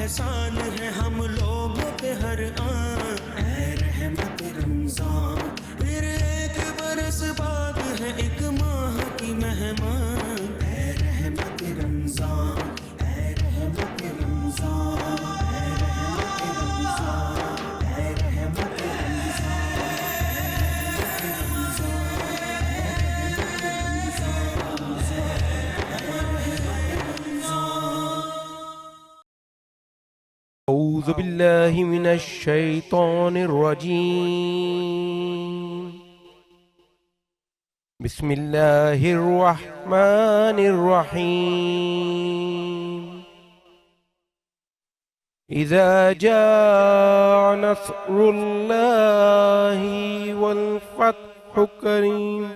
احسان ہے ہم لوگوں پہ ہر آن، اے رحمت رمضان، پھر ایک برس بعد ہے ایک ماہ کی مہمان، اے رحمت رمضان، اے رحمت رمضان، اے رحمت رمضان، اے رحمت أعوذ بالله من الشيطان الرجيم. بسم الله الرحمن الرحيم. إذا جاء نصر الله والفتح قريب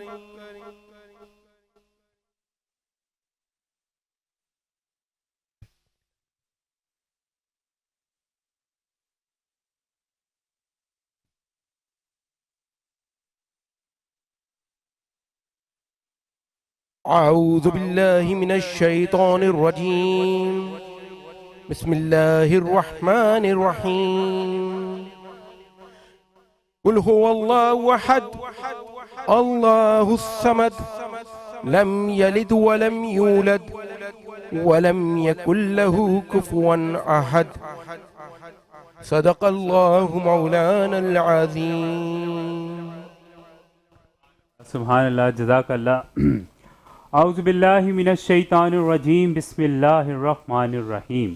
أعوذ بالله من الشيطان الرجيم. بسم الله الرحمن الرحيم. قل هو الله أحد الله الصمد لم يلد ولم يولد ولم يكن له كفوا أحد. صدق الله مولانا العظيم. سبحان اللہ، جزاک اللہ. اعوذ باللہ من الشیطان الرجیم، بسم اللہ الرحمن الرحیم.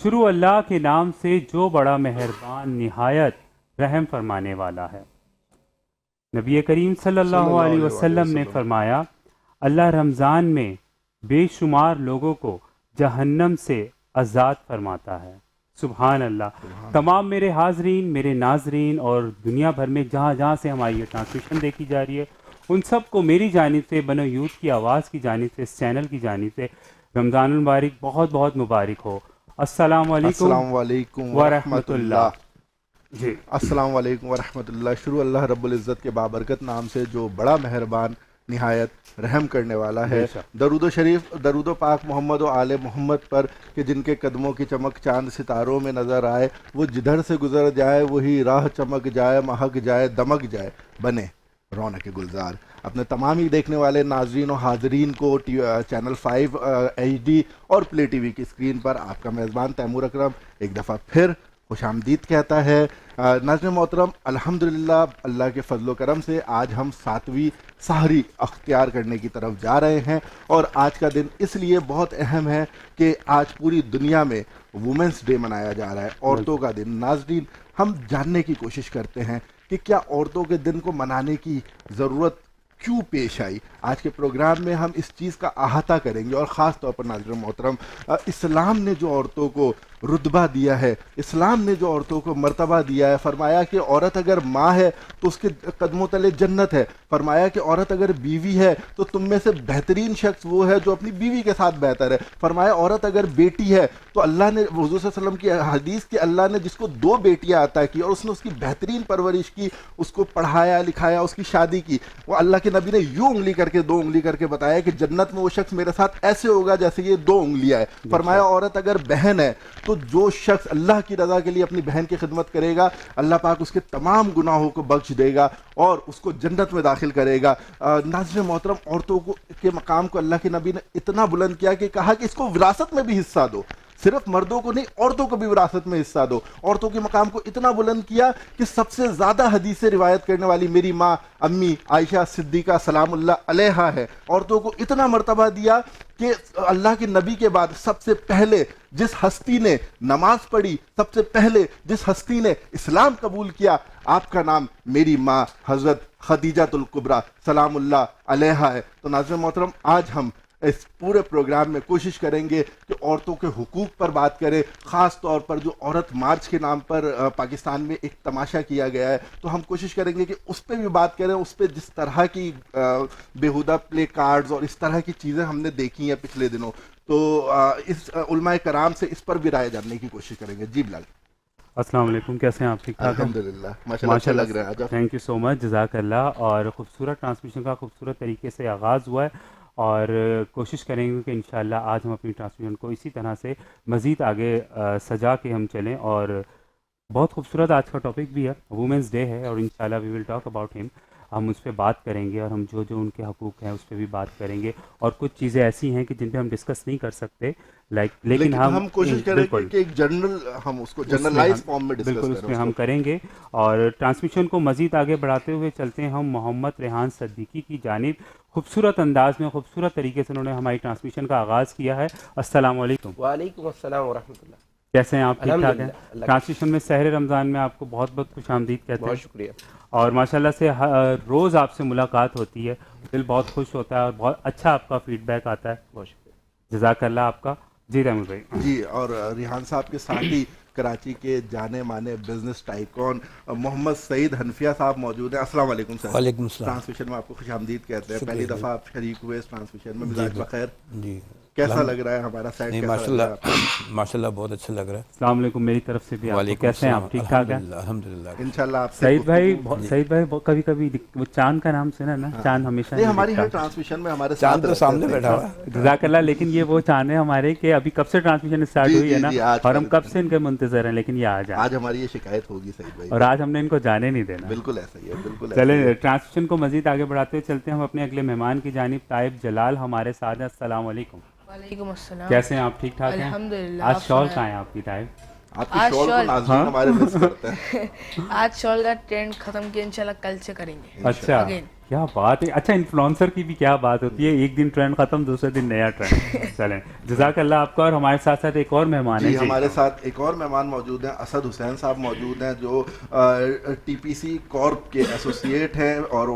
شروع اللہ کے نام سے جو بڑا مہربان نہایت رحم فرمانے والا ہے. نبی کریم صلی اللہ علیہ وسلم نے فرمایا، اللہ رمضان میں بے شمار لوگوں کو جہنم سے آزاد فرماتا ہے. سبحان اللہ. تمام میرے حاضرین، میرے ناظرین اور دنیا بھر میں جہاں جہاں سے ہماری یہ ٹرانسمیشن دیکھی جا رہی ہے، ان سب کو میری جانب سے، بنو یوتھ کی آواز کی جانب سے، اس چینل کی جانب سے رمضان المبارک بہت بہت مبارک ہو. السلام علیکم ورحمۃ اللہ. جی السلام علیکم ورحمۃ اللہ. شروع اللہ رب العزت کے بابرکت نام سے جو بڑا مہربان نہایت رحم کرنے والا ہے. درود و شریف، درود و پاک محمد و آل محمد پر کہ جن کے قدموں کی چمک چاند ستاروں میں نظر آئے، وہ جدھر سے گزر جائے وہی راہ چمک جائے، مہک جائے، دمک جائے، بنے رونق گلزار. اپنے تمام ہی دیکھنے والے ناظرین و حاضرین کو چینل 5 HD اور پلے ٹی وی کی اسکرین پر آپ کا میزبان تیمور اکرم ایک دفعہ پھر خوش آمدید کہتا ہے. ناظرین محترم، الحمدللہ اللہ کے فضل و کرم سے آج ہم 7ویں سحری اختیار کرنے کی طرف جا رہے ہیں، اور آج کا دن اس لیے بہت اہم ہے کہ آج پوری دنیا میں وومنس ڈے منایا جا رہا ہے، عورتوں کا دن. ناظرین، ہم جاننے کی کوشش کرتے ہیں کہ کیا عورتوں کے دن کو منانے کی ضرورت کیوں پیش آئی. آج کے پروگرام میں ہم اس چیز کا احاطہ کریں گے، اور خاص طور پر ناظرین محترم، اسلام نے جو عورتوں کو رتبہ دیا ہے، اسلام نے جو عورتوں کو مرتبہ دیا ہے، فرمایا کہ عورت اگر ماں ہے تو اس کے قدموں تلے جنت ہے. فرمایا کہ عورت اگر بیوی ہے تو تم میں سے بہترین شخص وہ ہے جو اپنی بیوی کے ساتھ بہتر ہے. فرمایا عورت اگر بیٹی ہے تو اللہ نے، حضور صلی اللہ علیہ وسلم کی حدیث کہ اللہ نے جس کو 2 بیٹیاں عطا کی اور اس نے اس کی بہترین پرورش کی، اس کو پڑھایا لکھایا، اس کی شادی کی، وہ اللہ کے نبی نے یوں انگلی کر کے 2 انگلی کر کے بتایا کہ جنت میں وہ شخص میرے ساتھ ایسے ہوگا جیسے یہ 2 انگلیاں ہے. فرمایا عورت اگر بہن ہے تو جو شخص اللہ کی رضا کے لیے اپنی بہن کی خدمت کرے گا، اللہ پاک اس کے تمام گناہوں کو بخش دے گا اور اس کو جنت میں داخل کرے گا. ناظرین محترم، عورتوں کے مقام کو اللہ کے نبی نے اتنا بلند کیا کہ کہا کہ اس کو وراثت میں بھی حصہ دو. صرف مردوں کو نہیں، عورتوں کو بھی وراثت میں حصہ دو. عورتوں کے مقام کو اتنا بلند کیا کہ سب سے زیادہ حدیثیں روایت کرنے والی میری ماں امی عائشہ صدیقہ سلام اللہ علیہا ہے. عورتوں کو اتنا مرتبہ دیا کہ اللہ کے نبی کے بعد سب سے پہلے جس ہستی نے نماز پڑھی، سب سے پہلے جس ہستی نے اسلام قبول کیا، آپ کا نام میری ماں حضرت خدیجہ الکبریٰ سلام اللہ علیہا ہے. تو ناظرین محترم، آج ہم اس پورے پروگرام میں کوشش کریں گے کہ عورتوں کے حقوق پر بات کریں. خاص طور پر جو عورت مارچ کے نام پر پاکستان میں ایک تماشا کیا گیا ہے، تو ہم کوشش کریں گے کہ اس پہ بھی بات کریں. اس پہ جس طرح کی بیہودہ پلے کارڈز اور اس طرح کی چیزیں ہم نے دیکھی ہیں پچھلے دنوں، تو اس علماء کرام سے اس پر بھی رائے جاننے کی کوشش کریں گے. جی بلال. السلام علیکم، کیسے ہیں آپ؟ ٹھیک ٹھاک؟ الحمدللہ، ماشاءاللہ لگ رہا ہے. تھینک یو سو مچ، جزاک اللہ. اور خوبصورت ٹرانسمیشن کا خوبصورت طریقے سے آغاز ہوا ہے، اور کوشش کریں گے کہ انشاءاللہ آج ہم اپنی ٹرانسمیشن کو اسی طرح سے مزید آگے سجا کے ہم چلیں. اور بہت خوبصورت آج کا ٹاپک بھی ہے, وومنس ڈے ہے, اور انشاءاللہ وی ول ٹاک اباؤٹ ہم. ہم اس پہ بات کریں گے اور ہم جو جو ان کے حقوق ہیں اس پہ بھی بات کریں گے, اور کچھ چیزیں ایسی ہیں کہ جن پہ ہم ڈسکس نہیں کر سکتے لیکن ہم کوشش کریں گے کہ ایک جنرل ہم اس کو جنرلائز فارم میں ڈسکس کریں. بالکل اس میں ہم کریں گے. اور ٹرانسمیشن کو مزید آگے بڑھاتے ہوئے چلتے ہیں ہم محمد ریحان صدیقی کی جانب. خوبصورت انداز میں, خوبصورت طریقے سے انہوں نے ہماری ٹرانسمیشن کا آغاز کیا ہے. السلام علیکم. وعلیکم السلام ورحمۃ اللہ. کیسے ہیں آپ؟ ٹھیک ٹھاک ہیں؟ الحمدللہ. ٹرانسمیشن میں سحر رمضان میں آپ کو بہت بہت خوش آمدید کہتے ہیں. بہت شکریہ. اور ماشاءاللہ سے روز آپ سے ملاقات ہوتی ہے, دل بہت خوش ہوتا ہے اور بہت اچھا آپ کا فیڈ بیک آتا ہے. بہت شکریہ. جزاک اللہ آپ کا. جی رحمت بھائی. جی, اور ریحان صاحب کے ساتھ ہی کراچی کے جانے مانے بزنس ٹائکون محمد سعید حنفیہ صاحب موجود ہیں. السلام علیکم سر. وعلیکم السلام. ٹرانسمیشن میں آپ کو خوش آمدید کہتے ہیں. پہلی دفعہ آپ شریک ہوئے اس ٹرانسمیشن میں. جی مزاج بخیر. جی کیسا لگ رہا ہے ہمارا سیٹ؟ نہیں ماشاءاللہ بہت اچھا لگ رہا ہے. السلام علیکم میری طرف سے بھی. آپ کیسے ہیں؟ آپ ٹھیک ٹھاک ہیں؟ الحمدللہ. انشاءاللہ آپ سے سعید بھائی کبھی کبھی وہ چاند کا نام سنا نا, چاند ہمیشہ نہیں ہماری ہر ٹرانسمیشن میں ہمارے چاند تو سامنے بیٹھا ہوا ہے. جزاک اللہ. لیکن یہ وہ چاند ہے ہمارے کہ ابھی کب سے ٹرانسمیشن اسٹارٹ ہوئی ہے نا, اور ہم کب سے ان کے منتظر ہیں, لیکن یہ آج ہماری یہ شکایت ہوگی سعید بھائی, اور آج ہم نے ان کو جانے نہیں دینا. بالکل ایسا ہی ہے, بالکل. چلیں ٹرانسمیشن کو مزید آگے بڑھاتے ہوئے چلتے ہیں ہم اپنے اگلے مہمان کی جانب. طائب جلال ہمارے ساتھ ہیں. السلام علیکم. وعلیکم السلام. کیسے ہیں آپ؟ ٹھیک ٹھاک ہیں؟ الحمدللہ. آج شال کہاں ہے آپ کی طائب؟ آپ کی شال کو ناظرین ہمارے مس کرتے ہیں. آج شال کا ٹرینڈ ختم کیا, انشاءاللہ کل سے کریں گے. اچھا کیا بات ہے. اچھا انفلوئنسر کی بھی کیا بات ہوتی ہے, ایک دن ٹرینڈ ختم دوسرے دن نیا ٹرینڈ. چلیں جزاک اللہ آپ کا. اور ہمارے ساتھ ساتھ ایک اور مہمان ہیں. ہمارے ساتھ ایک اور مہمان موجود ہیں. اسد حسین صاحب موجود ہیں جو ٹی پی سی کارپ کے ایسوسیٹ ہیں اور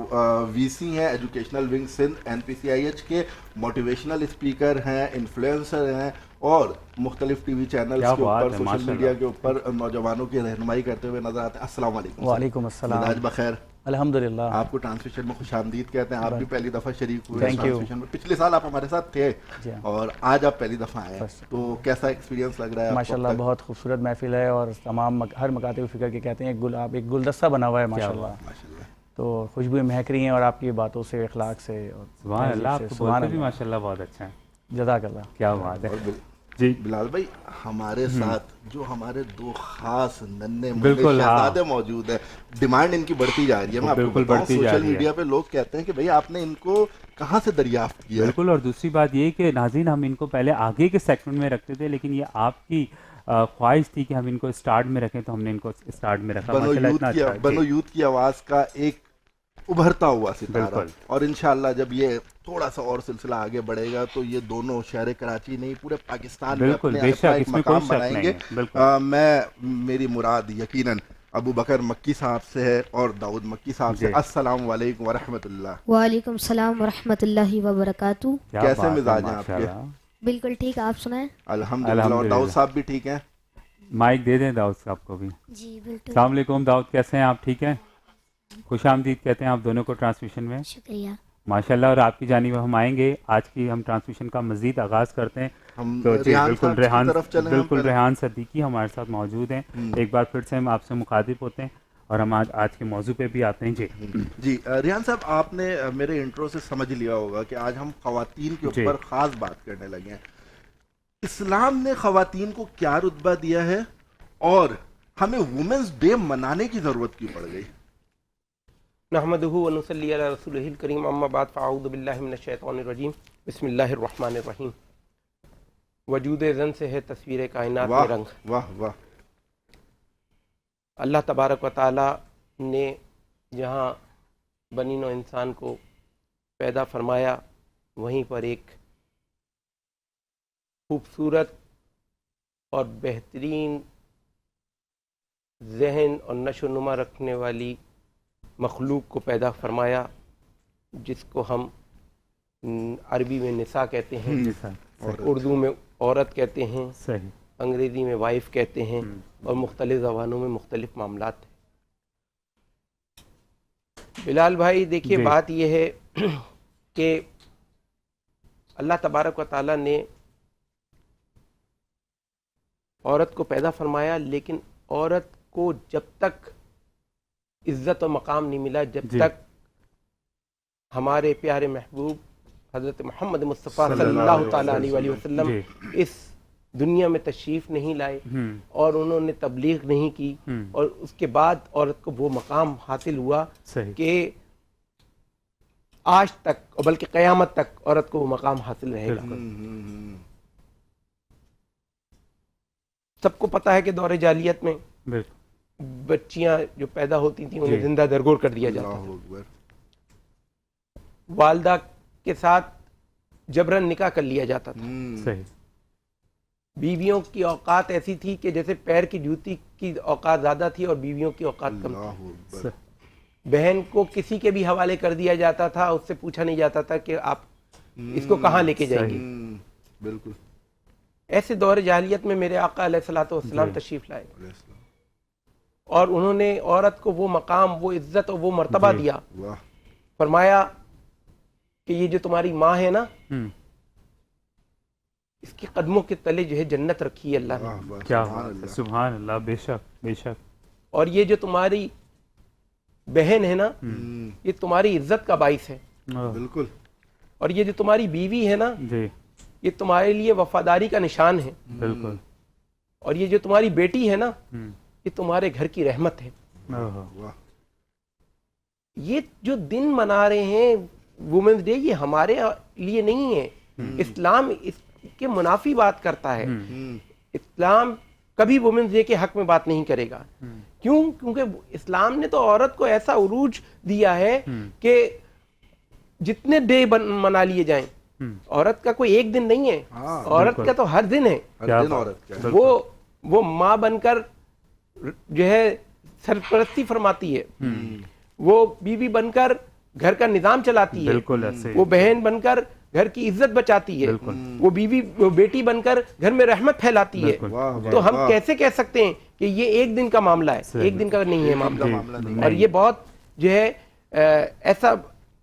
وی سی ہیں, educational wing Sindh N P C I H کے. موٹیویشنل اسپیکر ہیں, انفلوئنسر ہیں, اور مختلف ٹی وی چینلز کے اوپر, سوشل میڈیا کے اوپر نوجوانوں کی رہنمائی کرتے ہوئے نظر آتے ہیں. السلام علیکم. وعلیکم السلام. مزاج بخیر. الحمدللہ. آپ کو ٹرانسمیشن میں خوش آمدید کہتے ہیں. آپ بھی پہلی دفعہ شریک ہوئے Thank you. ٹرانسمیشن میں. پچھلے سال آپ ہمارے ساتھ تھے اور آج آپ پہلی دفعہ آئے, تو کیسا ایکسپیرینس لگ رہا ہے؟ ماشاءاللہ بہت خوبصورت محفل ہے, اور تمام ہر مکاتب فکر کے کہتے ہیں آپ ایک گلدستہ بنا ہوا ہے ماشاءاللہ. تو خوشبوئیں مہک رہی ہیں, اور آپ کی باتوں سے, اخلاق سے, سبحان اللہ. آپ کو بولتے بھی ماشاءاللہ بہت اچھا ہے. جزاک اللہ. کیا بات ہے. جی بلال بھائی, ہمارے ساتھ جو ہمارے دو خاص ننھے بالکل شہزادے موجود ہیں, ڈیمانڈ ان کی بڑھتی جا رہی ہے. میں آپ کو بتاؤں, سوشل میڈیا پہ لوگ کہتے ہیں کہ بھئی آپ نے ان کو کہاں سے دریافت کیا؟ بالکل. اور دوسری بات یہ کہ ناظرین ہم ان کو پہلے آگے کے سیکشن میں رکھتے تھے, لیکن یہ آپ کی خواہش تھی کہ ہم ان کو اسٹارٹ میں رکھیں, تو ہم نے ان کو اسٹارٹ میں رکھا. بنو یوتھ کی آواز کا ایک ابھرتا ہوا ستارہ, اور انشاءاللہ جب یہ تھوڑا سا اور سلسلہ آگے بڑھے گا تو یہ دونوں شہر کراچی نہیں پورے پاکستان میں اپنے ایک مقام بنائیں گے. میری مراد یقیناً ابو بکر مکی صاحب سے ہے اور داؤد مکی صاحب سے. السلام علیکم ورحمۃ اللہ. وعلیکم السلام ورحمۃ اللہ وبرکاتہ. کیسے مزاج ہیں آپ کے؟ بالکل ٹھیک, آپ سنائیں؟ الحمدللہ. اور داؤد صاحب بھی ٹھیک ہیں؟ مائک دے دیں داؤد صاحب کو بھی. جی بالکل. السلام علیکم داؤد, کیسے ہیں آپ؟ ٹھیک ہیں, خوش آمدید کہتے ہیں آپ دونوں کو ٹرانسمیشن میں. شکریہ ماشاءاللہ. اور آپ کی جانب ہم آئیں گے, آج کی ہم ٹرانسمیشن کا مزید آغاز کرتے ہیں. تو بالکل ریحان صدیقی ہمارے ساتھ موجود ہیں. ایک بار پھر سے ہم آپ سے مخاطب ہوتے ہیں اور ہم آج کے موضوع پہ بھی آتے ہیں. جی ریحان صاحب, آپ نے میرے انٹرو سے سمجھ لیا ہوگا کہ آج ہم خواتین کے اوپر خاص بات کرنے لگے ہیں. اسلام نے خواتین کو کیا رتبہ دیا ہے اور ہمیں وومنس ڈے منانے کی ضرورت کیوں پڑ گئی؟ نحمدہ ونصلی علی رسولہ الکریم, اما بعد فاعوذ باللہ من الشیطان الرجیم, بسم اللہ الرحمن الرحیم. وجود زن سے ہے تصویر کائنات میں رنگ. واہ واہ. اللہ تبارک و تعالی نے جہاں بنی نوع انسان کو پیدا فرمایا, وہیں پر ایک خوبصورت اور بہترین ذہن اور نشو و نما رکھنے والی مخلوق کو پیدا فرمایا, جس کو ہم عربی میں نساء کہتے ہیں, اردو میں عورت کہتے ہیں, انگریزی میں وائف کہتے ہیں, اور مختلف زبانوں میں مختلف معاملات ہیں. بلال بھائی دیکھیے, بات یہ ہے کہ اللہ تبارک و تعالیٰ نے عورت کو پیدا فرمایا, لیکن عورت کو جب تک عزت و مقام نہیں ملا, جب تک ہمارے پیارے محبوب حضرت محمد مصطفیٰ صلی اللہ تعالیٰ علیہ وآلہ وسلم اس دنیا میں تشریف نہیں لائے اور انہوں نے تبلیغ نہیں کی، اور اس کے بعد عورت کو وہ مقام حاصل ہوا کہ آج تک اور بلکہ قیامت تک عورت کو وہ مقام حاصل رہے گا۔ سب کو پتہ ہے کہ دور جاہلیت میں بچیاں جو پیدا ہوتی تھیں انہیں زندہ درگور کر دیا جاتا تھا، والدہ کے ساتھ جبرن نکاح کر لیا جاتا تھا۔ بیویوں کی اوقات ایسی تھی کہ جیسے پیر کی جوتی کی اوقات زیادہ تھی اور بیویوں کی اوقات کم تھی۔ بہن کو کسی کے بھی حوالے کر دیا جاتا تھا، اس سے پوچھا نہیں جاتا تھا کہ آپ اس کو کہاں لے کے جائیں گے۔ بالکل ایسے دور جاہلیت میں میرے آقا علیہ الصلوۃ والسلام تشریف لائے اور انہوں نے عورت کو وہ مقام، وہ عزت اور وہ مرتبہ دیا۔ فرمایا کہ یہ جو تمہاری ماں ہے نا، اس کے قدموں کے تلے جو ہے جنت رکھی ہے اللہ نے۔ کیا سبحان اللہ، بے شک بے شک۔ اور یہ جو تمہاری بہن ہے نا، یہ تمہاری عزت کا باعث ہے۔ بالکل۔ اور یہ جو تمہاری بیوی ہے نا، یہ تمہارے لیے وفاداری کا نشان ہے۔ بالکل۔ اور یہ جو تمہاری بیٹی ہے نا، یہ تمہارے گھر کی رحمت ہے۔ یہ جو دن منا رہے ہیں وومنز ڈے، یہ ہمارے لیے نہیں ہے، اسلام اس کے منافی بات کرتا ہے۔ اسلام کبھی وومنز ڈے کے حق میں بات نہیں کرے گا۔ کیوں؟ کیونکہ اسلام نے تو عورت کو ایسا عروج دیا ہے کہ جتنے ڈے منا لیے جائیں، عورت کا کوئی ایک دن نہیں ہے، عورت کا تو ہر دن ہے۔ وہ ماں بن کر جو ہے سرپرستی فرماتی ہے، وہ بیوی بن کر گھر کا نظام چلاتی ہے، وہ بہن بن کر گھر کی عزت بچاتی ہے، وہ بیوی وہ بیٹی بن کر گھر میں رحمت پھیلاتی ہے۔ تو ہم کیسے کہہ سکتے ہیں کہ یہ ایک دن کا معاملہ ہے؟ ایک دن کا نہیں ہے معاملہ، اور یہ بہت جو ہے ایسا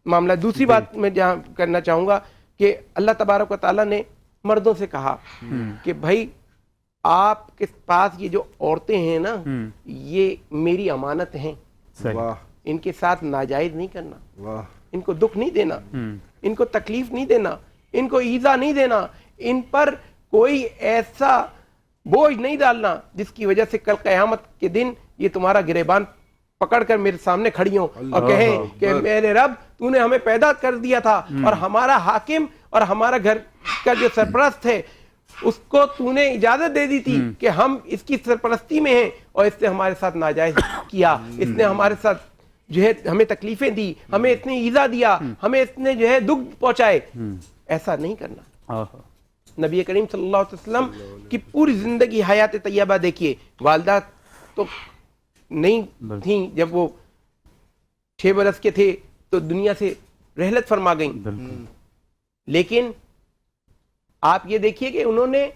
معاملہ۔ دوسری بات میں جہاں کرنا چاہوں گا کہ اللہ تبارک و تعالیٰ نے مردوں سے کہا کہ بھائی آپ کے پاس یہ جو عورتیں ہیں نا، یہ میری امانت ہیں، ان کے ساتھ ناجائز نہیں کرنا، ان کو دکھ نہیں دینا، ان کو تکلیف نہیں دینا، ان کو ایذا نہیں دینا، ان پر کوئی ایسا بوجھ نہیں ڈالنا جس کی وجہ سے کل قیامت کے دن یہ تمہارا گریبان پکڑ کر میرے سامنے کھڑی ہوں اور کہیں کہ میرے رب تو نے ہمیں پیدا کر دیا تھا، اور ہمارا حاکم اور ہمارا گھر کا جو سرپرست ہے اس کو تو نے اجازت دے دی تھی کہ ہم اس کی سرپرستی میں ہیں، اور اس نے ہمارے ساتھ ناجائز کیا، اس نے ہمارے ساتھ جو ہے ہمیں تکلیفیں دی، ہمیں اس نے ایذا دیا، ہمیں اس نے جو ہے دکھ پہنچائے۔ ایسا نہیں کرنا۔ نبی کریم صلی اللہ علیہ وسلم کی پوری زندگی حیات طیبہ دیکھیے، والدہ تو نہیں تھیں، جب وہ 6 برس کے تھے تو دنیا سے رحلت فرما گئیں، لیکن آپ یہ دیکھیے کہ انہوں نے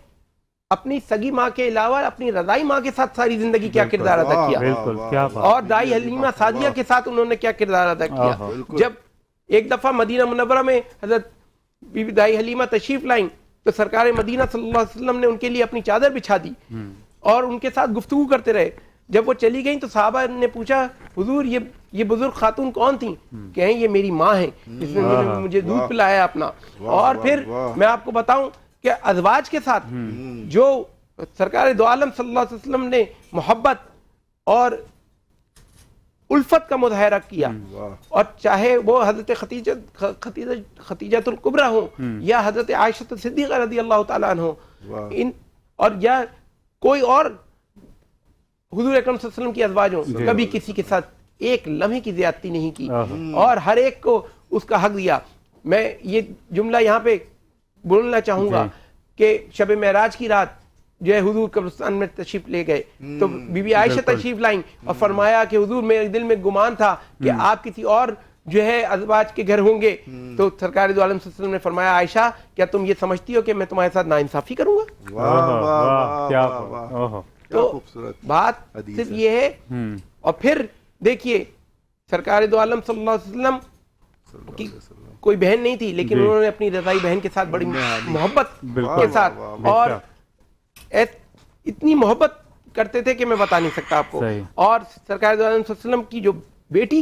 اپنی سگی ماں کے علاوہ اپنی رضائی ماں کے ساتھ ساری زندگی کیا کردار ادا کیا، اور دائی حلیمہ سعدیہ کے ساتھ انہوں نے کیا کردار ادا کیا۔ جب ایک دفعہ مدینہ منورہ میں حضرت بی بی دائی حلیمہ تشریف لائیں تو سرکار مدینہ صلی اللہ علیہ وسلم نے ان کے لیے اپنی چادر بچھا دی اور ان کے ساتھ گفتگو کرتے رہے۔ جب وہ چلی گئیں تو صحابہ نے پوچھا حضور یہ بزرگ خاتون کون تھیں؟ کہیں یہ میری ماں ہیں جس نے مجھے دودھ پلایا اپنا۔ اور پھر میں آپ کو بتاؤں کہ ازواج کے ساتھ جو سرکار دو عالم صلی اللہ علیہ وسلم نے محبت اور الفت کا مظاہرہ کیا، اور چاہے وہ حضرت خدیجہ الکبریٰ ہوں یا حضرت عائشہ صدیقہ رضی اللہ تعالیٰ عنہ، اور یا کوئی اور حضور اکرم صلی اللہ علیہ وسلم کی ازواج ہوں، کبھی کسی کے ساتھ ایک لمحے کی زیادتی نہیں کی اور ہر ایک کو اس کا حق دیا۔ میں یہ جملہ یہاں پہ بولنا چاہوں گا کہ شب معراج کی رات جو ہے حضور قبرستان میں تشریف لے گئے تو بی بی عائشہ تشریف لائیں اور فرمایا کہ حضور میرے دل میں گمان تھا کہ آپ کسی اور جو ہے ازواج کے گھر ہوں گے، تو سرکار دو عالم صلی اللہ علیہ وسلم نے فرمایا عائشہ کیا تم یہ سمجھتی ہو کہ میں تمہارے ساتھ ناانصافی کروں گا؟ تو بات صرف یہ ہے۔ اور پھر دیکھیے سرکار دو عالم صلی اللہ علیہ وسلم کی کوئی بہن نہیں تھی، لیکن انہوں نے اپنی رضائی بہن کے ساتھ بڑی محبت کے ساتھ، اور اتنی محبت کرتے تھے کہ میں بتا نہیں سکتا آپ کو۔ اور سرکار دو عالم صلی اللہ علیہ وسلم کی جو بیٹی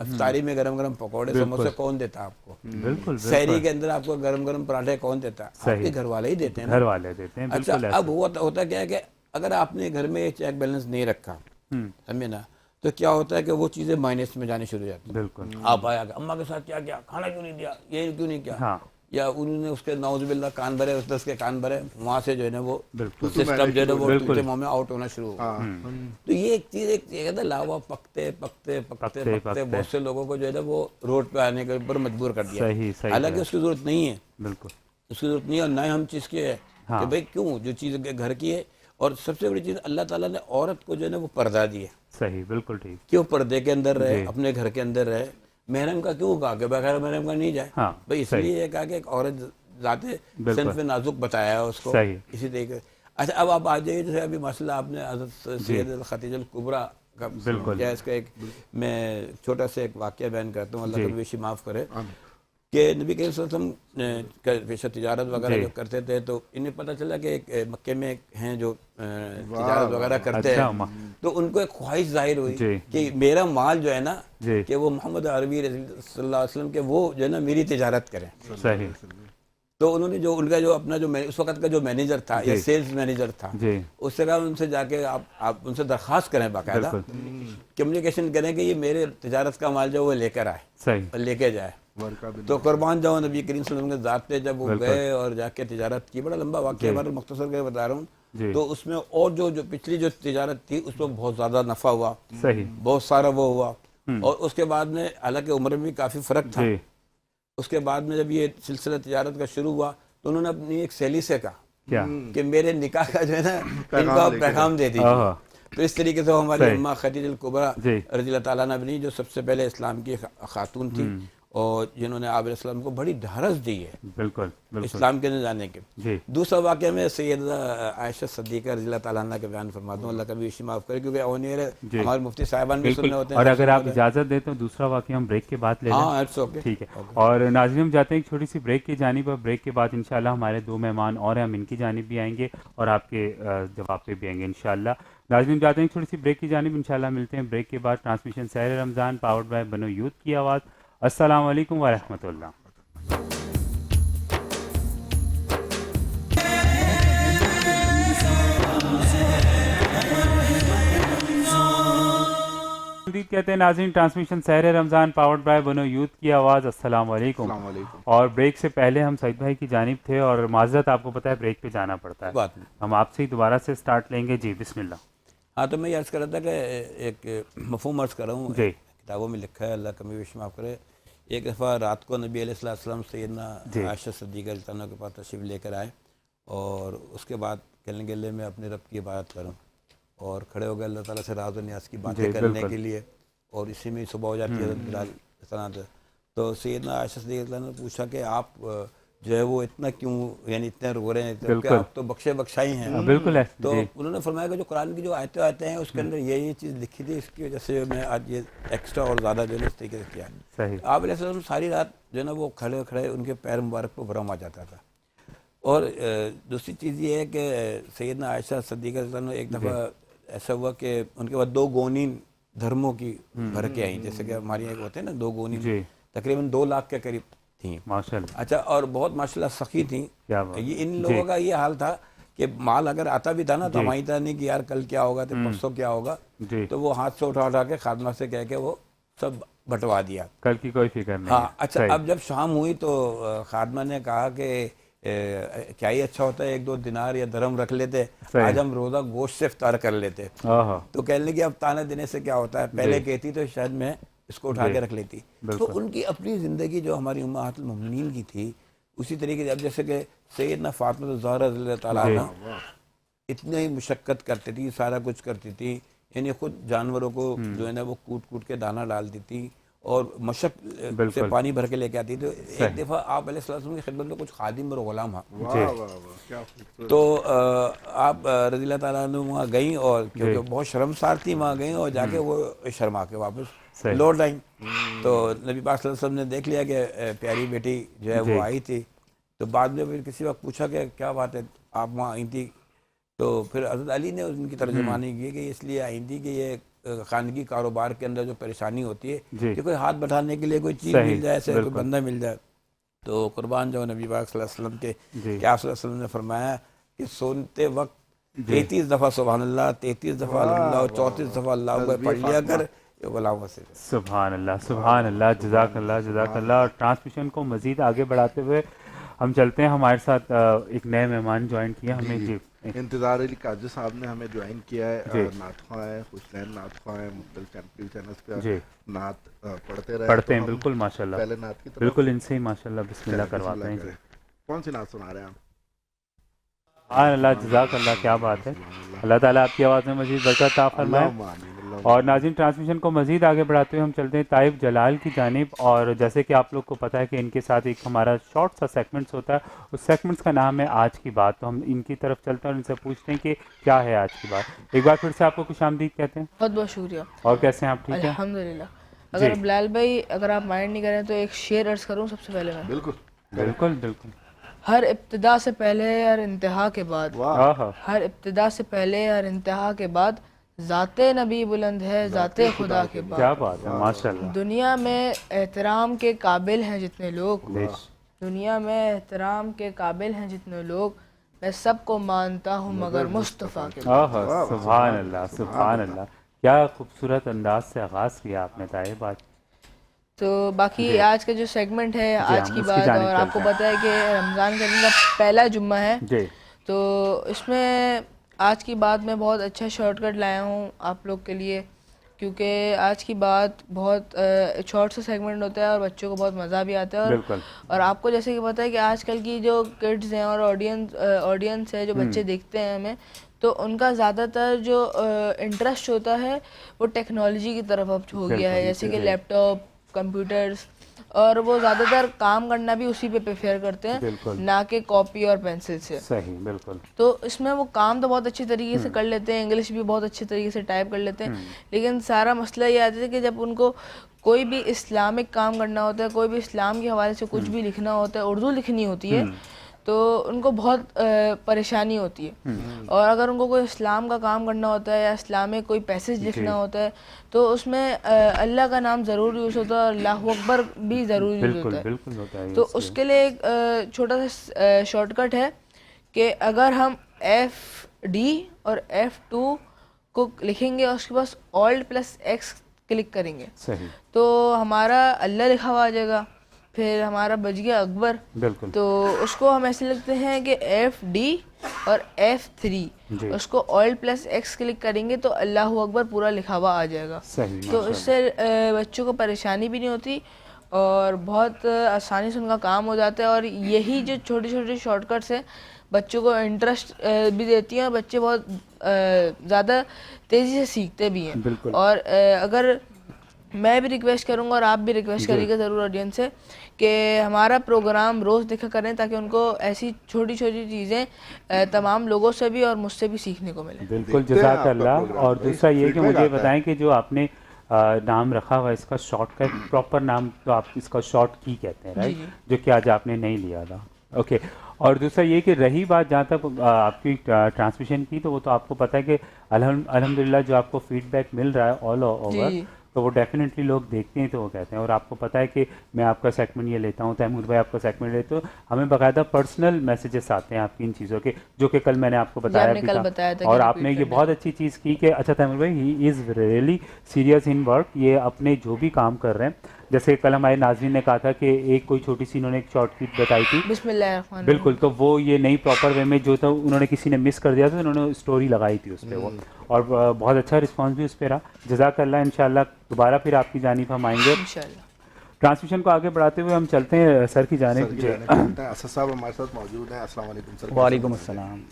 افطاری میں گرم گرم پکوڑے سموسے کون دیتا آپ کو؟ بالکل. سحری کے اندر آپ کو گرم گرم پراٹھے کون دیتا؟ آپ کے گھر والے ہی دیتے ہیں. گھر والے دیتے ہیں. اچھا اب ہوتا کیا ہے کہ اگر آپ نے گھر میں چیک بیلنس نہیں رکھا سمجھے نا تو کیا ہوتا ہے کہ وہ چیزیں مائنس میں جانے شروع ہو جاتی ہیں. بالکل. آپ آیا کہ اماں کے ساتھ کیا کیا، کھانا کیوں نہیں دیا، یہ کیوں نہیں کیا، یا انہوں نے اس کے نعوذ باللہ کان بھرے، اس کے کان بھرے، وہاں سے جو ہے نا وہ سسٹم جو ہے نا وہ دوسرے منہ میں آؤٹ ہونا شروع ہو. تو یہ ایک چیز ایک لاوا پکتے پکتے پکتے پکتے بہت سے لوگوں کو جو ہے نا وہ روڈ پہ آنے کے اوپر مجبور کر دیا. حالانکہ اس کی ضرورت نہیں ہے. بالکل اس کی ضرورت نہیں ہے. اور نہ ہم چیز کی ہے کہ بھائی کیوں، جو چیز گھر کی ہے. اور سب سے بڑی چیز اللہ تعالیٰ نے عورت کو جو ہے نا وہ پردہ دی ہے. صحیح، بالکل ٹھیک. کیوں پردے کے اندر رہے، اپنے گھر کے اندر رہے. محرم کا کیوں کہا کہ بغیر محرم کا نہیں جائے؟ بھائی اس لیے کہا کہ ایک عورت ذات صنف نازک بتایا ہے اس کو اسی طریقے. اچھا اب آپ آ جائیے جیسے ابھی مسئلہ آپ نے حضرت سید الخدیجہ الکبریٰ کا کیا، اس کا ایک میں چھوٹا سا ایک واقعہ بیان کرتا ہوں، اللہ کبھی معاف کرے. کہ نبی کریم صلی اللہ علیہ وسلم پیشہ تجارت وغیرہ جو کرتے تھے تو انہیں پتہ چلا کہ ایک مکے میں ہیں جو تجارت وغیرہ کرتے ہیں، تو ان کو ایک خواہش ظاہر ہوئی کہ میرا مال جو ہے نا کہ وہ محمد عربی صلی اللہ علیہ وسلم کے وہ جو ہے نا میری تجارت کریں. تو انہوں نے جو ان کا جو اپنا جو اس وقت کا جو مینیجر تھا یا سیلز مینیجر تھا، اس سے کہا ان سے جا کے آپ ان سے درخواست کریں، باقاعدہ کمیونیکیشن کریں کہ یہ میرے تجارت کا مال جو وہ لے کر آئے اور لے کے جائے. تو قربان جاؤ نبی کریم صلی اللہ علیہ وسلم کے ذات پہ جب وہ گئے اور جا کے تجارت کی. بڑا لمبا واقعہ ہے، مختصر کر بتا رہا ہوں. تو اس میں اور جو پچھلی جو تجارت تھی اس میں بہت زیادہ نفع ہوا، بہت سارا وہ ہوا. اور اس کے بعد میں حالانکہ عمر میں بھی کافی فرق تھا. اس کے بعد میں جب یہ سلسلہ تجارت کا شروع ہوا تو انہوں نے اپنی ایک سہیلی سے کہا کہ میرے نکاح کا جو ہے نا ان کا پیغام دے دیجیے. تو اس طریقے سے ہماری اماں خدیجہ الکبریٰ رضی اللہ تعالیٰ عنہ جو سب سے پہلے اسلام کی خاتون تھی اور جنہوں نے آپ علیہ السلام کو بڑی ڈھارس دی ہے بالکل اسلام کے اندر جانے کے. دوسرا واقعہ میں سیدہ عائشہ صدیقہ رضی اللہ تعالیٰ عنہ کے بیان فرماتا ہوں، اللہ کا بھی عشی معاف کرے کیونکہ ہمارے مفتی صاحبان بھی سننے ہوتے ہیں. اور اگر آپ اجازت دیں تو دوسرا واقعہ ہم بریک کے بعد لے لیں. ٹھیک ہے. اور ناظرین ہم جاتے ہیں ایک چھوٹی سی بریک کی جانب، اور بریک کے بعد انشاءاللہ ہمارے دو مہمان اور ہم ان کی جانب بھی آئیں گے اور آپ کے جواب پہ بھی آئیں گے انشاءاللہ. ناظرین جاتے ہیں ایک چھوٹی سی بریک کی جانب، انشاءاللہ ملتے ہیں بریک کے بعد. ٹرانسمیشن سحر رمضان پاورڈ بائی بنو یوتھ کی آواز. السلام علیکم ورحمۃ اللہ. کہتے ہیں ناظرین ٹرانسمیشن سحر رمضان پاورڈ بائی بنو یوتھ کی آواز. السلام علیکم. اور بریک سے پہلے ہم سعید بھائی کی جانب تھے اور معذرت آپ کو پتہ ہے بریک پہ جانا پڑتا ہے، ہم آپ سے ہی دوبارہ سے سٹارٹ لیں گے. جی بسم اللہ. ہاں تو میں یہ عرض کر رہا تھا کہ ایک مفہوم عرض کر رہا ہوں، کتابوں میں لکھا ہے، اللہ کمی بیش معاف کرے. ایک دفعہ رات کو نبی علیہ السلام سیدنا عائشہ صدیقہ رضی اللہ عنہ کے پاس تشریف لے کر آئے اور اس کے بعد کہنے کے لیے میں اپنے رب کی عبادت کروں اور کھڑے ہو گئے اللہ تعالیٰ سے راز و نیاز کی باتیں کرنے کے لیے. اور اسی میں صبح ہو جاتی ہے بلال. تو سیدنا عائشہ صدیقہ رضی اللہ عنہ نے پوچھا کہ آپ جو ہے وہ اتنا کیوں یعنی اتنے رو رہے ہیں کہ آپ تو بخشے بخشائی ہیں. بالکل. تو انہوں نے فرمایا کہ جو قرآن کی جو آیتیں آتے ہیں اس کے اندر یہ چیز لکھی تھی، اس کی وجہ سے میں آج یہ ایکسٹرا اور زیادہ جو ہے اس طریقے سے کیا. آپ علیہ السلام ساری رات جو ہے نا وہ کھڑے کھڑے ان کے پیر مبارک پہ بھرم آ جاتا تھا. اور دوسری چیز یہ ہے کہ سیدنا عائشہ صدیقہ رضی اللہ عنہ ایک دفعہ ایسا ہوا کہ ان کے بعد 2 گونین دھرموں کی بھر کے آئیں، جیسے کہ ہمارے یہاں ہوتے ہیں نا 2 گونین، تقریباً 2 لاکھ کے قریب تھیں ماشاءاللہ. اچھا اور بہت ماشاءاللہ سخی تھیں. یہ ان لوگوں کا یہ حال تھا کہ مال اگر آتا بھی تھا نا تو ہماری طرح نہیں کہ یار کل کیا ہوگا تو پرسوں کیا ہوگا، تو وہ ہاتھ سے اٹھا کے خادمہ سے کہہ کے وہ سب بٹوا دیا، کل کی کوئی فکر نہیں. ہاں اچھا اب جب شام ہوئی تو خادمہ نے کہا کہ کیا ہی اچھا ہوتا ہے 1-2 دینار یا درہم رکھ لیتے، آج ہم روزہ گوشت سے افطار کر لیتے. تو کہنے لگی اب تانا دینے سے کیا ہوتا ہے، پہلے کہتی تو شاید میں اس کو اٹھا کے رکھ لیتی. تو ان کی اپنی زندگی جو ہماری امہات المؤمنین کی تھی اسی طریقے سے اب جیسے کہ سیدنا فاطمہ الزہرا رضی اللہ تعالیٰ عنہ اتنی مشقت کرتی تھی، سارا کچھ کرتی تھی، یعنی خود جانوروں کو جو ہے نا وہ کوٹ کے دانہ ڈالتی تھی اور مشق سے پانی بھر کے لے کے آتی. تو ایک دفعہ آپ علیہ السلام کی خدمت میں کچھ خادم اور غلام ہاں، تو آپ رضی اللہ تعالیٰ عنہ وہاں گئیں اور کیونکہ بہت شرمسار تھی وہاں گئیں اور جا کے وہ شرما کے واپس لوٹ آئیں. تو نبی پاک صلی اللہ علیہ وسلم نے دیکھ لیا کہ پیاری بیٹی جو ہے وہ آئی تھی. تو بعد میں پھر کسی وقت پوچھا کہ کیا بات ہے آپ وہاں آئی تھی، تو پھر حضرت علی نے ان کی ترجمانی کی کہ اس لیے آئی تھی کہ یہ خانگی کاروبار کے اندر جو پریشانی ہوتی ہے جی کہ کوئی ہاتھ بٹھانے کے لیے کوئی چیز صحیح، مل جائے، کوئی بالکل۔ بندہ مل جائے، تو قربان جو نبی پاک صلی اللہ علیہ وسلم کے جی کہ آپ صلی اللہ علیہ وسلم نے فرمایا کہ سنتے وقت 33 دفعہ سبحان اللہ، 33 دفعہ الحمدللہ اور 34 دفعہ اللہ اکبر پڑھ لیا کر، یہ غلام سے سبحان اللہ، سبحان اللہ، جزاک اللہ، جزاک اللہ۔ اور ٹرانسمیشن کو مزید آگے بڑھاتے ہوئے ہم چلتے ہیں، ہمارے ساتھ ایک نئے مہمان جوائن کیا ہمیں، جی انتظار علی قادری صاحب نے ہمیں جوائن کیا ہے، جی۔ نعت خواہ ہیں، حسین نعت خواہ ہیں، مختلف چینلز پہ جی نعت پڑھتے رہے، پڑھتے ہیں، تو ہم بالکل ماشاء اللہ، پہلے نعت کی طرف بالکل ان سے ہی ماشاء اللہ بسم اللہ بسم کرواتے ہیں۔ اللہ جی کریں۔ کون سی نعت سنا رہے ہیں آپ؟ سبحان اللہ، جزاک اللہ، کیا بات ہے، اللہ تعالیٰ آپ کی آواز میں مزید برکت عطا فرمائے۔ اللہم آمین، اللہم اور ناظرین، ٹرانسمیشن کو مزید آگے بڑھاتے ہوئے ہم چلتے ہیں طائف جلال کی جانب، اور جیسے کہ آپ لوگ کو پتہ ہے کہ ان کے ساتھ ایک ہمارا شارٹ سا سیگمنٹس ہوتا ہے، اس سیگمنٹس کا نام ہے آج کی بات، تو ہم ان کی طرف چلتے ہیں اور ان سے پوچھتے ہیں کہ کیا ہے آج کی بات۔ ایک بار پھر سے آپ کو خوش آمدید کہتے ہیں، بہت بہت شکریہ۔ اور کیسے ہیں آپ؟ ٹھیک ہیں الحمدللہ۔ اگر بلال بھائی اگر آپ مائنڈ نہیں کریں تو ایک شعر عرض کروں سب سے پہلے میں؟ بالکل بالکل بالکل۔ ہر ابتدا سے پہلے اور انتہا کے بعد، آہا، ہر ابتدا سے پہلے اور انتہا کے بعد ذات نبی بلند ہے ذات خدا کے بعد۔ کیا بات ہے، ماشاء اللہ، دنیا میں احترام کے قابل ہیں جتنے لوگ، بیش، دنیا میں احترام کے قابل ہیں جتنے لوگ، میں سب کو مانتا ہوں مگر مصطفیٰ کے بعد۔ آہا، سبحان اللہ، سبحان اللہ، کیا خوبصورت انداز سے آغاز کیا آپ نے طائف آج۔ تو باقی آج کا جو سیگمنٹ ہے آج ہم کی اس کی بات، جانب اور آپ کو چلتے پتہ ہے کہ رمضان کریم کا پہلا جمعہ ہے، جی تو اس میں آج کی بات میں بہت اچھا شارٹ کٹ لایا ہوں آپ لوگ کے لیے، کیونکہ آج کی بات بہت شارٹ سا سیگمنٹ ہوتا ہے اور بچوں کو بہت مزہ بھی آتا ہے، بالکل، اور آپ کو جیسے کہ پتہ ہے کہ آج کل کی جو کڈز ہیں اور آڈینس ہے، جو بچے دیکھتے ہیں ہمیں، تو ان کا زیادہ تر جو انٹرسٹ ہوتا ہے وہ ٹیکنالوجی کی طرف اب ہو گیا ہے، جیسے کہ لیپ ٹاپ، کمپیوٹرز، اور وہ زیادہ تر کام کرنا بھی اسی پہ پریفر کرتے ہیں، بالکل، نہ کہ کاپی اور پینسل سے۔ صحیح، بالکل، تو اس میں وہ کام تو بہت اچھی طریقے سے کر لیتے ہیں، انگلش بھی بہت اچھے طریقے سے ٹائپ کر لیتے ہیں، لیکن سارا مسئلہ یہ آتا ہے کہ جب ان کو کوئی بھی اسلامک کام کرنا ہوتا ہے، کوئی بھی اسلام کے حوالے سے کچھ بھی لکھنا ہوتا ہے، اردو لکھنی ہوتی ہے، تو ان کو بہت پریشانی ہوتی ہے، اور اگر ان کو کوئی اسلام کا کام کرنا ہوتا ہے یا اسلامک کوئی پیسج لکھنا ہوتا ہے تو اس میں اللہ کا نام ضرور یوز ہوتا ہے اور اللہ اکبر بھی ضرور یوز بالکل ہوتا ہے۔ بالکل ہوتا ہے، تو اس کے لیے ایک چھوٹا سا شارٹ کٹ ہے کہ اگر ہم F-D اور F2 کو لکھیں گے اور اس کے پاس Alt+X کلک کریں گے صحیح، تو ہمارا اللہ لکھا ہوا آ جائے گا، پھر ہمارا بچ گیا اکبر، بالکل، تو اس کو ہم ایسے لکھتے ہیں کہ F-D اور F3، جی اس کو Alt+X کلک کریں گے تو اللہ اکبر پورا لکھا ہوا آ جائے گا، صحیح، تو اس سے بچوں کو پریشانی بھی نہیں ہوتی اور بہت آسانی سے ان کا کام ہو جاتا ہے، اور یہی جو چھوٹے چھوٹے شارٹ کٹس ہیں بچوں کو انٹرسٹ بھی دیتی ہیں اور بچے بہت زیادہ تیزی سے سیکھتے بھی ہیں۔ بالکل، اور اگر میں بھی ریکویسٹ کروں گا اور آپ بھی ریکویسٹ کریے گا ضرور آڈینس سے کہ ہمارا پروگرام روز دیکھا کریں تاکہ ان کو ایسی چھوٹی چھوٹی چیزیں تمام لوگوں سے بھی اور مجھ سے بھی سیکھنے کو ملے۔ بالکل، جزاک اللہ۔ اور دوسرا یہ کہ مجھے بتائیں کہ جو آپ نے نام رکھا ہوا ہے اس کا شارٹ کا پراپر نام تو آپ اس کا شارٹ کی کہتے ہیں، رائٹ، جو کہ آج آپ نے نہیں لیا تھا، اوکے۔ اور دوسرا یہ کہ رہی بات جہاں تک آپ کی ٹرانسمیشن کی، تو وہ تو آپ کو پتہ ہے کہ الحمدللہ جو آپ کو فیڈ بیک مل رہا ہے آل اوور، تو وہ ڈیفینیٹلی لوگ دیکھتے ہیں تو وہ کہتے ہیں، اور آپ کو پتہ ہے کہ میں آپ کا سیگمنٹ یہ لیتا ہوں، تیمور بھائی آپ کا سیگمنٹ لیتے ہو، ہمیں باقاعدہ پرسنل میسیجز آتے ہیں آپ کی ان چیزوں کے، جو کہ کل میں نے آپ کو بتایا بھی تھا، اور آپ نے یہ بہت اچھی چیز کی کہ اچھا تیمور بھائی he is really serious in work, یہ اپنے جو بھی کام کر رہے ہیں، جیسے کل ہمارے ناظرین نے کہا تھا کہ ایک کوئی چھوٹی سی انہوں نے ایک شارٹ کٹ بتائی تھی، بسم اللہ الرحمن الرحیم، بالکل، تو وہ یہ نئی پراپر وے میں جو تھا انہوں نے کسی نے مس کر دیا تھا، انہوں نے اسٹوری لگائی تھی اس پہ وہ، اور بہت اچھا رسپانس بھی اس پہ رہا، جزاک اللہ۔ انشاءاللہ دوبارہ پھر آپ کی جانب ہم آئیں گے انشاءاللہ۔ ٹرانسمیشن کو آگے بڑھاتے ہوئے ہم چلتے ہیں سر کی جانب۔ اسد صاحب ہمارے ساتھ موجود ہیں، السلام علیکم سر۔ وعلیکم السلام۔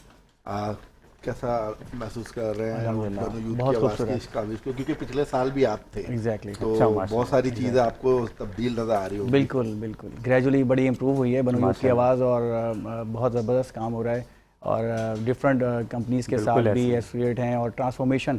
کیسا محسوس کر رہے ہیں الحمدللہ، یوتھ بہت کی آواز خوبصورت، کی اس کاوش کو، کیونکہ پچھلے سال بھی آپ تھے، ایگزیکٹلی، تو بہت ساری چیزیں آپ کو تبدیل نظر آ رہی ہوگی۔ بالکل بالکل، گریجولی بڑی امپروو ہوئی ہے بنو یوتھ کی آواز، اور بہت زبردست کام ہو رہا ہے، اور ڈفرینٹ کمپنیز کے ساتھ بھی ایسوسیٹ ہیں، اور ٹرانسفارمیشن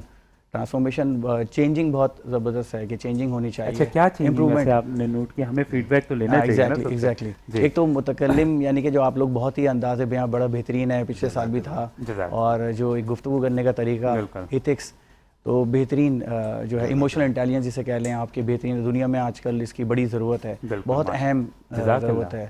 چینجنگ بہت زبردست ہے کہ چینجنگ ہونی چاہیے۔ اچھا، کیا چینجنگ آپ نے نوٹ کیا؟ ہمیں فیڈ بیک تو لینا چاہیے نا۔ ایگزیکٹلی، ایک تو متکلم یعنی کہ جو آپ لوگ بہت ہی انداز بیاں بڑا بہترین ہے، پچھلے سال بھی تھا، اور جو ایک گفتگو کرنے کا طریقہ، ایتھکس، تو بہترین جو ہے ایموشنل انٹیلیجنس جسے کہہ لیں آپ کے، بہترین دنیا میں آج کل اس کی بڑی ضرورت ہے، بہت اہم ضرورت ہے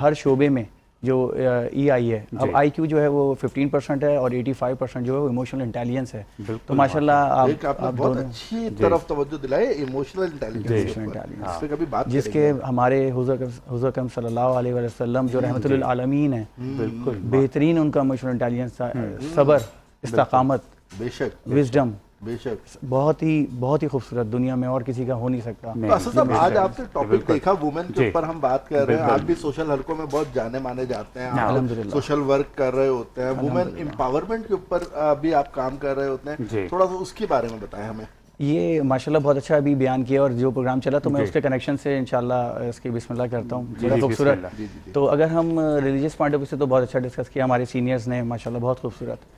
ہر شعبے میں جو ای آئی ہے. اب آئی کیو جو ہے وہ 15% ہے اور 85% جو ہے وہ ایموشنل انٹیلیجنس ہے. تو ماشاءاللہ آپ بہت اچھی طرف توجہ دلائے ایموشنل انٹیلیجنس پہ کبھی بات جس کے ہمارے حضور اکرم صلی اللہ علیہ وسلم جو رحمۃ للعالمین ہیں، بالکل بہترین ان کا ایموشنل انٹیلیجنس تھا. صبر، استقامت، بے شک وزڈم، بے شک بہت ہی خوبصورت، دنیا میں اور کسی کا ہو نہیں سکتا. اسد صاحب آج آپ سے ٹاپک دیکھا وومن کے اوپر ہم بات کر رہے ہیں، آپ بھی سوشل حلقوں میں بہت جانے مانے جاتے ہیں، آپ سوشل ورک کر رہے ہوتے ہیں، وومن امپاورمنٹ کے اوپر بھی آپ کام کر رہے ہوتے ہیں، تھوڑا سا اس کے بارے میں بتائیں ہمیں. یہ ماشاءاللہ بہت اچھا ابھی بیان کیا، اور جو پروگرام چلا تو میں اس کے کنیکشن سے انشاءاللہ اس کی بسم اللہ کرتا ہوں. بڑا خوبصورت. تو اگر ہم ریلیجیس پوائنٹ آف ویو سے تو بہت اچھا ڈسکس کیا ہمارے سینئرز نے ماشاءاللہ، بہت خوبصورت.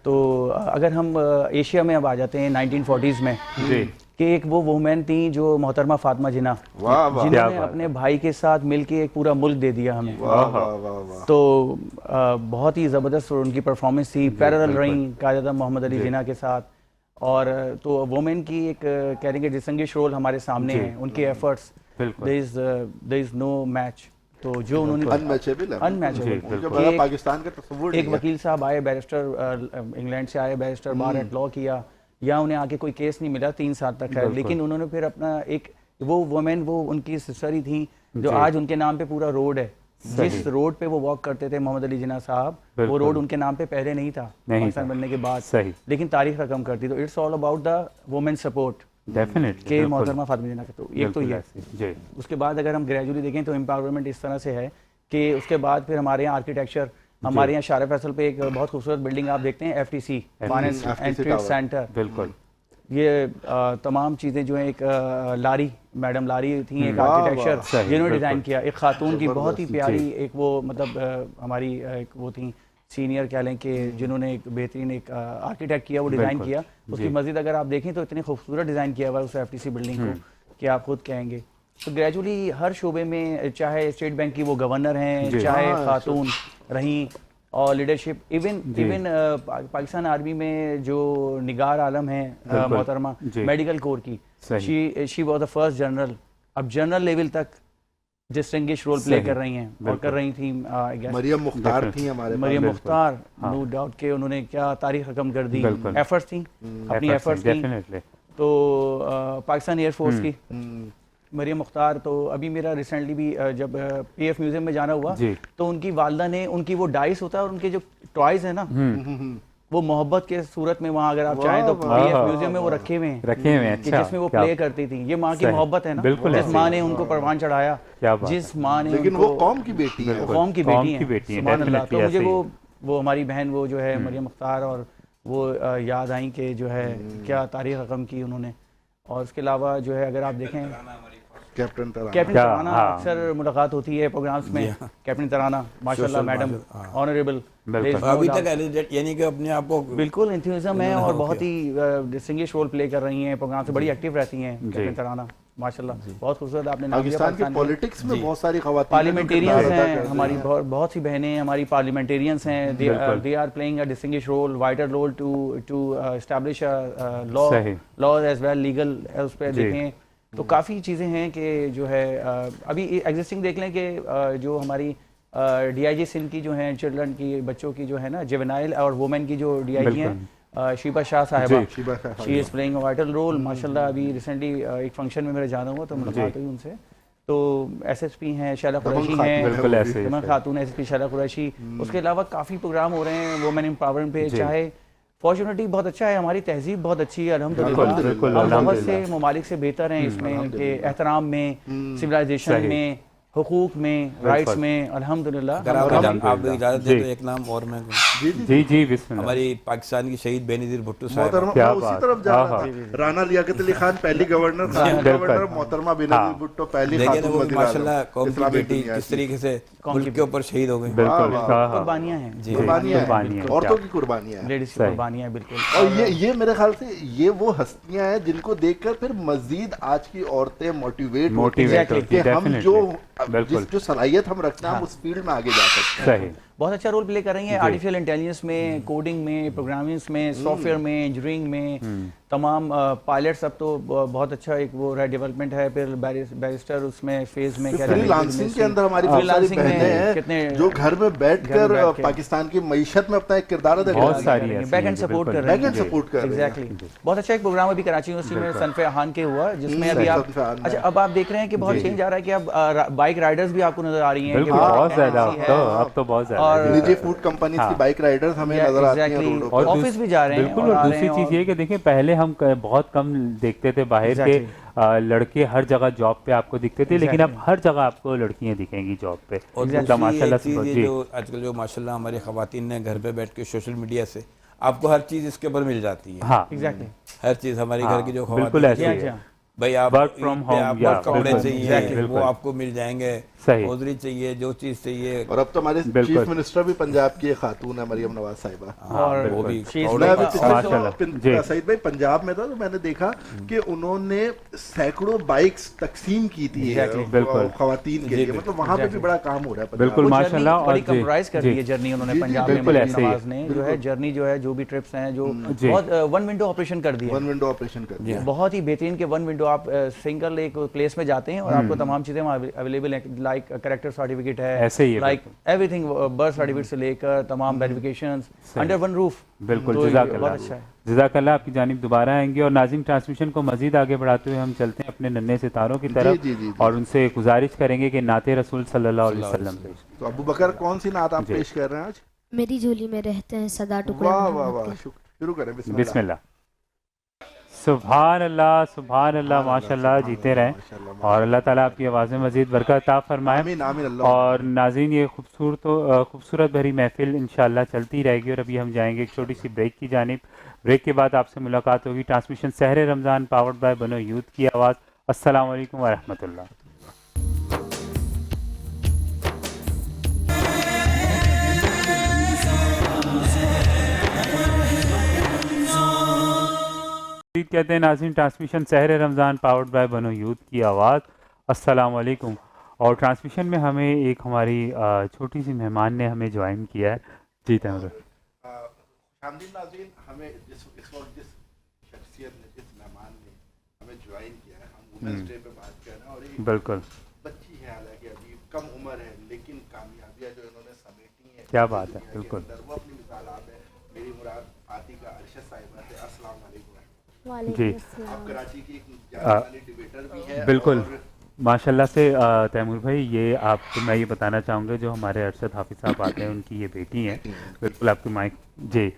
تو اگر ہم ایشیا میں اب آ جاتے ہیں 1940s میں، کہ ایک وہ وومین تھیں جو محترمہ فاطمہ جناح، جنہوں نے اپنے بھائی کے ساتھ مل کے ایک پورا ملک دے دیا ہمیں. تو بہت ہی زبردست ان کی پرفارمنس تھی، پیرل رہیں قائد اعظم محمد علی جناح کے ساتھ. اور تو وومن کی ایک کہہ رہے ہیں کہ ڈسٹنگوش رول ہمارے سامنے ہیں، ان کے efforts there is no match. تو جو انہوں نے انمیچیبل، پاکستان کا تصور، ایک وکیل صاحب آئے بیرسٹر انگلینڈ سے آئے، بیرسٹر بار ایٹ لا کیا، یا انہیں آگے کوئی کیس نہیں ملا 3 سال تک ہے، لیکن انہوں نے پھر اپنا ایک وہ وومن، وہ ان کی سسٹر ہی تھیں جو آج ان کے نام پہ پورا روڈ ہے. جس روڈ پہ وہ واک کرتے تھے محمد علی جناح صاحب، وہ روڈ ان کے نام پہ پہلے نہیں تھا پاکستان بننے کے بعد، لیکن تاریخ رقم کرتی. تو it's all about the women support کہ محترمہ فاطمہ جناح کا. تو ایک تو یہ. اس کے بعد اگر ہم گریجولی دیکھیں تو امپاورمنٹ اس طرح سے ہے کہ اس کے بعد پھر ہمارے یہاں آرکیٹیکچر، ہمارے یہاں شارع فیصل پہ ایک بہت خوبصورت بلڈنگ آپ دیکھتے ہیں، FTC finance and trade centre. بالکل یہ تمام چیزیں جو ہیں، ایک لاری، میڈم لاری تھیں ایک آرکیٹیکچر جنہوں نے ڈیزائن کیا، ایک خاتون کی بہت ہی پیاری ایک وہ مطلب ہماری ایک وہ تھیں سینئر کہہ لیں کہ جنہوں نے ایک بہترین ایک آرکیٹیکٹ کیا، وہ ڈیزائن کیا. اس کی مسجد اگر آپ دیکھیں تو اتنی خوبصورت ڈیزائن کیا ہوا ہے اس FTC بلڈنگ کو کہ آپ خود کہیں گے. تو گریجولی ہر شعبے میں، چاہے اسٹیٹ بینک کی وہ گورنر ہیں، چاہے خاتون رہیں، اور لیڈرشپ، ایون پاکستان آرمی میں جو نگار عالم ہیں محترمہ میڈیکل کور کی، she was the first general. اب جنرل لیول تک ڈسٹنگش رول پلے کر رہی ہیں اور کر رہی تھیں. مریم مختار تھیں ہمارے، مریم مختار، نو ڈاؤٹ کہ انہوں نے کیا تاریخ رقم کر دی. ایفرٹس تھیں، اپنی ایفرٹس تھیں. تو پاکستان ایئر فورس کی مریم مختار. تو ابھی میرا ریسنٹلی بھی جب PF میوزیم میں جانا ہوا تو ان کی والدہ نے ان کی وہ ڈائس ہوتا ہے اور ان کے جو ٹوائز ہیں نا، وہ محبت کے صورت میں وہاں اگر آپ چاہیں تو PF میوزیم میں وہ رکھے ہوئے ہیں جس میں وہ پلے کرتی تھیں. یہ ماں کی محبت ہے نا، جس ماں نے ان کو پروان چڑھایا، جس ماں نے، لیکن وہ قوم کی بیٹی ہے، قوم کی بیٹی ہیں. سبحان اللہ. تو مجھے وہ ہماری بہن وہ جو ہے مریم مختار اور وہ یاد آئیں کہ جو ہے کیا تاریخ رقم کی انہوں نے. اور اس کے علاوہ جو ہے اگر آپ دیکھیں کیپٹن ترانہ، اکثر ملاقات ہوتی ہے پروگرامز میں. کیپٹن ترانہ ماشاءاللہ میڈم آنریبل، ابھی تک یعنی کہ اپنے آپ کو بالکل انتھوزم ہے اور بہت ہی ڈسٹنگش رول پلے کر رہی ہیں پروگرام سے، بڑی ایکٹیو رہتی ہیں کیپٹن ترانہ ماشاءاللہ. بہت خوبصورت آپ نے نام لیا. پاکستان کی پولیٹکس میں بہت ساری خواتین پارلیمنٹیرینز ہیں ہماری، بہت سی بہنیں ہماری پارلیمنٹیرینز ہیں. They are playing a distinguish role, vital role to establish law as well legal. اس پہ دیکھیں تو کافی چیزیں ہیں کہ جو ہے ابھی ایگزسٹنگ دیکھ لیں کہ جو ہماری DIG سندھ کی جو ہیں چلڈرن کی، بچوں کی جو ہے نا جیونائل اور وومن کی جو DIG ہیں، شیبہ شاہ صاحبہ، she is playing a vital role ماشاءاللہ. ابھی ریسنٹلی ایک فنکشن میں میرا جانا ہوا تو ملاقات ہوئی ان سے. تو SSP ہیں شیلا قریشی ہیں، خاتون SSP شیلا قریشی. اس کے علاوہ کافی پروگرام ہو رہے ہیں وومن امپاورمنٹ پہ. چاہے فارچونیٹلی بہت اچھا ہے، ہماری تہذیب بہت اچھی ہے الحمدللہ. ہم بہت سے ممالک سے بہتر ہیں اس میں کہ احترام میں، سویلائزیشن میں، حقوق میں، رائٹس میں الحمدللہ. آپ لوگ اجازت دیں تو ایک نام اور میں جی بسم اللہ. ہماری پاکستان کی شہید بے نظیر بھٹو صاحب، اسی طرف جا رہا تھا. رانا لیاقت علی خان پہلی گورنر، محترمہ بے نظیر بھٹو پہلی خاتون وزیر اعظم. ماشاءاللہ قوم کی بیٹی کس طریقے سے ملک کے اوپر شہید ہو گئی. قربانیاں ہیں، عورتوں کی قربانیاں ہیں، لیڈیز کی قربانیاں بالکل. اور یہ میرے خیال سے یہ وہ ہستیاں ہیں جن کو دیکھ کر پھر مزید آج کی عورتیں موٹیویٹ ہوتی ہیں کہ ہم جو صلاحیت ہم رکھتے ہیں ہم اس فیلڈ میں آگے جا سکتے ہیں. بہت اچھا رول پلے کر رہی ہیں آرٹیفیشل انٹیلیجنس میں, کوڈنگ میں, پروگرامنگ میں, سافٹ ویئر میں, انجینئرنگ میں, تمام پائلٹ سب تو بہت اچھا ایک وہ ہے ڈیولپمنٹ ہے. پھر بیرسٹر اس میں فیز میں فری لانسنگ کے اندر ہماری بہت ساری بہنیں ہیں جو گھر میں بیٹھ کر پاکستان کی معیشت میں اپنا ایک کردار ادا کر رہی ہیں, بیک اینڈ سپورٹ کر رہی ہیں. ایگزیکٹلی بہت اچھا ایک پروگرام ابھی کراچی یونیورسٹی میں صنف احان کے ہوا, جس میں ابھی آپ اچھا اب آپ دیکھ رہے ہیں کہ بہت چینج آ رہا ہے کہ اب بائک رائڈرز بھی آپ کو نظر آ رہی ہیں, بہت زیادہ اب تو بہت زیادہ, اور نجی فوڈ کمپنیز کی بائک رائڈرز ہمیں نظر آتی ہیں, اور آفس بھی جا رہے ہیں. بالکل, اور دوسری چیز یہ کہ دیکھیں پہلے ہم بہت کم دیکھتے تھے باہر کے لڑکے ہر جگہ جاب پہ آپ کو دکھتے تھے, لیکن اب ہر جگہ آپ کو لڑکیاں دکھیں گی جاب پہ. اور ماشاءاللہ جو آج کل جو ماشاءاللہ ہماری خواتین نے گھر پہ بیٹھ کے سوشل میڈیا سے آپ کو ہر چیز اس کے اوپر مل جاتی ہے. ہاں ہر چیز ہماری گھر کی جو خواتین بالکل ایسے بھائی آپ ورک فرام ہوم یا کپڑے چاہیے وہ آپ کو مل جائیں گے, ہوزری چاہیے, جو چیز چاہیے. اور اب تو ہمارے چیف منسٹر بھی پنجاب کی خاتون ہے مریم نواز صاحبہ, اور وہ بھی سعید بھائی پنجاب میں تھا تو میں نے دیکھا کہ انہوں نے سینکڑوں بائکس تقسیم کی تھی خواتین کے لیے, مطلب وہاں پہ بھی بڑا کام ہو رہا ہے. بالکل ماشاءاللہ, اور بڑی کمپرائز کر دی ہے جرنی انہوں نے پنجاب میں. مریم نواز نے جو ہے جرنی جو ہے جو بھی ٹرپس ہیں جو بہت ون ونڈو آپریشن کر دیا, ون ونڈو آپریشن کر دیا, بہت ہی بہترین. کہ ون ونڈو آپ سنگل ایک پلیس میں جاتے ہیں اور آپ کو تمام چیزیں وہاں اویلیبل ہیں, لائک کریکٹر سرٹیفکیٹ ہے, like every thing, birth certificate سے لے کر تمام ویریفیکیشنز انڈر ون روف. بالکل, جزاک اللہ, جزاک اللہ. آپ کی جانب دوبارہ آئیں گے, اور ناظرین ٹرانسمیشن کو مزید آگے بڑھاتے ہوئے ہم چلتے ہیں اپنے ننھے ستاروں کی طرف, اور ان سے گزارش کریں گے کہ نعت رسول صلی اللہ علیہ وسلم. تو ابو بکر کون سی نعت آپ پیش کر رہے ہیں آج؟ میری جھولی میں رہتے ہیں صدا ٹکڑے. واہ واہ واہ, شروع کریں. بسم اللہ. سبحان اللہ, سبحان اللہ, ماشاءاللہ, جیتے رہیں, اور اللہ تعالیٰ آپ کی آوازیں مزید برکت عطا فرمائے. اور ناظرین یہ خوبصورت بھری محفل انشاءاللہ چلتی رہے گی, اور ابھی ہم جائیں گے ایک چھوٹی سی بریک کی جانب. بریک کے بعد آپ سے ملاقات ہوگی. ٹرانسمیشن سحر رمضان پاورڈ بائی بنو یوتھ کی آواز. السلام علیکم ورحمۃ اللہ. کہتے ہیں ناظرین ٹرانسمیشن سحر رمضان پاورڈ بائی بنو یوتھ کی آواز. السلام علیکم. اور ٹرانسمیشن میں ہمیں ایک ہماری چھوٹی سی مہمان نے ہمیں جوائن کیا ہے. جی تیمور. ناظرین, ہمیں اس وقت جس شخصیت نے, جس مہمان نے ہمیں جوائن کیا ہے, ہم وومنس ڈے پہ بات کر رہے ہیں, اور ایک بالکل بچی ہے, حالانکہ ابھی کم عمر ہے, لیکن کامیابیاں جو انہوں نے سمیٹی ہیں, کیا بات ہے. بالکل, وہ اپنی مثالات ہے. میری مراد عاتقہ ارشد صاحبہ سے. السلام علیکم. جی, آپ کراچی کی جانے والی ڈیبیٹر بھی ہیں. بالکل ماشاءاللہ سے. تیمور بھائی, یہ آپ کو میں یہ بتانا چاہوں گا, جو ہمارے ارشد حافظ صاحب آتے ہیں ان کی یہ بیٹی ہیں. بالکل آپ کی مائک. جی,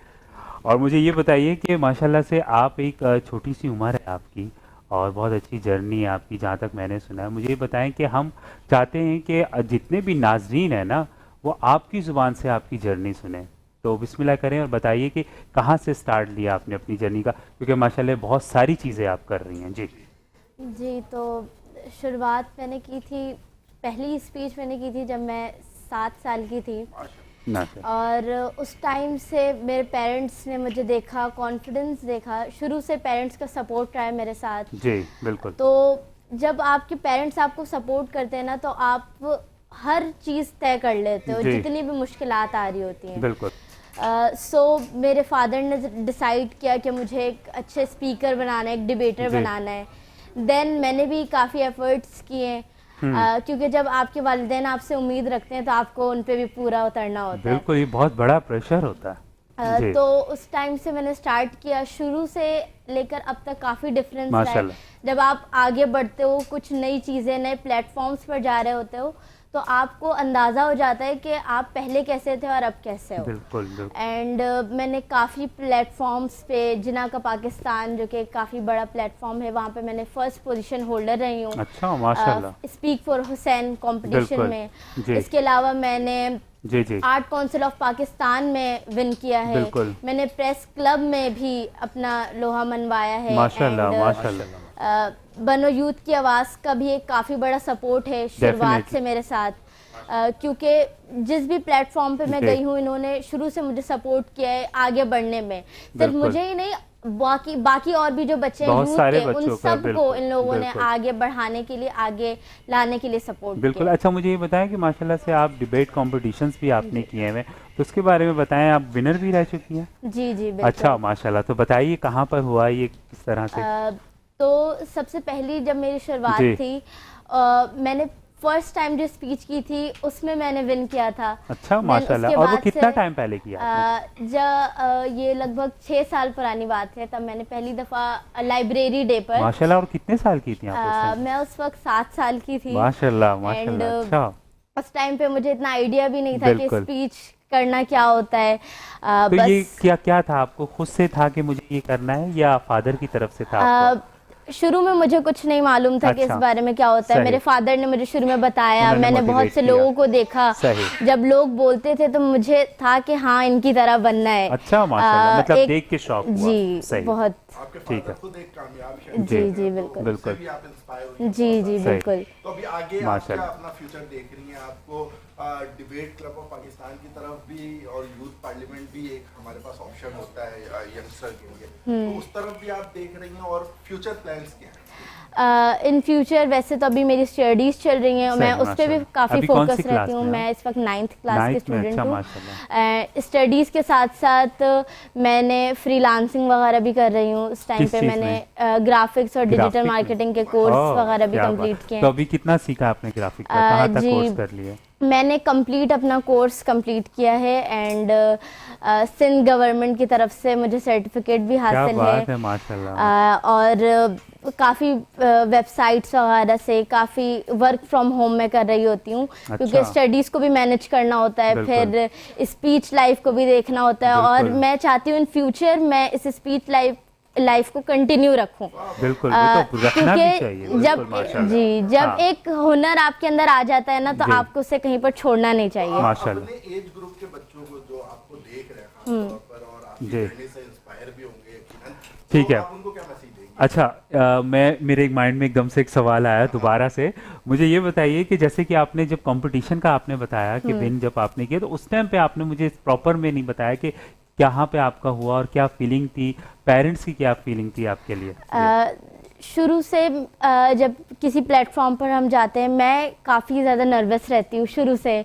اور مجھے یہ بتائیے کہ ماشاءاللہ سے آپ ایک چھوٹی سی عمر ہے آپ کی, اور بہت اچھی جرنی ہے آپ کی جہاں تک میں نے سنا ہے. مجھے یہ بتائیں کہ ہم چاہتے ہیں کہ جتنے بھی ناظرین ہیں نا, وہ آپ کی زبان سے آپ کی جرنی سنیں. تو بسم اللہ کریں اور بتائیے کہ کہاں سے سٹارٹ لیا آپ نے اپنی جرنی کا, کیونکہ ماشاءاللہ بہت ساری چیزیں آپ کر رہی ہیں. جی, تو شروعات میں نے کی تھی, پہلی اسپیچ میں نے کی تھی جب میں 7 سال کی تھی, اور اس ٹائم سے میرے پیرنٹس نے مجھے دیکھا, کانفیڈنس دیکھا, شروع سے پیرنٹس کا سپورٹ رہا ہے میرے ساتھ. جی بالکل. تو جب آپ کے پیرنٹس آپ کو سپورٹ کرتے ہیں نا, تو آپ ہر چیز طے کر لیتے ہو, جتنی بھی مشکلات آ رہی ہوتی ہیں. بالکل. سو میرے فادر نے ڈیسائیڈ کیا کہ مجھے ایک اچھے اسپیکر بنانا ہے, ایک ڈیبیٹر بنانا ہے. دین میں نے بھی کافی ایفرٹس کیے, کیونکہ جب آپ کے والدین آپ سے امید رکھتے ہیں تو آپ کو ان پہ بھی پورا اترنا ہوتا ہے. بالکل, یہ بہت بڑا پریشر ہوتا ہے. تو اس ٹائم سے میں نے اسٹارٹ کیا, شروع سے لے کر اب تک کافی ڈفرینس ہے. جب آپ آگے بڑھتے ہو, کچھ نئی چیزیں, نئے پلیٹ فارمز پر جا رہے ہوتے ہو, تو آپ کو اندازہ ہو جاتا ہے کہ آپ پہلے کیسے تھے اور اب کیسے ہو. بالکل. اینڈ میں نے کافی پلیٹ فارمز پہ, جنا کا پاکستان جو کہ کافی بڑا پلیٹ فارم ہے, وہاں پہ میں نے فرسٹ پوزیشن ہولڈر رہی ہوں. اچھا, ماشاءاللہ. اسپیک فار حسین کمپٹیشن میں. اس کے علاوہ میں نے آرٹ کونسل آف پاکستان میں ون کیا ہے. میں نے پریس کلب میں بھی اپنا لوہا منوایا ہے. ماشاءاللہ, ماشاءاللہ. بنو یوتھ کی آواز کا بھی ایک کافی بڑا سپورٹ ہے شروعات سے میرے ساتھ, کیونکہ جس بھی پلیٹ فارم پہ میں گئی ہوں, انہوں نے شروع سے مجھے سپورٹ کیا ہے آگے بڑھنے میں. صرف مجھے ہی نہیں, باقی اور بھی جو بچے ہیں یوتھ کے ان سب کو ان لوگوں نے آگے بڑھانے کے لیے آگے لانے کے لیے سپورٹ کیا. بالکل. اچھا مجھے یہ بتائیں کہ ماشاءاللہ سے آپ ڈیبیٹ کمپٹیشنز بھی آپ نے کیے ہیں تو اس کے بارے میں بتائیں. آپ ونر بھی رہ چکی ہیں؟ جی بالکل. اچھا ماشاءاللہ. تو بتائیے کہاں پر ہوا یہ کس طرح سے؟ تو سب سے پہلی جب میری شروعات تھی میں نے فرسٹ ٹائم جو اسپیچ کی تھی اس میں میں نے ون کیا تھا. اچھا ماشاءاللہ. اور وہ کتنا ٹائم پہلے کیا؟ یہ لگ بھگ 6 سال پرانی بات ہے. تب میں نے پہلی دفعہ لائبریری ڈے پر. ماشاءاللہ. اور کتنے سال کی تھی آپ؟ میں اس وقت 7 سال کی تھی. ماشاءاللہ ماشاءاللہ. اچھا. اس ٹائم پہ مجھے اتنا آئیڈیا بھی نہیں تھا کہ اسپیچ کرنا کیا ہوتا ہے. تو یہ کیا تھا آپ کو خود سے تھا کہ مجھے یہ کرنا ہے یا فادر کی طرف سے تھا؟ شروع میں مجھے کچھ نہیں معلوم تھا کہ اس بارے میں کیا ہوتا ہے. میرے فادر نے مجھے شروع میں بتایا. میں نے بہت سے لوگوں کو دیکھا جب لوگ بولتے تھے تو مجھے تھا کہ ہاں ان کی طرح بننا ہے. اچھا ماشاءاللہ. مطلب دیکھ کے شوق ہوا. جی بہت. ٹھیک ہے. جی بالکل بالکل. جی بالکل. تو ابھی آگے آپ اپنا فیوچر دیکھ رہی ہیں. آپ کو ڈیبیٹ کلب آف پاکستان کی طرف بھی اور یوتھ پارلیمنٹ بھی ایک ہمارے پاس آپشن ہوتا ہے ینگسٹر کے لیے, تو اس طرف بھی آپ دیکھ رہی ہیں. اور فیوچر پلانس کیا ہیں ان فیوچر؟ ویسے تو ابھی میری اسٹڈیز چل رہی ہیں, میں اس پہ بھی کافی فوکس رہتی ہوں. میں اس وقت 9th کلاس کی اسٹوڈنٹ ہوں. اسٹڈیز کے ساتھ ساتھ میں نے فری لانسنگ وغیرہ بھی کر رہی ہوں. اس ٹائم پہ میں نے گرافکس اور ڈیجیٹل مارکیٹنگ کے کورس وغیرہ بھی کمپلیٹ کیے. تو ابھی کتنا سیکھا آپ نے گرافک کا؟ کہاں تک کورس کر لیا؟ میں نے کمپلیٹ اپنا کورس کمپلیٹ کیا ہے اینڈ سندھ گورنمنٹ کی طرف سے مجھے سرٹیفکیٹ بھی حاصل ہے. اور کافی ویب سائٹس وغیرہ سے کافی ورک فرام ہوم میں کر رہی ہوتی ہوں, کیونکہ اسٹڈیز کو بھی مینیج کرنا ہوتا ہے, پھر اسپیچ لائف کو بھی دیکھنا ہوتا ہے. اور میں چاہتی ہوں ان فیوچر میں اس اسپیچ لائف کو کنٹینیو رکھوں. بالکل. کیونکہ جب ایک ہنر آپ کے اندر آ جاتا ہے نا تو آپ کو اسے کہیں پر چھوڑنا نہیں چاہیے. ماشاءاللہ. اپنے ایج گروپ کے بچوں کو جو آپ کو دیکھ رہے ہیں خاص طور پر اور آپ کی جرنی سے انسپائر بھی ہوں گے, ٹھیک ہے. آپ ان کو کیا میسیج دیں گے؟ اچھا میرے ایک مائنڈ میں ایک دم سے ایک سوال آیا دوبارہ سے. مجھے یہ بتائیے کہ جیسے کہ آپ نے جب کمپٹیشن کا آپ نے بتایا کہ ون جب آپ نے کیا تو اس ٹائم پہ آپ نے مجھے پراپر میں نہیں بتایا کہ کہاں پہ آپ کا ہوا اور کیا فیلنگ تھی, پیرنٹس کی کیا فیلنگ تھی آپ کے لیے؟ شروع سے جب کسی پلیٹ فارم پر ہم جاتے ہیں میں کافی زیادہ نروس رہتی ہوں. شروع سے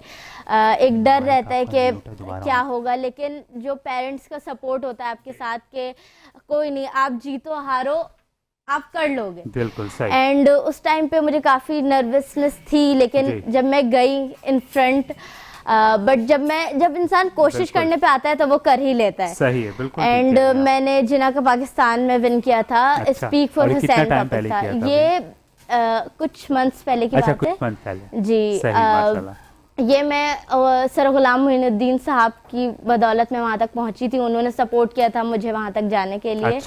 ایک ڈر رہتا ہے کہ کیا ہوگا, لیکن جو پیرنٹس کا سپورٹ ہوتا ہے آپ کے ساتھ کہ کوئی نہیں, آپ جیتو ہارو آپ کر لو گے. بالکل صحیح. اینڈ اس ٹائم پہ مجھے کافی نروسنس تھی, لیکن جب میں گئی ان فرنٹ بٹ جب انسان کوشش کرنے پہ آتا ہے تو وہ کر ہی لیتا ہے. صحیح ہے. بالکل. اینڈ میں نے جنا کا پاکستان میں ون کیا تھا. اسپیک فار حسین ٹاپک تھا. یہ کچھ منتھس پہلے کی بات ہے. جی یہ میں سر غلام معین الدین صاحب کی بدولت میں وہاں تک پہنچی تھی. انہوں نے سپورٹ کیا تھا مجھے وہاں تک جانے کے لیے.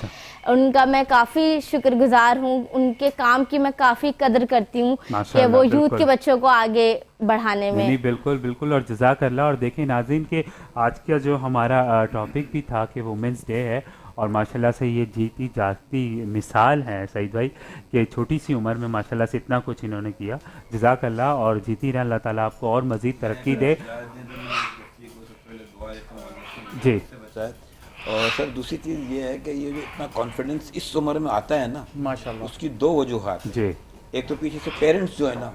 ان کا میں کافی شکر گزار ہوں. ان کے کام کی میں کافی قدر کرتی ہوں کہ وہ یوتھ کے بچوں کو آگے بڑھانے میں. بالکل بالکل. اور جزاک اللہ. اور دیکھیں ناظرین کہ آج کا جو ہمارا ٹاپک بھی تھا کہ وومنس ڈے ہے, اور ماشاءاللہ سے یہ جیتی جاگتی مثال ہے سعید بھائی کہ چھوٹی سی عمر میں ماشاءاللہ سے اتنا کچھ انہوں نے کیا. جزاک اللہ. اور جیتی رہے, اللہ تعالیٰ آپ کو اور مزید ترقی دے. جی. اور سر دوسری چیز یہ ہے کہ یہ جو اتنا کانفیڈنس اس عمر میں آتا ہے نا ماشاءاللہ, اس کی 2 وجوہات. جی. ایک تو پیچھے سے پیرنٹس جو ہے نا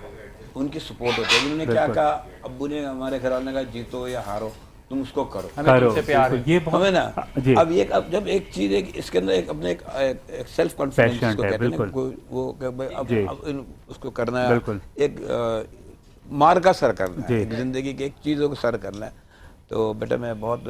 ان کی سپورٹ ہوتی ہے. انہوں نے کیا کہا, ابو نے ہمارے گھر والے نے کہا جیتو یا ہارو تم اس کو کرو, ہمیں نا. اب جب ایک چیز ہے اس کے اندر ایک اپنے ایک سیلف کانفیڈنس کو کہتے ہیں وہ کہ اب اس کو کرنا ہے, ایک مار کا سر کرنا ہے, زندگی کی ایک چیزوں کو سر کرنا ہے. تو بیٹا میں بہت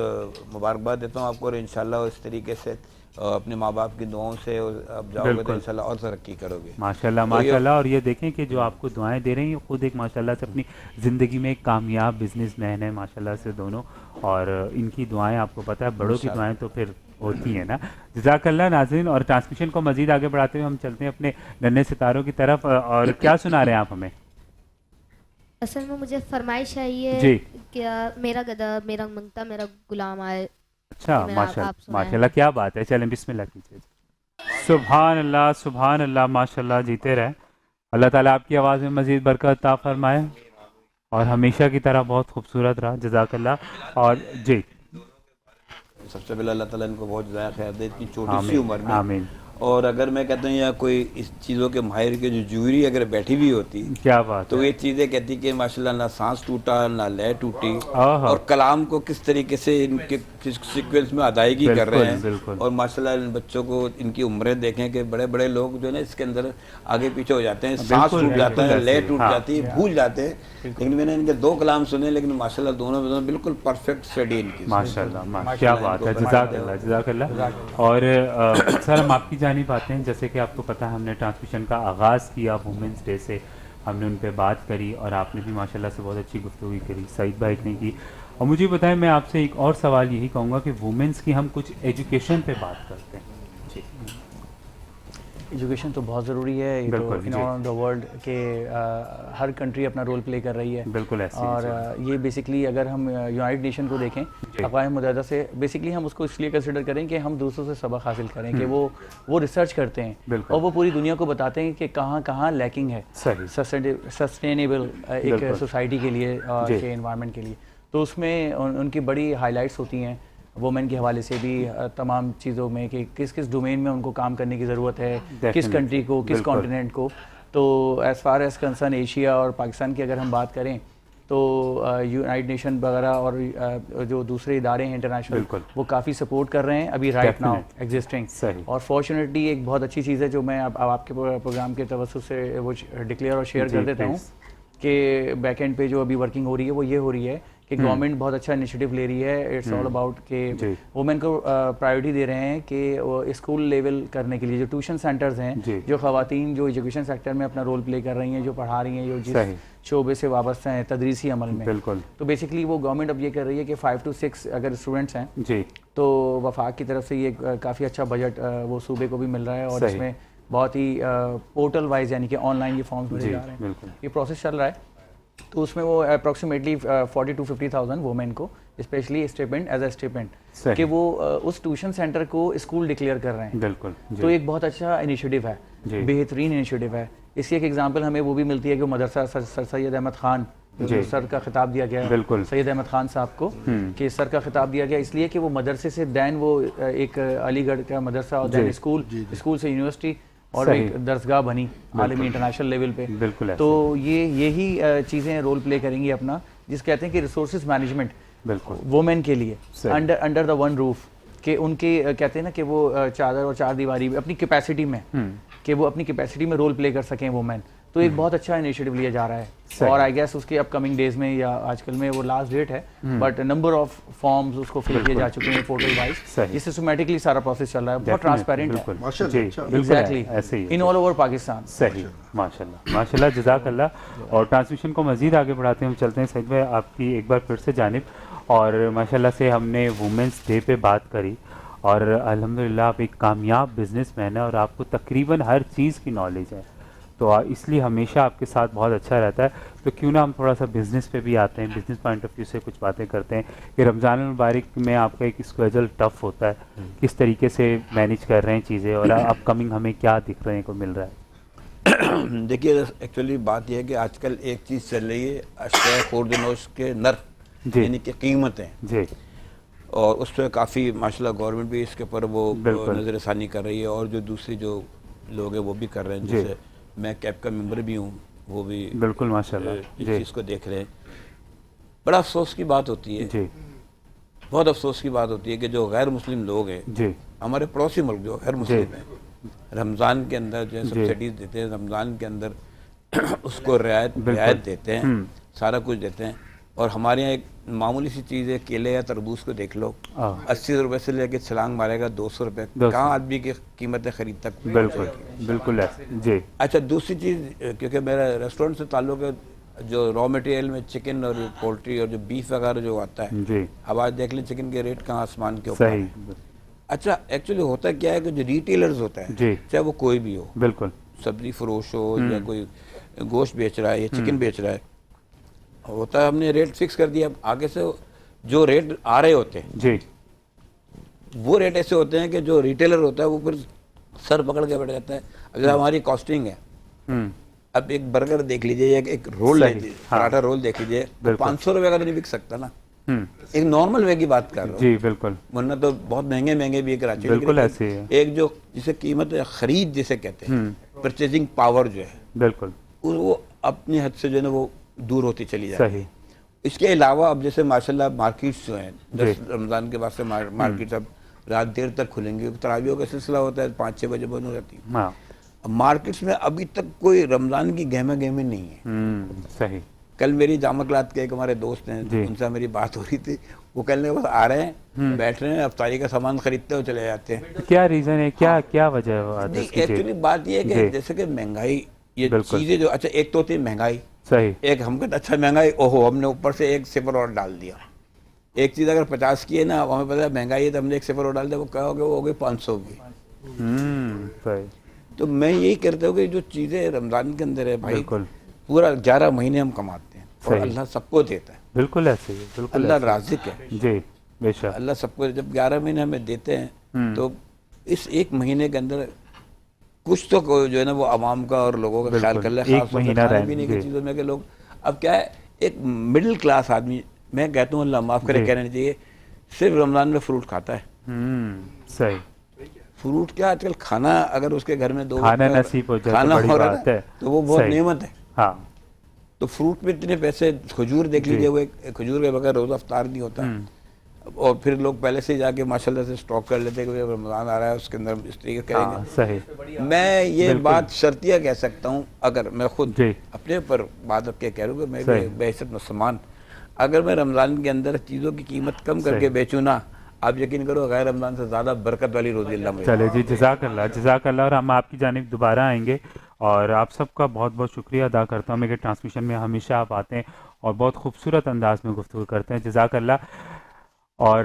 مبارکباد دیتا ہوں آپ کو, اور انشاءاللہ اس طریقے سے اپنے ماں باپ کی دعاؤں سے اب جاؤ گے تو انشاءاللہ اور ترقی کرو گے. ماشاءاللہ ماشاءاللہ. اور یہ دیکھیں کہ جو آپ کو دعائیں دے رہی ہیں خود ایک ماشاءاللہ سے اپنی زندگی میں ایک کامیاب بزنس مین ہے ماشاءاللہ سے دونوں, اور ان کی دعائیں آپ کو پتہ ہے بڑوں کی دعائیں تو پھر ہوتی ہیں نا. جزاک اللہ. ناظرین اور ٹرانسمیشن کو مزید آگے بڑھاتے ہوئے ہم چلتے ہیں اپنے ننھے ستاروں کی طرف. اور کیا سنا رہے ہیں آپ ہمیں؟ اصل میں مجھے فرمائش ہے یہ کہ میرا گدا میرا منگتا میرا غلام آئے. اچھا ماشاءاللہ کیا بات ہے. چلیں بسم اللہ کیجیے. سبحان اللہ سبحان اللہ. ماشاءاللہ جیتے رہے. اللہ تعالیٰ آپ کی آواز میں مزید برکت عطا فرمائے اور ہمیشہ کی طرح بہت خوبصورت رہا. جزاک اللہ. اور جی سب سے پہلے اللہ تعالیٰ ان کو بہت زیادہ خیر دے اتنی چھوٹی سی عمر میں. اور اگر میں کہتا ہوں یا کوئی اس چیزوں کے ماہر کے جو جوری اگر بیٹھی بھی ہوتی کیا بات تو یہ چیزیں کہتی کہ ماشاءاللہ نہ سانس ٹوٹا نہ لے ٹوٹی, اور کلام کو کس طریقے سے ان کے سیکوینس میں ادائیگی کر رہے ہیں. اور ماشاءاللہ ان بچوں کو ان کی عمریں دیکھیں کہ بڑے بڑے لوگ جو ہے نا اس کے اندر آگے پیچھے ہو جاتے ہیں, سانس ٹوٹ جاتا ہے, لے ٹوٹ جاتی ہے, بھول جاتے ہیں. لیکن میں نے ان کے 2 کلام سنے لیکن ماشاءاللہ دونوں بالکل پرفیکٹ اسٹڈی ان کی. ماشاءاللہ کیا بات ہے, جزاک اللہ جزاک اللہ. اور سر ہم آپ کی جانب آتے ہیں, جیسے کہ آپ کو پتہ ہے ہم نے ٹرانسمیشن کا آغاز کیا وومنس ڈے سے, ہم نے ان پہ بات کری اور آپ نے بھی ماشاءاللہ سے بہت اچھی گفتگو کری, سعید بھائی نے کی. اور مجھے بتائیں, میں آپ سے ایک اور سوال یہی کہوں گا کہ وومنس کی ہم کچھ ایجوکیشن پہ بات کرتے ہیں. ایجوکیشن تو بہت ضروری ہے, ان آل دا ورلڈ کہ ہر کنٹری اپنا رول پلے کر رہی ہے. بالکل ایسے, اور یہ بیسکلی اگر ہم یونائٹڈ نیشن کو دیکھیں, اقوام متحدہ سے بیسکلی ہم اس کو اس لیے کنسیڈر کریں کہ ہم دوسروں سے سبق حاصل کریں, کہ وہ ریسرچ کرتے ہیں اور وہ پوری دنیا کو بتاتے ہیں کہ کہاں کہاں لیکنگ ہے سسٹینیبل ایک سوسائٹی کے لیے اور انوائرمنٹ کے لیے. تو اس میں ان کی بڑی ہائی لائٹس ہوتی ہیں وومن کے حوالے سے بھی, تمام چیزوں میں کہ کس کس ڈومین میں ان کو کام کرنے کی ضرورت ہے, کس کنٹری کو, کس کانٹیننٹ کو. تو as far as concern Asia اور پاکستان کی اگر ہم بات کریں تو یونائٹڈ نیشن وغیرہ اور جو دوسرے ادارے ہیں انٹرنیشنل وہ کافی سپورٹ کر رہے ہیں ابھی رائٹ ناؤ ایگزسٹنگ. اور فارچونیٹلی ایک بہت اچھی چیز ہے جو میں اب آپ کے پروگرام کے توسط سے وہ ڈکلیئر اور شیئر کر دیتا ہوں کہ بیک اینڈ پہ جو ابھی ورکنگ ہو رہی ہے وہ یہ ہو رہی ہے کہ گورنمنٹ بہت اچھا انیشیٹو لے رہی ہے. اٹس آل اباؤٹ کہ وومن کو پرائیورٹی دے رہے ہیں کہ وہ اسکول لیول کرنے کے لیے جو ٹیوشن سینٹرز ہیں, جو خواتین جو ایجوکیشن سیکٹر میں اپنا رول پلے کر رہی ہیں, جو پڑھا رہی ہیں, جو جس شعبے سے وابستہ ہیں تدریسی عمل میں, تو بیسکلی وہ گورنمنٹ اب یہ کر رہی ہے کہ 5 to 6 اگر اسٹوڈنٹس ہیں تو وفاق کی طرف سے یہ کافی اچھا بجٹ وہ صوبے کو بھی مل رہا ہے. اور اس میں بہت ہی پورٹل وائز یعنی کہ آن لائن یہ فارمز بھرے جا رہے ہیں, یہ پروسیس چل رہا ہے. تو اس میں وہ اپروکسیمیٹلی 40,000 to 50,000 وومن کو specially stipend as a stipend کہ وہ اس ٹیوشن سینٹر کو اسکول ڈکلیئر کر رہے ہیں. بالکل, تو ایک بہت اچھا انیشیٹو ہے, بہترین انیشیٹو ہے. اس کی ایک ایگزامپل ہمیں وہ بھی ملتی ہے کہ مدرسہ سر سید احمد خان سر کا خطاب دیا گیا, سید احمد خان صاحب کو کہ سر کا خطاب دیا گیا اس لیے کہ وہ مدرسے سے دین وہ ایک علی گڑھ کا مدرسہ اور دین اسکول سے یونیورسٹی اور ایک درسگاہ بنی عالمی انٹرنیشنل لیول پہ. تو یہی چیزیں رول پلے کریں گی اپنا, جس کہتے ہیں کہ ریسورسز مینجمنٹ وومن کے لیے انڈر دا ون روف, کہ ان کے کہتے ہیں نا کہ وہ چادر اور چار دیواری اپنی کیپیسٹی میں, کہ وہ اپنی کیپیسٹی میں رول پلے کر سکیں وومن. تو ایک بہت اچھا انیشیٹو لیا جا رہا ہے. اور آئی گیس اس کے اپ کمنگ ڈیز میں یا آج کل میں وہ لاسٹ ڈیٹ ہے, بٹ نمبر آف فارمز اس کو فل کیے جا چکے ہیں پورٹل وائز. یہ سسٹمیٹکلی سارا پروسیس چل رہا ہے, بہت ٹرانسپیرنٹ ہے ایگزیکٹلی ان آل اوور پاکستان. صحیح, ماشاءاللہ ماشاءاللہ, جزاک اللہ. اور ٹرانسمیشن کو مزید آگے بڑھاتے ہیں, ہم چلتے ہیں سعید بھائی آپ کی ایک بار پھر سے جانب. اور ماشاءاللہ سے ہم نے وومنس ڈے پہ بات کری, اور الحمدللہ آپ ایک کامیاب بزنس مین ہیں اور آپ کو تقریباً ہر چیز کی نالج ہے, تو اس لیے ہمیشہ آپ کے ساتھ بہت اچھا رہتا ہے. تو کیوں نہ ہم تھوڑا سا بزنس پہ بھی آتے ہیں, بزنس پوائنٹ آف ویو سے کچھ باتیں کرتے ہیں کہ رمضان المبارک میں آپ کا ایک اسکیجول ٹف ہوتا ہے, کس طریقے سے مینیج کر رہے ہیں چیزیں, اور اپ کمنگ ہمیں کیا دکھ رہے ہیں کو مل رہا ہے. دیکھیے ایکچولی بات یہ ہے کہ آج کل ایک چیز چل رہی ہے اشیاء خورد نوش کے نرخ, یعنی کہ قیمتیں, اور اس پہ کافی ماشاءاللہ گورنمنٹ بھی اس کے اوپر وہ نظر ثانی کر رہی ہے, اور جو دوسری جو لوگ ہیں وہ بھی کر رہے ہیں, جیسے میں کیپ کا ممبر بھی ہوں, وہ بھی بالکل ماشاءاللہ اس چیز کو دیکھ رہے ہیں. بڑا افسوس کی بات ہوتی ہے, بہت افسوس کی بات ہوتی ہے کہ جو غیر مسلم لوگ ہیں, ہمارے پڑوسی ملک جو غیر مسلم ہیں, رمضان کے اندر جو ہے سبسڈیز دیتے ہیں, رمضان کے اندر اس کو رعایت دیتے ہیں, سارا کچھ دیتے ہیں. اور ہمارے یہاں ایک معمولی سی چیز ہے, کیلے یا تربوز کو دیکھ لو, 80 روپے سے لے کے چھلانگ مارے گا 200 روپے, کہاں آدمی کی قیمتیں خرید تک. بالکل جی. اچھا دوسری چیز, کیونکہ میرا ریسٹورنٹ سے تعلق ہے, جو را مٹیریل میں چکن اور پولٹری اور جو بیف وغیرہ جو آتا ہے, اب آج دیکھ لیں چکن کے ریٹ کہاں آسمان کے اوپر ہے. اچھا ایکچولی ہوتا کیا ہے کہ جو ریٹیلرز ہوتا ہے, چاہے وہ کوئی بھی ہو, بالکل سبزی فروش ہو یا کوئی گوشت بیچ رہا ہے یا چکن بیچ رہا ہے, ہوتا ہے ہم نے ریٹ فکس کر دیا, اب آگے سے جو ریٹ آ رہے ہوتے ہیں وہ ریٹ ایسے ہوتے ہیں کہ جو ریٹیلر ہوتا ہے وہ پھر سر پکڑ کے بیٹھ جاتا ہے. اگر ہماری کاسٹنگ ہے, اب ایک برگر دیکھ لیجئے یا ایک رول پراٹھا رول دیکھ لیجئے, 500 روپے کا تو نہیں بک سکتا نا, ایک نارمل وے کی بات کر رہا ہوں جی بالکل, ورنہ تو بہت مہنگے مہنگے بھی ہے کراچی, بالکل ایسے ہی ہے. ایک جو جسے قیمت خرید جسے کہتے ہیں, پرچیزنگ پاور جو ہے بالکل وہ اپنی حد سے جو ہے نا وہ دور ہوتی چلی جاتی ہے. صحیح. اس کے علاوہ اب جیسے ماشاءاللہ مارکیٹس جو ہیں 10 رمضان کے بعد سے مارکیٹس اب رات دیر تک کھلیں گے, تراویحوں کا سلسلہ ہوتا ہے 5-6 بجے بند ہو جاتی ہے. مارکیٹس میں ابھی تک کوئی رمضان کی گہما گہمی نہیں ہے. صحیح. کل میری جامع کلات کے ایک ہمارے دوست ہیں, ان سے میری بات ہو رہی تھی, وہ کہنے بس آ رہے ہیں, بیٹھ رہے ہیں, افطاری کا سامان خریدتے ہوئے چلے جاتے ہیں. کیا ریزن ہے, کیا وجہ ہے؟ ایکچولی بات یہ ہے کہ جیسے کہ مہنگائی, یہ چیزیں جو, اچھا ایک تو ہوتی ہے مہنگائی, صحیح, ایک ہم کہتے اچھا مہنگائی, اوہو ہم نے اوپر سے 1 صفر اور ڈال دیا. ایک چیز اگر 50 کی ہے نا, ہمیں پتا ہے مہنگائی ہے تو ہم نے 1 صفر اور ڈال دیا, وہ کیا ہو گیا, وہ ہو گئی 500 کی. صحیح. تو میں یہی کہتا ہوں کہ جو چیزیں رمضان کے اندر ہے بھائی, پورا 11 مہینے ہم کماتے ہیں اور اللہ سب کو دیتا ہے. بالکل ایسے ہی, بالکل اللہ رازق ہے. جی بے شک, اللہ سب کو, جب 11 مہینے ہمیں دیتے ہیں تو اس 1 مہینے کے اندر کچھ تو جو ہے نا وہ عوام کا اور لوگوں کا خیال کر لے, خاص طور سے کھانے پینے کی چیزوں میں کہ لوگ اب کیا ہے, ایک مڈل کلاس آدمی, میں کہتا ہوں اللہ معاف کرے کہنا نہیں چاہیے, صرف رمضان میں فروٹ کھاتا ہے. صحیح. فروٹ کیا آج کل کھانا اگر اس کے گھر میں 2 کھانا نصیب ہو جائے کھانا ہو رہا ہے تو وہ بہت صحیح. نعمت ہے. ہاں, تو فروٹ میں اتنے پیسے, کھجور دیکھ لیجیے, وہ کھجور کے بغیر روزہ افطار نہیں ہوتا. اور پھر لوگ پہلے سے جا کے ماشاءاللہ سے سٹاک کر لیتے ہیں کہ رمضان آ رہا ہے اس کے اندر اس طریقے کریں گے. صحیح. میں یہ بات شرطیہ کہہ سکتا ہوں, اگر میں خود اپنے پر بات اب کے کہہ رہا ہوں کہ میں بحیثیت مسلمان, اگر میں رمضان کے اندر چیزوں کی قیمت کم کر کے بیچوں نا, آپ یقین کرو غیر رمضان سے زیادہ برکت والی روزی اللہ مجھے. چلے جی, جزاک اللہ. اور ہم آپ کی جانب دوبارہ آئیں گے, اور آپ سب کا بہت بہت شکریہ ادا کرتا ہوں. میرے ٹرانسمیشن میں ہمیشہ آپ آتے ہیں اور بہت خوبصورت انداز میں گفتگو کرتے ہیں. جزاک اللہ. اور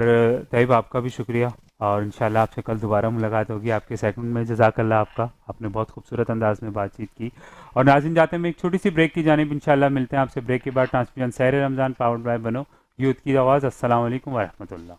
طیب آپ کا بھی شکریہ, اور انشاءاللہ آپ سے کل دوبارہ ملاقات ہوگی آپ کے سیگمنٹ میں. جزاک اللہ آپ کا, آپ نے بہت خوبصورت انداز میں بات چیت کی. اور ناظرین جاتے ہیں میں ایک چھوٹی سی بریک کی جانب, انشاءاللہ ملتے ہیں آپ سے بریک کے بعد. ٹرانسمیشن سحر رمضان پاورڈ بائی بنو یوتھ کی آواز. السلام علیکم ورحمۃ اللہ.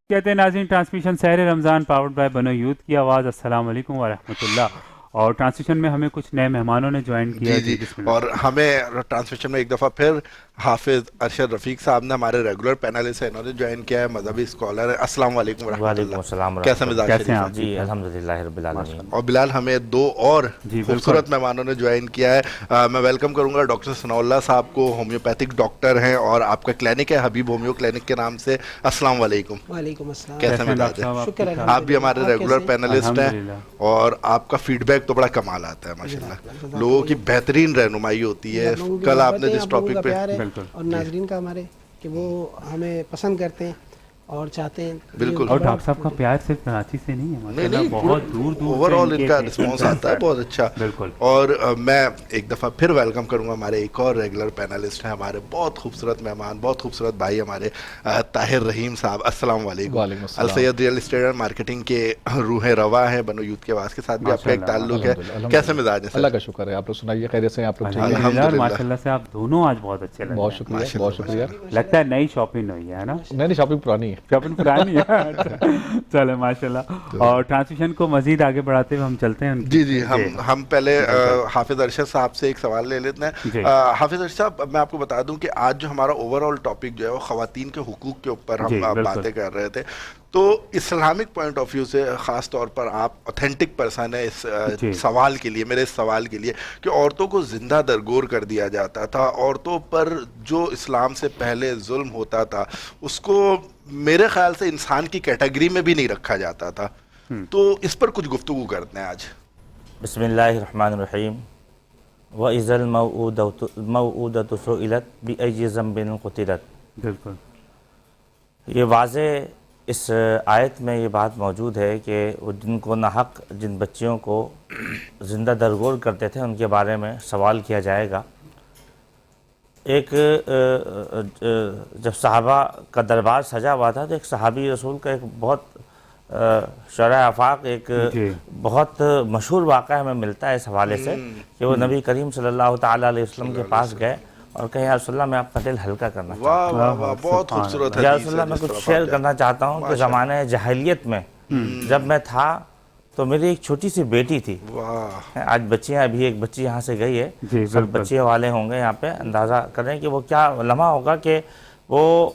کہتے ہیں ناظرین ٹرانسمیشن سحر رمضان پاورڈ بائی بنو یوتھ کی آواز. السلام علیکم ورحمۃ اللہ. اور ٹرانسمیشن میں ہمیں کچھ نئے مہمانوں نے جوائن کیا. جی اور ہمیں ٹرانسمیشن میں ایک دفعہ پھر حافظ ارشد رفیق صاحب نے, ہمارے ریگولر پینلسٹ ہیں, انہوں نے جوائن کیا ہے, مذہبی اسکالر ہے. السلام علیکم ورحمۃ اللہ. کیسا مزاج شریف؟ جی الحمدللہ رب العالمین. اور بلال, ہمیں 2 اور خوبصورت مہمانوں نے جوائن کیا ہے. میں ویلکم کروں گا ڈاکٹر ثناء اللہ صاحب کو, ہومیوپیتھک ڈاکٹر ہیں اور آپ کا کلینک ہے حبیب ہومیو کلینک کے نام سے. السلام علیکم. وعلیکم السلام. کیسا مزاج ہے؟ آپ بھی ہمارے ریگولر پینلسٹ ہیں اور آپ کا فیڈ بیک تو بڑا کمال آتا ہے ماشاءاللہ, لوگوں کی بہترین رہنمائی ہوتی ہے. کل آپ نے جس ٹاپک پہ, اور ناظرین کا ہمارے, کہ وہ ہمیں پسند کرتے ہیں اور چاہتے ہیں. بالکل. اور ڈاکٹر صاحب کا پیار صرف کراچی سے نہیں ہے, نہیں بہت دور دور اوور آل ان کا رسپانس آتا ہے بہت اچھا. بالکل. اور میں ایک دفعہ پھر ویلکم کروں گا ہمارے ایک اور ریگولر پینلسٹ ہیں, ہمارے بہت خوبصورت مہمان, بہت خوبصورت بھائی ہمارے طاہر رحیم صاحب. السلام علیکم. السید ریئل اسٹیٹ اینڈ مارکیٹنگ کے روح رواں ہیں. بنو یوتھ کی آواز کے ساتھ بھی آپ کا ایک تعلق ہے. کیسے مزاج ہے؟ اللہ کا شکر ہے. آپ لوگ سنائیے, خیریت سے ہیں آپ لوگ؟ الحمدللہ ماشاءاللہ سے آپ دونوں آج بہت اچھے لگے. بہت شکریہ, بہت شکریہ. لگتا ہے نئی شاپنگ ہوئی ہے نا؟ نہیں شاپنگ پرانی ہے. شاپنگ پرانی ہے. چلے ماشاءاللہ. اور ٹرانسمیشن کو مزید آگے بڑھاتے ہوئے ہم چلتے ہیں. جی ہم پہلے حافظ ارشد صاحب سے ایک سوال لے لیتے ہیں. حافظ ارشد صاحب, میں آپ کو بتا دوں کہ آج جو ہمارا اوور آل ٹاپک جو ہے وہ خواتین کے حقوق کے اوپر ہم باتیں کر رہے تھے. تو اسلامک پوائنٹ آف ویو سے خاص طور پر آپ اوتھینٹک پرسن ہے اس سوال کے لیے, میرے اس سوال کے لیے, کہ عورتوں کو زندہ درگور کر دیا جاتا تھا, عورتوں پر جو اسلام سے پہلے ظلم ہوتا تھا اس کو میرے خیال سے انسان کی کیٹیگری میں بھی نہیں رکھا جاتا تھا. تو اس پر کچھ گفتگو کرتے ہیں آج. بسم اللہ الرحمن الرحیم. وَإِذَا الْمَوْءُودَةُ سُئِلَتْ بِأَيِّ ذَنبٍ قُتِلَتْ. بالکل. یہ واضح اس آیت میں یہ بات موجود ہے کہ جن کو ناحق جن بچیوں کو زندہ درگور کرتے تھے ان کے بارے میں سوال کیا جائے گا. ایک جب صحابہ کا دربار سجا ہوا تھا تو ایک صحابی رسول کا ایک بہت شرح آفاق ایک بہت مشہور واقعہ ہمیں ملتا ہے اس حوالے سے کہ وہ نبی کریم صلی اللہ تعالیٰ علیہ وسلم کے پاس گئے اور کہے یا رسول اللہ میں اپنا دل ہلکا کرنا چاہتا واہ واہ واہ بہت خوبصورت ہوں، یا حدیث رسول اللہ ہے میں جس کچھ طرف شیئر آپ کرنا چاہتا ہوں کہ زمانہ جاہلیت میں جب میں تھا تو میری ایک چھوٹی سی بیٹی تھی، واہ آج بچیاں، ابھی ایک بچی یہاں سے گئی ہے، سب بچے والے ہوں گے یہاں پہ، اندازہ کریں کہ وہ کیا لمحہ ہوگا کہ وہ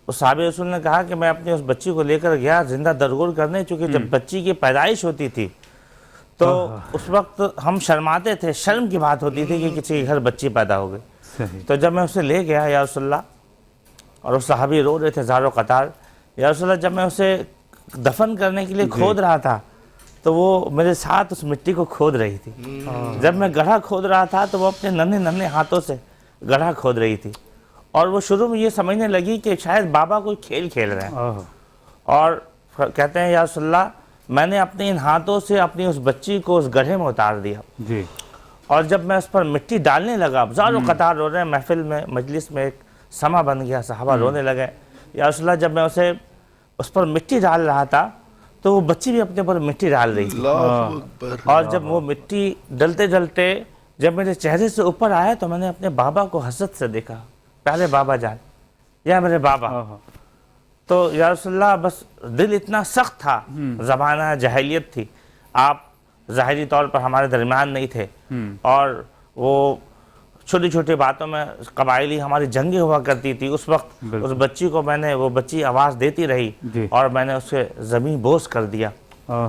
اس صحابی رسول نے کہا کہ میں اپنی اس بچی کو لے کر گیا زندہ درگور کرنے، چونکہ جب بچی کی پیدائش ہوتی تھی تو اس وقت ہم شرماتے تھے، شرم کی بات ہوتی تھی کہ کسی کے گھر بچی پیدا ہو گئی، تو جب میں اسے لے گیا یا رسول اللہ، اور اس صحابی رو رہے تھے زار و قطار، یا رسول اللہ جب میں اسے دفن کرنے کے لیے کھود رہا تھا تو وہ میرے ساتھ اس مٹی کو کھود رہی تھی، جب میں گڑھا کھود رہا تھا تو وہ اپنے ننھے ننھے ہاتھوں سے گڑھا کھود رہی تھی، اور وہ شروع میں یہ سمجھنے لگی کہ شاید بابا کوئی کھیل کھیل رہے ہیں، اور کہتے ہیں یا رسول اللہ میں نے اپنے ان ہاتھوں سے اپنی اس بچی کو اس گڑھے میں اتار دیا، اور جب میں اس پر مٹی ڈالنے لگا، زار و قطار رو رہے ہیں، محفل میں مجلس میں ایک سما بن گیا، صحابہ رونے لگے، یا رسول اللہ جب میں اسے اس پر مٹی ڈال رہا تھا تو وہ بچی بھی اپنے پر مٹی ڈال رہی تھی، اور جب وہ مٹی ڈلتے ڈلتے جب میرے چہرے سے اوپر آیا تو میں نے اپنے بابا کو حسرت سے دیکھا، پیارے بابا جان یا میرے بابا، تو یا رسول اللہ بس دل اتنا سخت تھا، زمانہ جاہلیت تھی، آپ ظاہری طور پر ہمارے درمیان نہیں تھے، اور وہ چھوٹی چھوٹی باتوں میں قبائلی ہماری جنگیں ہوا کرتی تھی، اس وقت اس بچی کو میں نے، وہ بچی آواز دیتی رہی اور میں نے اسے زمین بوس کر دیا،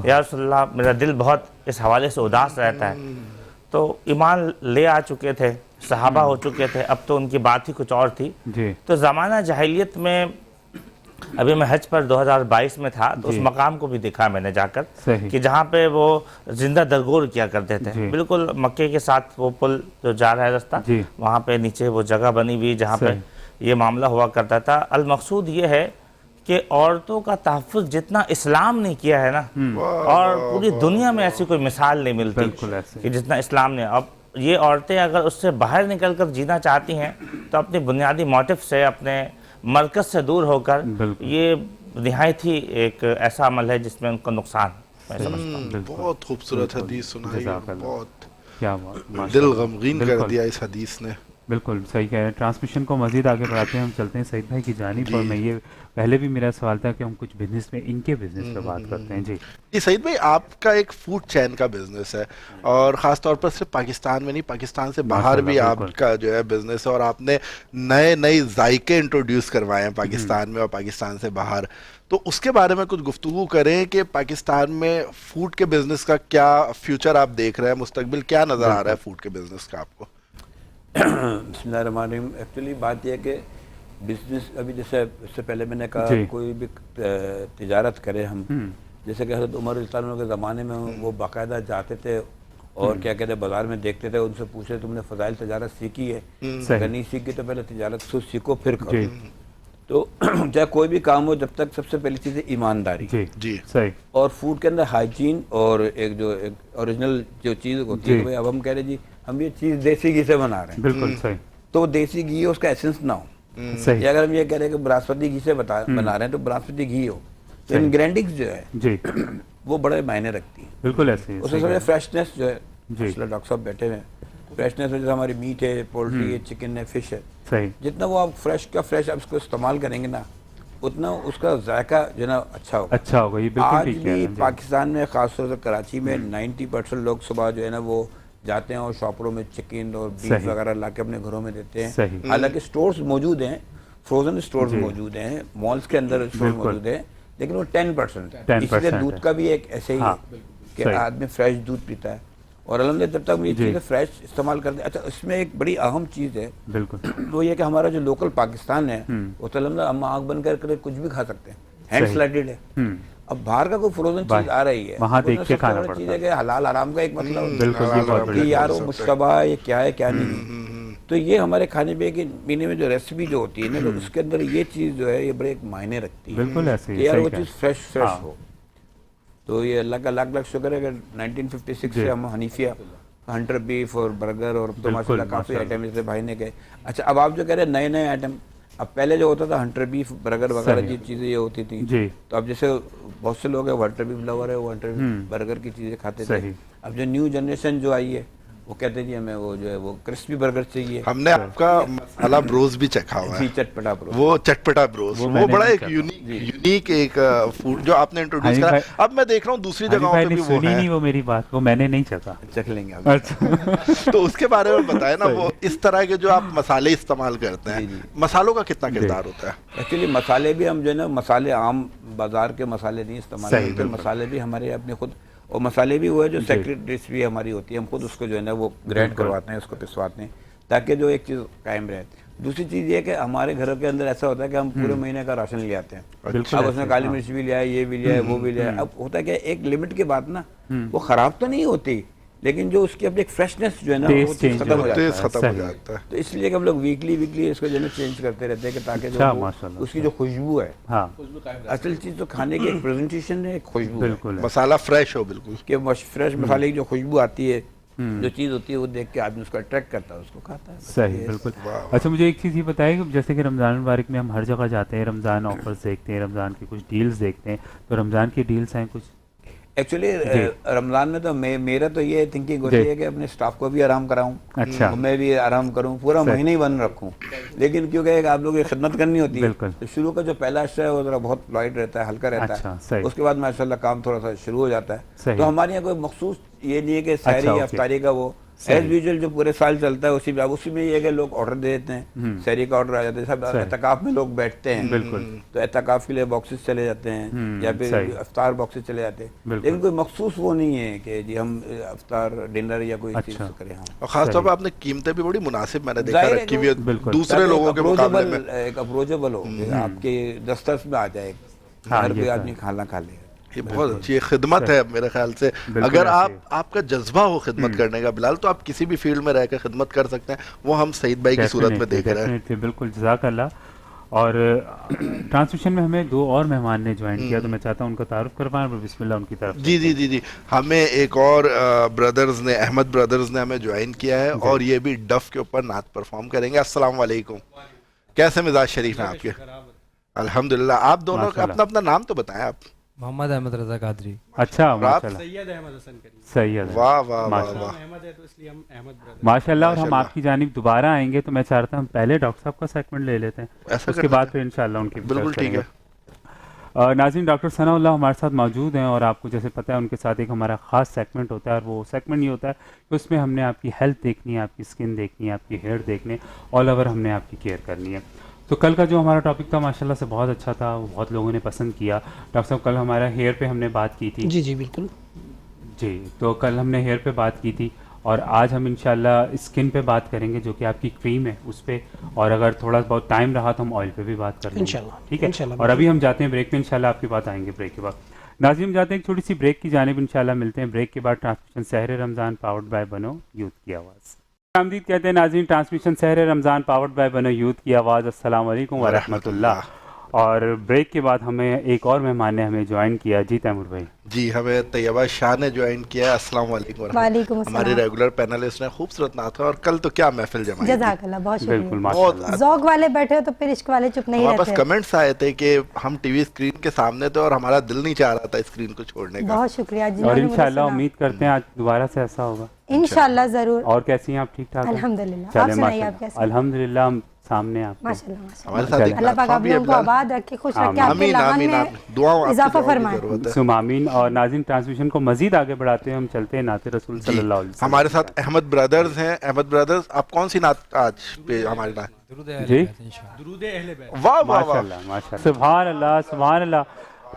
یا رسول اللہ میرا دل بہت اس حوالے سے اداس رہتا ہے، تو ایمان لے آ چکے تھے، صحابہ ہو چکے تھے، اب تو ان کی بات ہی کچھ اور تھی، تو زمانہ جاہلیت میں ابھی میں حج پر 2022 میں تھا تو اس مقام کو بھی دیکھا میں نے جا کر کہ جہاں پہ وہ زندہ درگور کیا کرتے تھے، بالکل مکے کے ساتھ وہ پل جو جا رہا ہے رستہ، وہاں پہ نیچے وہ جگہ بنی ہوئی جہاں پہ یہ معاملہ ہوا کرتا تھا۔ المقصود یہ ہے کہ عورتوں کا تحفظ جتنا اسلام نے کیا ہے نا، اور پوری دنیا میں ایسی کوئی مثال نہیں ملتی کہ جتنا اسلام نے، اب یہ عورتیں اگر اس سے باہر نکل کر جینا چاہتی ہیں تو اپنی بنیادی موٹو سے، اپنے مرکز سے دور ہو کر، یہ نہایت ہی ایک ایسا عمل ہے جس میں ان کا نقصان میں سمجھتا ہوں۔ بہت خوبصورت حدیث سنائی، بہت دل غمگین کر دیا اس حدیث نے۔ بالکل صحیح کہہ رہے ہیں۔ ٹرانسمیشن کو مزید آگے بڑھاتے ہیں، ہم چلتے ہیں سعید بھائی کی جانب، اور میں یہ پہلے بھی میرا سوال تھا کہ ہم کچھ بزنس میں ان کے بزنس پہ بات کرتے ہیں۔ جی سعید بھائی، آپ کا ایک فوڈ چین کا بزنس ہے، اور خاص طور پر صرف پاکستان میں نہیں، پاکستان سے باہر بھی آپ کا جو ہے بزنس ہے، اور آپ نے نئے ذائقے انٹروڈیوس کروائے ہیں پاکستان میں اور پاکستان سے باہر، تو اس کے بارے میں کچھ گفتگو کریں کہ پاکستان میں فوڈ کے بزنس کا کیا فیوچر آپ دیکھ رہے ہیں، مستقبل کیا نظر آ رہا ہے فوڈ کے بزنس کا آپ کو؟ بسم اللہ الرحمن الرحیم۔ ایکچولی بات یہ ہے کہ بزنس ابھی جیسے اس سے پہلے میں نے کہا کوئی بھی تجارت کرے ہم، جیسے کہ حضرت عمر رضی اللہ عنہ کے زمانے میں وہ باقاعدہ جاتے تھے اور کیا کہتے ہیں بازار میں دیکھتے تھے، ان سے پوچھے تم نے فضائل تجارت سیکھی ہے؟ اگر نہیں سیکھی تو پہلے تجارت خود سیکھو پھر کرو۔ تو چاہے کوئی بھی کام ہو، جب تک سب سے پہلی چیز ہے ایمانداری، اور فوڈ کے اندر ہائیجین، اور ایک جو اوریجنل جو چیز ہوتی ہے، اب ہم کہہ رہے جی ہم یہ چیز دیسی گھی سے بنا رہے ہیں، بالکل صحیح، تو دیسی گھی اس کا ایسنس نہ ہو، یا اگر ہم یہ کہہ رہے ہیں کہ بناسپتی گھی سے بنا رہے ہیں تو بناسپتی گھی ہو، تو انگریڈینٹس جو ہے وہ بڑے معنی رکھتی ہیں، بالکل ایسے اس سے فریشنس جو ہے، ڈاکٹر صاحب بیٹھے ہوئے ہیں، فریشنس میں جیسے ہماری میٹ ہے، پولٹری ہے، چکن ہے، فش ہے، جتنا وہ آپ فریش کا فریش آپ اس کو استعمال کریں گے نا، اتنا اس کا ذائقہ جو ہے نا اچھا ہوگا۔ آج بھی پاکستان میں، خاص طور سے کراچی میں 90% لوگ صبح جو ہے نا وہ جاتے ہیں اور شاپروں میں چکن اور بیف وغیرہ لا کے اپنے گھروں میں دیتے ہیں، حالانکہ سٹورز موجود ہیں، فروزن سٹورز موجود ہیں، مالز کے اندر سٹورز موجود ہیں، لیکن وہ 10% ہے، اس لیے دودھ کا بھی ایک ایسے ہی ہے کہ آدمی فریش دودھ پیتا ہے، اور الحمدللہ جب تک یہ چیزیں فریش استعمال کرتے ہیں۔ اچھا، اس میں ایک بڑی اہم چیز ہے، وہ یہ کہ ہمارا جو لوکل پاکستان ہے وہ تو الحمدللہ ہم آنکھ بند کر کچھ بھی کھا سکتے ہیں، ہینڈ سلائڈڈ ہے۔ اب باہر کا کوئی فروزن چیز آ رہی ہے، وہاں دیکھ کے کھانا پڑتا ہے، چیز ہے کہ حلال حرام کا ایک مسئلہ ہوتا ہے کہ یار وہ مشتبہ ہے، یہ کیا ہے کیا نہیں، تو یہ ہمارے کھانے پینے میں جو ریسیپی جو ہوتی ہے نا، تو اس کے اندر یہ چیز جو ہے یہ بڑے ایک معنی رکھتی ہے کہ یار وہ چیز فریش ہو۔ تو یہ اللہ کا لاکھ لاکھ شکر ہے کہ 1956 سے ہم حنیفیہ ہنٹر بیف اور برگر اور تو ماشاء اللہ کافی آئٹم جیسے بھائی نے کہے۔ اچھا، اب آپ جو کہہ رہے ہیں نئے آئٹم، اب پہلے جو ہوتا تھا ہنٹر بیف برگر وغیرہ کی چیزیں یہ ہوتی تھیں، تو اب جیسے بہت سے لوگ ہیں وہ ہنٹر بیف لور ہے، وہ ہنٹر بیف برگر کی چیزیں کھاتے تھے۔ اب جو نیو جنریشن جو آئی ہے وہ کہتے ہیں ہمیں وہ جو ہے وہ کرسپی برگر چاہیے. ہم نے آپ کا مسالہ بروز بھی چکھا ہوا ہے, چٹپٹا بروز, وہ چٹپٹا بروز, وہ بڑا ایک یونیک ایک فوڈ جو آپ نے انٹروڈیوس کرا. اب میں دیکھ رہا ہوں دوسری جگہوں پہ بھی وہ ہے. وہ میری بات کو میں نے نہیں چکھا, چکھ لیں گے. تو اس کے بارے میں بتائیں نا, وہ اس طرح کے جو آپ مسالے استعمال کرتے ہیں, مسالوں کا کتنا کردار ہوتا ہے؟ ایکچولی مسالے بھی ہم جو ہے نا, مسالے عام بازار کے مسالے نہیں استعمال کرتے, مسالے بھی ہمارے اپنے خود, اور مسالے بھی وہ ہے جو سیکریٹ ڈش بھی ہماری ہوتی ہے, ہم خود اس کو جو ہے نا وہ گرائنڈ کرواتے ہیں, اس کو پسواتے ہیں تاکہ جو ایک چیز قائم رہے. دوسری چیز یہ کہ ہمارے گھروں کے اندر ایسا ہوتا ہے کہ ہم پورے مہینے کا راشن لے آتے ہیں. اب اس میں کالی مرچ بھی لیا ہے, یہ بھی لیا ہے, وہ بھی لیا ہے. اب ہوتا ہے کہ ایک لمٹ کے بعد نا وہ خراب تو نہیں ہوتی, لیکن جو اس کی اپنی ایک فریشنس جو ہے نا وہ ختم ہو جاتا ہے. تو اس لیے کہ ہم لوگ ویکلی اس کو جو ہے نا چینج کرتے رہتے ہیں کہ تاکہ جو اس کی جو خوشبو ہے, اصل چیز تو کھانے کی ایک پریزنٹیشن ہے, ایک خوشبو ہے, مسالہ فریش ہو بالکل, کہ فریش مسالے کی جو خوشبو آتی ہے, جو چیز ہوتی ہے وہ دیکھ کے آدمی اس کو اٹریکٹ کرتا ہے, اس کو کھاتا ہے. صحیح, بالکل. اچھا مجھے ایک چیز یہ بتائیں کہ جیسے کہ رمضان مبارک میں ہم ہر جگہ جاتے ہیں, رمضان آفرز دیکھتے ہیں, رمضان کی کچھ ڈیلز دیکھتے ہیں, تو رمضان کی ڈیلز ہیں کچھ؟ ایکچولی رمضان میں تو میرا تو یہ تھنکنگ ہوتی ہے کہ اپنے اسٹاف کو بھی آرام کراؤں, میں بھی آرام کروں, پورا مہینہ ہی بند رکھوں. لیکن کیونکہ آپ لوگوں کی خدمت کرنی ہوتی ہے, تو شروع کا جو پہلا حصہ ہے وہ ذرا بہت لائٹ رہتا ہے, ہلکا رہتا ہے, اس کے بعد ماشاء اللہ کام تھوڑا سا شروع ہو جاتا ہے. تو ہمارے یہاں کوئی مخصوص یہ نہیں ہے کہ سحری یا افطاری کا, وہ ایز یوزول جو پورے سال چلتا ہے اسی میں یہ ہے کہ لوگ آرڈر دے دیتے ہیں, سحری کا آرڈر آ جاتا ہے. سب اعتکاف میں لوگ بیٹھتے ہیں, تو اعتکاف کے لیے باکسز چلے جاتے ہیں, یا پھر افطار باکسز چلے جاتے ہیں. لیکن کوئی مخصوص وہ نہیں ہے کہ جی ہم افطار ڈنر یا کوئی چیز کریں. اور خاص طور پہ آپ نے قیمتیں بھی بڑی مناسب میں نے دیکھا رکھی ہوئی ہے دوسرے لوگوں کے مقابلے میں, ایک اپروچیبل ہو, آپ کے دسترس میں آ جائے, ہر کوئی آدمی کھانا کھا لے. یہ بہت اچھی خدمت ہے میرے خیال سے. اگر آپ کا جذبہ ہو خدمت کرنے کا بلال, تو آپ کسی بھی فیلڈ میں رہ کے خدمت کر سکتے ہیں, وہ ہم سعید بھائی کی صورت میں دیکھ رہے ہیں. بالکل, جزاک اللہ. اور ٹرانسمیشن میں ہمیں 2 اور مہمان نے جوائن کیا, تو میں چاہتا ہوں ان کا تعارف کروائیں, بسم اللہ ان کی طرف. جی, ہمیں ایک اور بردرز نے, احمد بردرز نے ہمیں جوائن کیا ہے, اور یہ بھی ڈف کے اوپر نعت پرفارم کریں گے. السلام علیکم, کیسے مزاج شریف ہیں آپ کے؟ الحمدللہ. آپ دونوں کا اپنا اپنا نام تو بتائیں. آپ محمد احمد رضا قادری. اچھا, ماشاءاللہ. سید احمد حسن کریم. سید, واہ واہ واہ, احمد ہے تو اس لیے ہم احمد برادر. ماشاءاللہ. اور ہم آپ کی جانب دوبارہ آئیں گے, تو میں چاہتا ہوں ہم پہلے ڈاکٹر صاحب کا سیگمنٹ لے لیتے ہیں, اس کے بعد پھر انشاءاللہ ان کی. بالکل ٹھیک ہے. ناظرین, ڈاکٹر ثناء اللہ ہمارے ساتھ موجود ہیں, اور آپ کو جیسے پتہ ہے ان کے ساتھ ایک ہمارا خاص سیگمنٹ ہوتا ہے, اور وہ سیگمنٹ یہ ہوتا ہے کہ اس میں ہم نے آپ کی ہیلتھ دیکھنی ہے, آپ کی اسکن دیکھنی ہے, آپ کی ہیئر دیکھنے, آل اوور ہم نے آپ کی کیئر کرنی ہے. تو کل کا جو ہمارا ٹاپک تھا ماشاءاللہ سے بہت اچھا تھا, وہ بہت لوگوں نے پسند کیا. ڈاکٹر صاحب کل ہمارا ہیئر پہ ہم نے بات کی تھی. جی بالکل. جی, تو کل ہم نے ہیئر پہ بات کی تھی, اور آج ہم انشاءاللہ اسکن پہ بات کریں گے, جو کہ آپ کی کریم ہے اس پہ, اور اگر تھوڑا بہت ٹائم رہا تو ہم آئل پہ بھی بات کر لیں گے, ٹھیک ہے. اور ابھی ہم جاتے ہیں بریک میں, انشاءاللہ آپ کی بات آئیں گے بریک کے بعد. ناظرین, جاتے ہیں ایک چھوٹی سی بریک کی جانب, انشاءاللہ ملتے ہیں بریک کے بعد. ٹرانسمیشن سحر رمضان پاورڈ بائی بنو یوتھ کی آواز. آمدید کہتے ہیں ناظرین, ٹرانسمیشن سحر رمضان پاورڈ بائی بنو یوتھ کی آواز. السلام علیکم ورحمۃ اللہ. اور بریک کے بعد ہمیں ایک اور مہمان نے ہمیں جوائن کیا. جی تیمور بھائی. جی, ہمیں طیبہ شاہ نے جوائن کیا ہے. السلام علیکم ورحمۃ اللہ. ہمارے ریگولر پینلسٹ ہیں, خوبصورت نعت ہے, اور کل تو کیا محفل جمائی. جزاک اللہ, بہت شکریہ. بالکل, ماشاءاللہ. ذوق والے بیٹھے ہو تو پھر عشق والے چپ نہیں رہتے. بس کمنٹس آئے تھے کہ ہم ٹی وی اسکرین کے سامنے تھے اور ہمارا دل نہیں چاہ رہا تھا اسکرین کو چھوڑنے کا. بہت شکریہ. اور انشاءاللہ امید کرتے ہیں آج دوبارہ سے ایسا ہوگا انشاءاللہ, ضرور. اور کیسی ہیں آپ؟ ٹھیک ٹھاک؟ الحمدللہ. آپ سنائیے, آپ کیسے؟ الحمدللہ, ہم سامنے آپ ماشاءاللہ. اللہ پاک آپ لوگوں کو آباد رکھے, خوش رکھے, آپ کے لمن میں اضافہ فرمائے. سم آمین. اور ناظرین, ٹرانسمیشن کو مزید آگے بڑھاتے ہیں, ہم چلتے ہیں نعت رسول صلی اللہ علیہ وسلم. ہمارے ساتھ احمد برادرز ہیں. احمد برادرز, آپ کون سی نعت آج پہ ہمارے نعت؟ جی, درود اہل بیت. واہ واہ, ماشاءاللہ ماشاءاللہ, سبحان اللہ سبحان اللہ.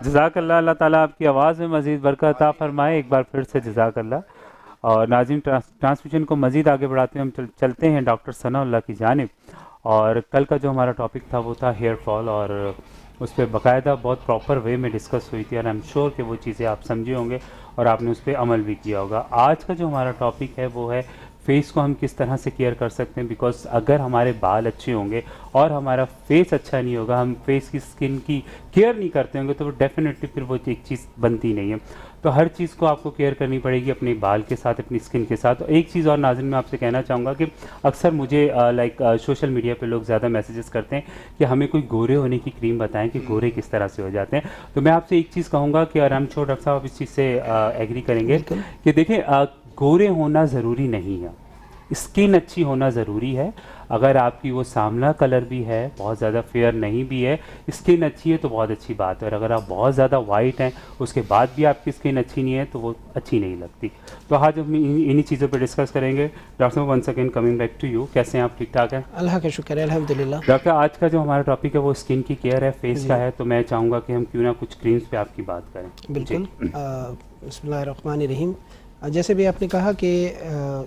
جزاک اللہ, اللہ تعالیٰ آپ کی آواز میں مزید برکت عطا فرمائے. ایک بار پھر سے جزاک اللہ. اور ناظرین, ٹرانسمیشن کو مزید آگے بڑھاتے ہیں, ہم چلتے ہیں ڈاکٹر ثناء اللہ کی جانب. اور کل کا جو ہمارا ٹاپک تھا وہ تھا ہیئر فال, اور اس پہ باقاعدہ بہت پراپر وے میں ڈسکس ہوئی تھی, اور آئی ایم شیور کہ وہ چیزیں آپ سمجھے ہوں گے اور آپ نے اس پہ عمل بھی کیا ہوگا. آج کا جو ہمارا ٹاپک ہے وہ ہے فیس کو ہم کس طرح سے کیئر کر سکتے ہیں, بیکاز اگر ہمارے بال اچھے ہوں گے اور ہمارا فیس اچھا نہیں ہوگا, ہم فیس کی اسکن کی کیئر نہیں کرتے ہوں گے, تو وہ ڈیفینیٹلی پھر وہ ایک چیز بنتی نہیں ہے. تو ہر چیز کو آپ کو کیئر کرنی پڑے گی, اپنے بال کے ساتھ, اپنی اسکن کے ساتھ. ایک چیز اور ناظرین میں آپ سے کہنا چاہوں گا کہ اکثر مجھے سوشل میڈیا پہ لوگ زیادہ میسیجز کرتے ہیں کہ ہمیں کوئی گورے ہونے کی کریم بتائیں کہ گورے کس طرح سے ہو جاتے ہیں. تو میں آپ سے ایک چیز کہوں گا کہ, اور ہم ڈاکٹر صاحب اس چیز سے ایگری کریں گے کہ دیکھیں, گورے ہونا ضروری نہیں ہے, اسکن اچھی ہونا ضروری ہے. اگر آپ کی وہ ساملا کلر بھی ہے, بہت زیادہ فیئر نہیں بھی ہے, اسکن اچھی ہے تو بہت اچھی بات ہے. اور اگر آپ بہت زیادہ وائٹ ہیں اس کے بعد بھی آپ کی اسکن اچھی نہیں ہے تو وہ اچھی نہیں لگتی. تو آج ہم انہی چیزوں پہ ڈسکس کریں گے. ڈاکٹر صاحب one second coming back to you, کیسے ہیں آپ؟ ٹھیک ٹھاک ہیں, اللہ کا شکر ہے, الحمدللہ. ڈاکٹر آج کا جو ہمارا ٹاپک ہے وہ اسکن کی کیئر ہے, فیس کا ہے, تو میں چاہوں گا کہ ہم کیوں نہ کچھ کریمز پہ آپ کی بات کریں. بالکل. بسم اللہ الرحمن الرحیم. جیسے بھی آپ نے کہا کہ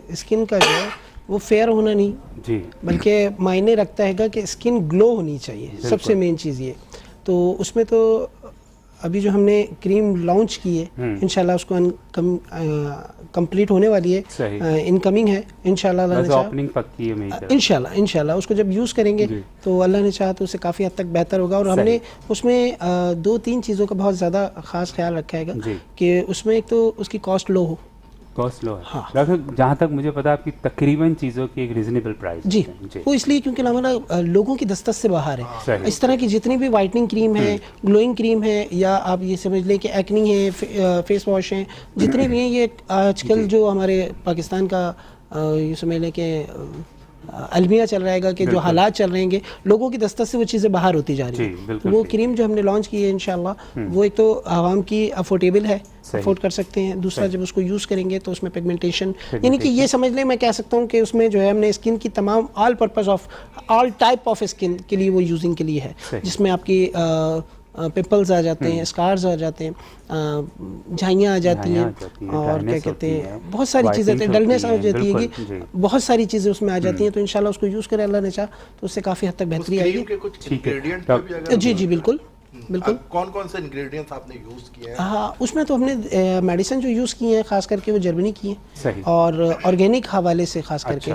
اسکن کا جو ہے وہ فیئر ہونا نہیں جی بلکہ معنی رکھتا ہے کہ اسکن گلو ہونی چاہیے, سب سے مین چیز یہ. تو اس میں تو ابھی جو ہم نے کریم لانچ کی ہے انشاءاللہ اس کو کمپلیٹ ہونے والی ہے, انکمنگ ہے انشاءاللہ. انشاءاللہ اس کو جب یوز کریں گے تو اللہ نے چاہا تو اسے کافی حد تک بہتر ہوگا. اور ہم نے اس میں 2-3 چیزوں کا بہت زیادہ خاص خیال رکھا ہے گا کہ اس میں ایک تو اس کی کاسٹ لو ہو. کاسٹ لو ہے ڈاکٹر, جہاں تک مجھے پتا آپ کی تقریباً چیزوں کی ایک ریزنیبل پرائز. جی وہ اس لیے کیونکہ ہمارا لوگوں کی دسترس سے باہر ہے. اس طرح کی جتنی بھی وائٹننگ کریم ہے, گلوئنگ کریم ہے, یا آپ یہ سمجھ لیں کہ ایکنی ہے, فیس واش ہیں, جتنے بھی ہیں, یہ آج کل جو ہمارے پاکستان کا یہ سمجھ لیں کہ المیہ چل رہے گا کہ جو حالات چل رہے ہیں, لوگوں کی دسترس سے وہ چیزیں باہر ہوتی جا رہی ہیں. وہ کریم جو ہم نے لانچ کی ہے انشاءاللہ وہ ایک تو عوام کی افورڈیبل ہے, افورڈ کر سکتے ہیں. دوسرا جب اس کو یوز کریں گے تو اس میں پیگمنٹیشن, یعنی کہ یہ سمجھ لیں, میں کہہ سکتا ہوں کہ اس میں جو ہے ہم نے اسکن کی تمام all purpose of all type of skin کے لیے وہ یوزنگ کے لیے ہے, جس میں آپ کی پمپلز آ جاتے ہیں, اسکارز آ جاتے ہیں, جھائیاں آ جاتی ہیں, اور کیا کہتے ہیں بہت ساری چیزیں, ڈلنیس آ جاتی ہے, کہ بہت ساری چیزیں اس میں آ جاتی ہیں. تو انشاءاللہ اس کو یوز کریں, اللہ نے چاہا تو اس سے کافی حد تک بہتری آئے گی. جی جی بالکل بالکل. کون کون سے انگریڈینٹس آپ نے یوز کیے ہیں؟ ہاں اس میں تو ہم نے میڈیسن جو یوز کی ہیں خاص کر کے وہ جرمنی کی ہیں, اور آرگینک حوالے سے خاص کر کے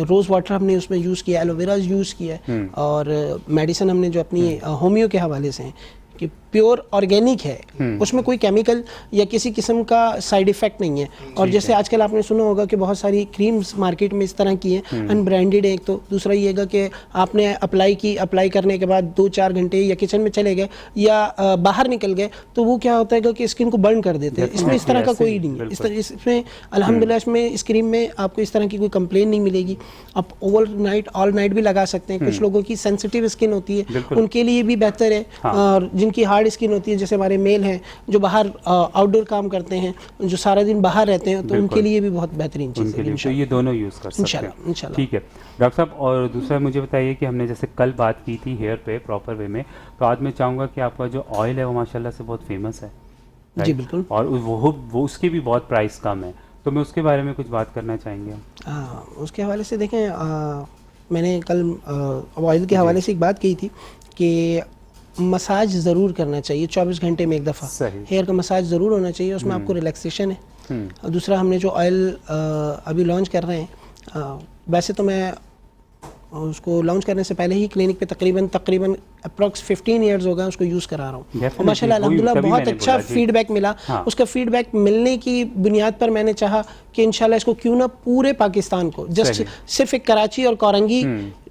روز واٹر ہم نے اس میں یوز کیا, ایلو ویرا یوز کیا ہے, اور میڈیسن ہم نے جو اپنی ہومیو کے حوالے سے ہیں کہ پیور آرگینک ہے, اس میں کوئی کیمیکل یا کسی قسم کا سائیڈ ایفیکٹ نہیں ہے. اور جیسے آج کل آپ نے سنا ہوگا کہ بہت ساری کریمز مارکیٹ میں اس طرح کی ہیں, ان برانڈیڈ ہے ایک تو, دوسرا یہ گا کہ آپ نے اپلائی کرنے کے بعد 2-4 گھنٹے یا کچن میں چلے گئے یا باہر نکل گئے تو وہ کیا ہوتا ہے کہ اسکن کو برن کر دیتے ہیں. اس میں اس طرح کا کوئی نہیں ہے. اس میں الحمدللہ اس میں اس کریم میں آپ کو اس طرح کی کوئی کمپلین نہیں ملے گی. آپ آل نائٹ بھی لگا سکتے ہیں. کچھ لوگوں کی سینسیٹیو اسکن ہوتی ہے, ان کے لیے بھی بہتر ہے, اور جن کی ہارڈ اسکن ہوتی ہے, جیسے ہمارے میل ہیں جو باہر آؤٹ ڈور کام کرتے ہیں, جو سارا دن باہر رہتے ہیں, تو ان کے لیے بھی بہت بہترین چیز ہے. تو یہ دونوں یوز کر سکتے ہیں انشاءاللہ. ٹھیک ہے ڈاکٹر صاحب. اور دوسرا مجھے بتائیے کہ ہم نے جیسے کل بات کی تھی ہیئر پہ پراپر وے میں, تو آج میں چاہوں گا کہ آپ کا جو آئل ہے وہ ماشاءاللہ سے بہت فیمس ہے. جی بالکل. اور وہ اس کی بھی بہت پرائس کم ہے, تو میں اس کے بارے میں کچھ بات کرنا چاہیں گے. اس کے حوالے سے دیکھیں, میں نے کل آئل کے حوالے سے ایک بات کہی تھی کہ مساج ضرور کرنا چاہیے 24 گھنٹے میں ایک دفعہ. ہیئر کا مساج ضرور ہونا چاہیے, اس میں آپ کو ریلیکسیشن ہے. دوسرا ہم نے جو آئل ابھی لانچ کر رہے ہیں, ویسے تو میں اس کو لانچ کرنے سے پہلے ہی کلینک پہ تقریباً اپروکس 15 ایئرز ہو گئے اس کو یوز کرا رہا ہوں, اور ماشاء اللہ الحمدللہ بہت اچھا فیڈ بیک ملا. اس کا فیڈ بیک ملنے کی بنیاد پر میں نے چاہا کہ انشاءاللہ اس کو کیوں نہ پورے پاکستان کو, جسٹ صرف ایک کراچی اور کورنگی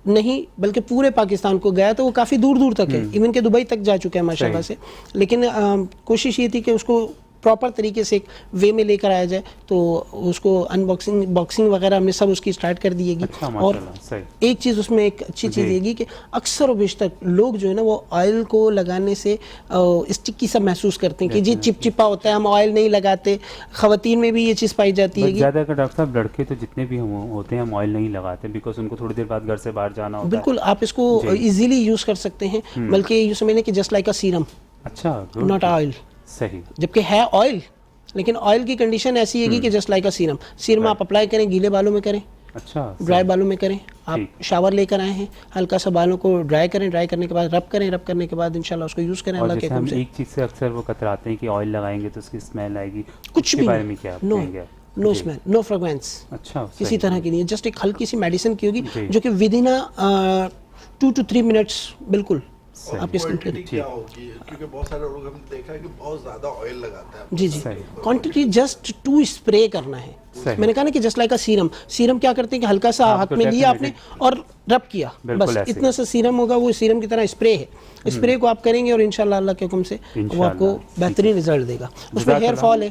نہیں بلکہ پورے پاکستان کو گیا, تو وہ کافی دور دور تک ہے, ایون کہ دبئی تک جا چکا ہے ماشاءاللہ سے. لیکن کوشش یہ تھی کہ اس کو پراپر طریقے سے ایک وے میں لے کر آیا جائے, تو اس کو باکسنگ وغیرہ ہم نے سب اس کی سٹارٹ کر دیے گی. اور ایک چیز اس میں ایک اچھی چیز یہ گی کہ اکثر و بیشتر لوگ جو ہے نا وہ آئل کو لگانے سے اسٹکی سا محسوس کرتے ہیں کہ جی چپ چپا ہوتا ہے, ہم آئل نہیں لگاتے. خواتین میں بھی یہ چیز پائی جاتی ہے. زیادہ کہ ڈاکٹر صاحب لڑکے تو جتنے بھی ہوتے ہیں ہم آئل نہیں لگاتے, بیکاز ان کو تھوڑی دیر بعد گھر سے باہر جانا ہوتا ہے. بالکل, آپ اس کو ایزیلی یوز کر سکتے ہیں, بلکہ یہ سمجھیں کہ جسٹ لائک اے سیرم, اچھا ناٹ آئل. صحیح, جبکہ ہے آئل, لیکن آئل کی کنڈیشن ایسی ہے کہ just like a serum. Serum آپ اپلائی کریں گیلے بالوں میں کریں, اچھا ڈرائی بالوں میں کریں. آپ شاور لے کر آئے ہیں, ہلکا سا بالوں کو ڈرائی کریں, ڈرائی کرنے کے بعد رب کریں, رب کرنے کے بعد انشاءاللہ اس کو یوز کریں اللہ کے حکم سے. ایک چیز سے اکثر وہ کتراتے ہیں کہ آئل لگائیں گے تو اس کی اسمیل آئے گی, کچھ بھی بارے میں کیا کہیں گے؟ نو اسمیل, نو فریگرینس, اچھا کسی طرح کی نہیں ہے. جسٹ ایک ہلکی سی میڈیسن کی ہوگی جو کہ ود ان 2 to 3 منٹس بالکل آپ کی اسکن کیا ہوگی, کیونکہ بہت سارے لوگ ہم نے دیکھا ہے کہ بہت زیادہ آئل لگاتا ہے. جی جی, کوانٹٹی جسٹ 2 اسپرے کرنا ہے. میں نے کہا نا کہ just like a serum. Serum کیا کرتے ہیں کہ ہلکا سا ہاتھ میں لیا آپ نے اور رب کیا, بس اتنا سا سیرم ہوگا, وہ سیرم کی طرح اسپرے ہے. اسپرے کو آپ کریں گے اور انشاءاللہ اللہ کے حکم سے وہ آپ کو بہترین رزلٹ دے گا. اس میں ہیئر فال ہے,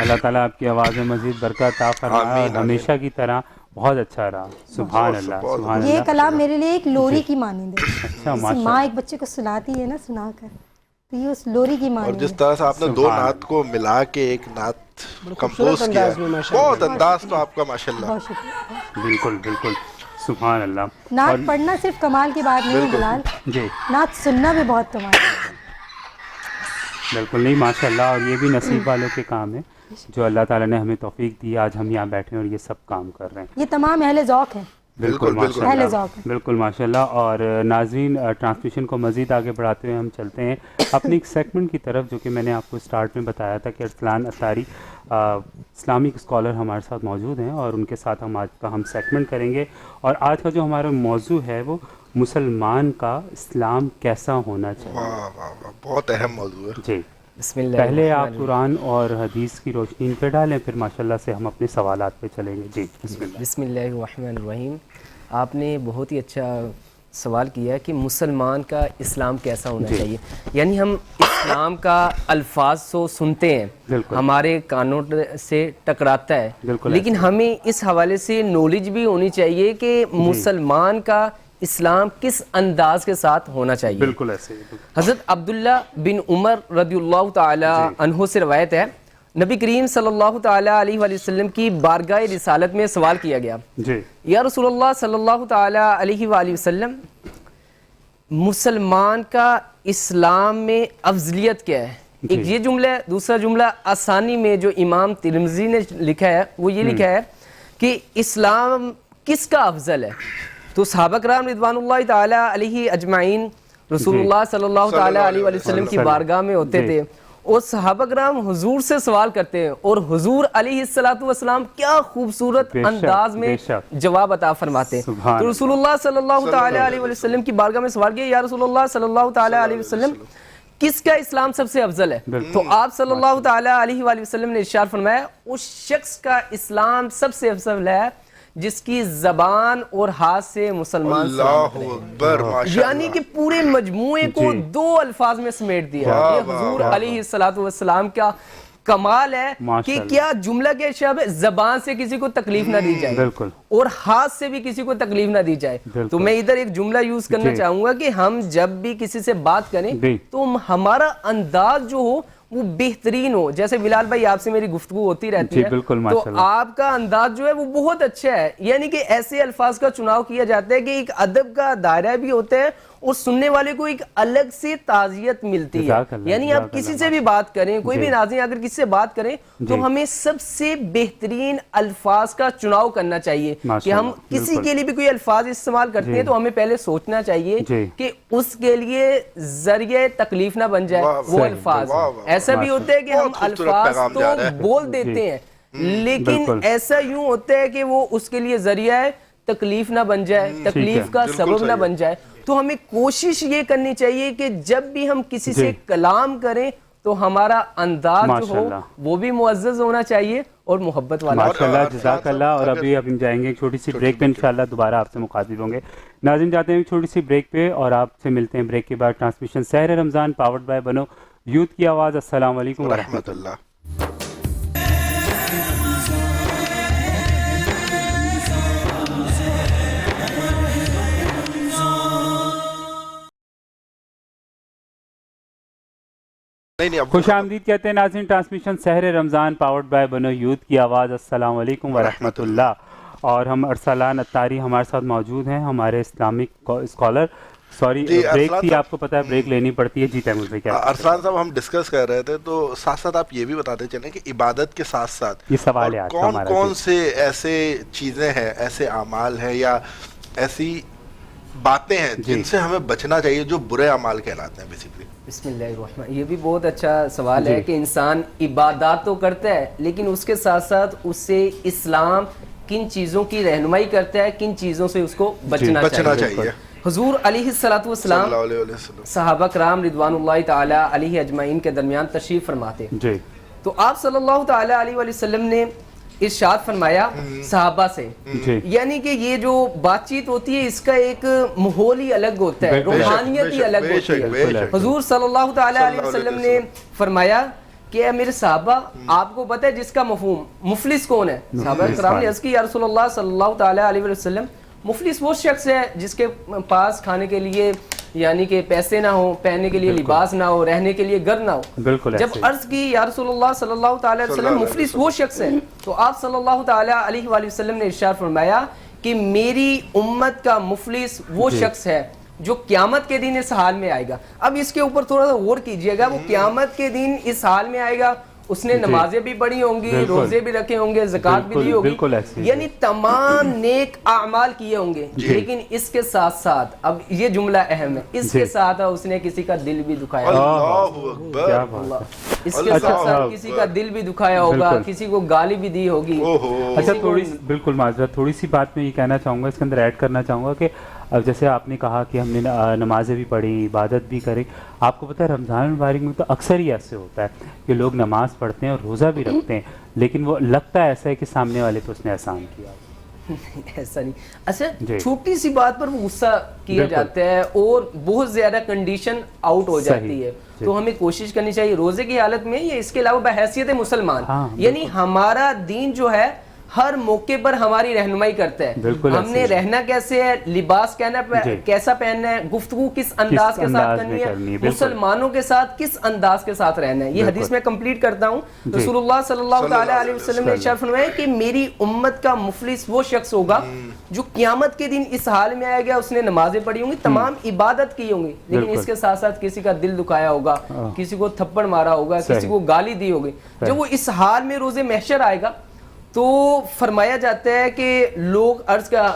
اللہ تعالیٰ آپ کی آواز میں مزید برکت عطا فرمائے اور ہمیشہ کی طرح بہت اچھا رہا. سبحان اللہ سبحان اللہ. یہ کلام میرے لیے ایک لوری کی مانند ہے. اچھا ماں ایک بچے کو سناتی ہے نا سنا کر, تو یہ اس لوری کی مانند ہے. اور جس طرح سے آپ نے دو نعت کو ملا کے ایک نعت کمپوز کیا, بہت انداز تو آپ کا ماشاءاللہ. بالکل بالکل سبحان اللہ. نعت پڑھنا صرف کمال کی بات نہیں بلال, جی نعت سننا بھی بہت کمال ہے. بالکل نہیں ماشاء اللہ, اور یہ بھی نصیب والوں کے کام ہے جو اللہ تعالیٰ نے ہمیں توفیق دی, آج ہم یہاں بیٹھے ہیں اور یہ سب کام کر رہے ہیں. یہ تمام اہل ذوق ہیں. بالکل ماشاء اللہ, بالکل ماشاء اللہ. اور ناظرین, ٹرانسمیشن کو مزید آگے بڑھاتے ہوئے ہم چلتے ہیں اپنی ایک سیگمنٹ کی طرف, جو کہ میں نے آپ کو اسٹارٹ میں بتایا تھا کہ ارسلان اتاری اسلامک اسکالر ہمارے ساتھ موجود ہیں اور ان کے ساتھ ہم آج کا سیگمنٹ کریں گے. اور آج کا جو ہمارا موضوع ہے وہ مسلمان کا اسلام کیسا ہونا چاہیے. واہ واہ واہ, بہت اہم موضوع ہے. جی بسم اللہ. پہلے آپ قرآن اور حدیث کی روشنی پہ ڈالیں, پھر ماشاءاللہ سے ہم اپنے سوالات پہ چلیں گے. جی بسم اللہ الرحمن الرحیم. آپ نے بہت ہی اچھا سوال کیا کہ مسلمان کا اسلام کیسا ہونا چاہیے. یعنی ہم اسلام کا الفاظ تو سنتے ہیں, ہمارے کانوں سے ٹکراتا ہے, لیکن ہمیں اس حوالے سے نالج بھی ہونی چاہیے کہ مسلمان کا اسلام کس انداز کے ساتھ ہونا چاہیے. بالکل ایسے. حضرت عبداللہ بن عمر رضی اللہ تعالی عنہ سے روایت ہے, نبی کریم صلی اللہ تعالی علیہ وآلہ وسلم کی بارگاہ رسالت میں سوال کیا گیا, یا رسول اللہ صلی اللہ تعالی علیہ وآلہ وسلم, مسلمان کا اسلام میں افضلیت کیا ہے؟ ایک یہ جملہ ہے. دوسرا جملہ آسانی میں جو امام ترمذی نے لکھا ہے وہ یہ لکھا ہے کہ اسلام کس کا افضل ہے. تو صحابہ کرام رضوان اللہ تعالی علیہ اجمعین رسول اللہ صلی اللہ تعالی علیہ وآلہ وسلم کی بارگاہ میں ہوتے تھے, اور صحابہ کرام حضور سے سوال کرتے ہیں, اور حضور علیہ السلام کیا خوبصورت انداز میں جواب عطا فرماتے ہیں. تو رسول اللہ صلی اللہ تعالی علیہ وسلم کی بارگاہ میں سوال کیا, یا رسول اللہ صلی اللہ تعالی علیہ وسلم کس کا اسلام سب سے افضل ہے؟ تو آپ صلی اللہ تعالی علیہ وآلہ وسلم نے ارشاد فرمایا, اس شخص کا اسلام سب سے افضل ہے جس کی زبان اور ہاتھ سے مسلمان یعنی کہ پورے مجموعے کو دو الفاظ میں سمیٹ دیا. یہ حضور علیہ السلام کا کمال ہے کہ کیا جملہ کے شب زبان سے کسی کو تکلیف نہ دی جائے اور ہاتھ سے بھی کسی کو تکلیف نہ دی جائے. تو میں ادھر ایک جملہ یوز کرنا چاہوں گا کہ ہم جب بھی کسی سے بات کریں تو ہمارا انداز جو ہو وہ بہترین ہو. جیسے بلال بھائی آپ سے میری گفتگو ہوتی رہتی ہے, تو آپ کا انداز جو ہے وہ بہت اچھا ہے. یعنی کہ ایسے الفاظ کا چناؤ کیا جاتا ہے کہ ایک ادب کا دائرہ بھی ہوتا ہے اور سننے والے کو ایک الگ سے تعزیت ملتی ہے. یعنی آپ کسی سے بھی بات کریں, کوئی بھی ناظرین اگر کسی سے بات کریں تو ہمیں سب سے بہترین الفاظ کا چناؤ کرنا چاہیے کہ ہم کسی کے لیے بھی کوئی الفاظ استعمال کرتے ہیں تو ہمیں پہلے سوچنا چاہیے کہ اس کے لیے ذریعہ تکلیف نہ بن جائے وہ الفاظ. ایسا بھی ہوتا ہے کہ ہم الفاظ تو بول دیتے ہیں لیکن ایسا یوں ہوتا ہے کہ وہ اس کے لیے ذریعہ تکلیف نہ بن جائے, تکلیف کا سبب نہ بن جائے. تو ہمیں کوشش یہ کرنی چاہیے کہ جب بھی ہم کسی سے کلام کریں تو ہمارا انداز جو ہو وہ بھی معزز ہونا چاہیے اور محبت والا. ماشاءاللہ, جزاک اللہ. اور ابھی ہم جائیں گے ایک چھوٹی سی بریک پہ, انشاءاللہ دوبارہ آپ سے مخاطب ہوں گے. ناظرین جاتے ہیں ایک چھوٹی سی بریک پہ اور آپ سے ملتے ہیں بریک کے بعد. ٹرانسمیشن سحر رمضان پاورڈ بائی بنو یوتھ کی آواز. السلام علیکم ورحمۃ اللہ. خوش آمدید کہتے ہیں ناظرین. ٹرانسمیشن سحر رمضان پاورڈ بائی بنو یوتھ کی آواز. السلام علیکم ورحمۃ اللہ. اور ہم ارسلان اتاری ہمارے ساتھ موجود ہیں, ہمارے اسلامک اسکالر. سوری بریک تھی, آپ کو پتا ہے بریک لینی پڑتی ہے. جی تیمور بھائی. کیا ارسلان صاحب ہم ڈسکس کر رہے تھے تو ساتھ ساتھ آپ یہ بھی بتاتے چلیں کہ عبادت کے ساتھ ساتھ یہ سوال ہے کون کون سے ایسے چیزیں ہیں, ایسے اعمال ہیں یا ایسی باتیں ہیں جن سے ہمیں بچنا چاہیے جو برے اعمال کہلاتے ہیں بیسیکلی. بسم اللہ الرحمن. یہ بھی بہت اچھا سوال ہے کہ انسان عبادات تو کرتا ہے لیکن اس کے ساتھ ساتھ اس سے اسلام کن چیزوں کی رہنمائی کرتا ہے, کن چیزوں سے اس کو بچنا چاہیے. حضور علیہ السلام صحابہ کرام رضوان اللہ تعالی علیہ اجمعین کے درمیان تشریف فرماتے ہیں. تو آپ صلی اللہ تعالی علیہ وسلم نے ارشاد فرمایا صحابہ سے, یعنی کہ یہ جو بات چیت ہوتی ہے اس کا ایک ماحول ہی الگ ہوتا ہے, روحانیت ہی الگ ہوتی ہے. حضور صلی اللہ تعالی علیہ وسلم نے فرمایا کہ میرے صحابہ آپ کو پتہ ہے جس کا مفہوم مفلس کون ہے؟ صحابہ کرام نے عرض کی یا رسول اللہ صلی اللہ تعالیٰ علیہ وسلم مفلس وہ شخص ہے جس کے پاس کھانے کے لیے یعنی کہ پیسے نہ ہو، پہننے کے لیے لباس نہ ہو، رہنے کے لیے گھر نہ ہو. جب عرض کی یا رسول اللہ صلی اللہ تعالیٰ علیہ وسلم مفلس وہ شخص ہے تو آپ صلی اللہ تعالیٰ علیہ وآلہ وسلم نے ارشاد فرمایا کہ میری امت کا مفلس وہ شخص ہے جو قیامت کے دن اس حال میں آئے گا. اب اس کے اوپر تھوڑا سا غور کیجئے گا، وہ قیامت کے دن اس حال میں آئے گا، اس نے نمازیں بھی پڑھی ہوں گی، روزے بھی رکھے ہوں گے، زکوٰۃ بھی دی ہوگی، یعنی تمام نیک اعمال کیے ہوں گے، لیکن اس کے ساتھ ساتھ اب یہ جملہ اہم ہے، اس کے ساتھ اس نے کسی کا دل بھی دکھایا ہوگا، اس کے ساتھ ساتھ کسی کا دل بھی دکھایا ہوگا، کسی کو گالی بھی دی ہوگی. اچھا بالکل معذرت، تھوڑی سی بات میں یہ کہنا چاہوں گا، اس کے اندر ایڈ کرنا چاہوں گا کہ اب جیسے آپ نے کہا کہ ہم نے نمازیں بھی پڑھی، عبادت بھی کریں. آپ کو پتہ ہے رمضان المبارک میں تو اکثر ہی ایسے ہوتا ہے کہ لوگ نماز پڑھتے ہیں اور روزہ بھی رکھتے ہیں، لیکن وہ لگتا ہے ایسا ہے کہ سامنے والے پہ اس نے احسان کیا. ایسا نہیں. اچھا چھوٹی سی بات پر وہ غصہ کیا جاتا ہے اور بہت زیادہ کنڈیشن آؤٹ ہو جاتی ہے. تو ہمیں کوشش کرنی چاہیے روزے کی حالت میں یا اس کے علاوہ بحیثیت مسلمان، یعنی ہمارا دین جو ہے ہر موقع پر ہماری رہنمائی کرتا ہے. ہم نے رہنا کیسے ہے، لباس کیسا پہننا ہے، گفتگو کس انداز کے ساتھ کرنی ہے، مسلمانوں کے ساتھ کس انداز کے ساتھ رہنا ہے. یہ حدیث میں کمپلیٹ کرتا ہوں. رسول اللہ صلی اللہ تعالیٰ علیہ وسلم نے ارشاد فرمایا کہ میری امت کا مفلس وہ شخص ہوگا جو قیامت کے دن اس حال میں آئے گا، اس نے نمازیں پڑھی ہوں گی، تمام عبادت کی ہوں گی، لیکن اس کے ساتھ ساتھ کسی کا دل دکھایا ہوگا، کسی کو تھپڑ مارا ہوگا، کسی کو گالی دی ہوگی. جب وہ اس حال میں روز محشر آئے گا تو فرمایا جاتا ہے کہ لوگ عرض کا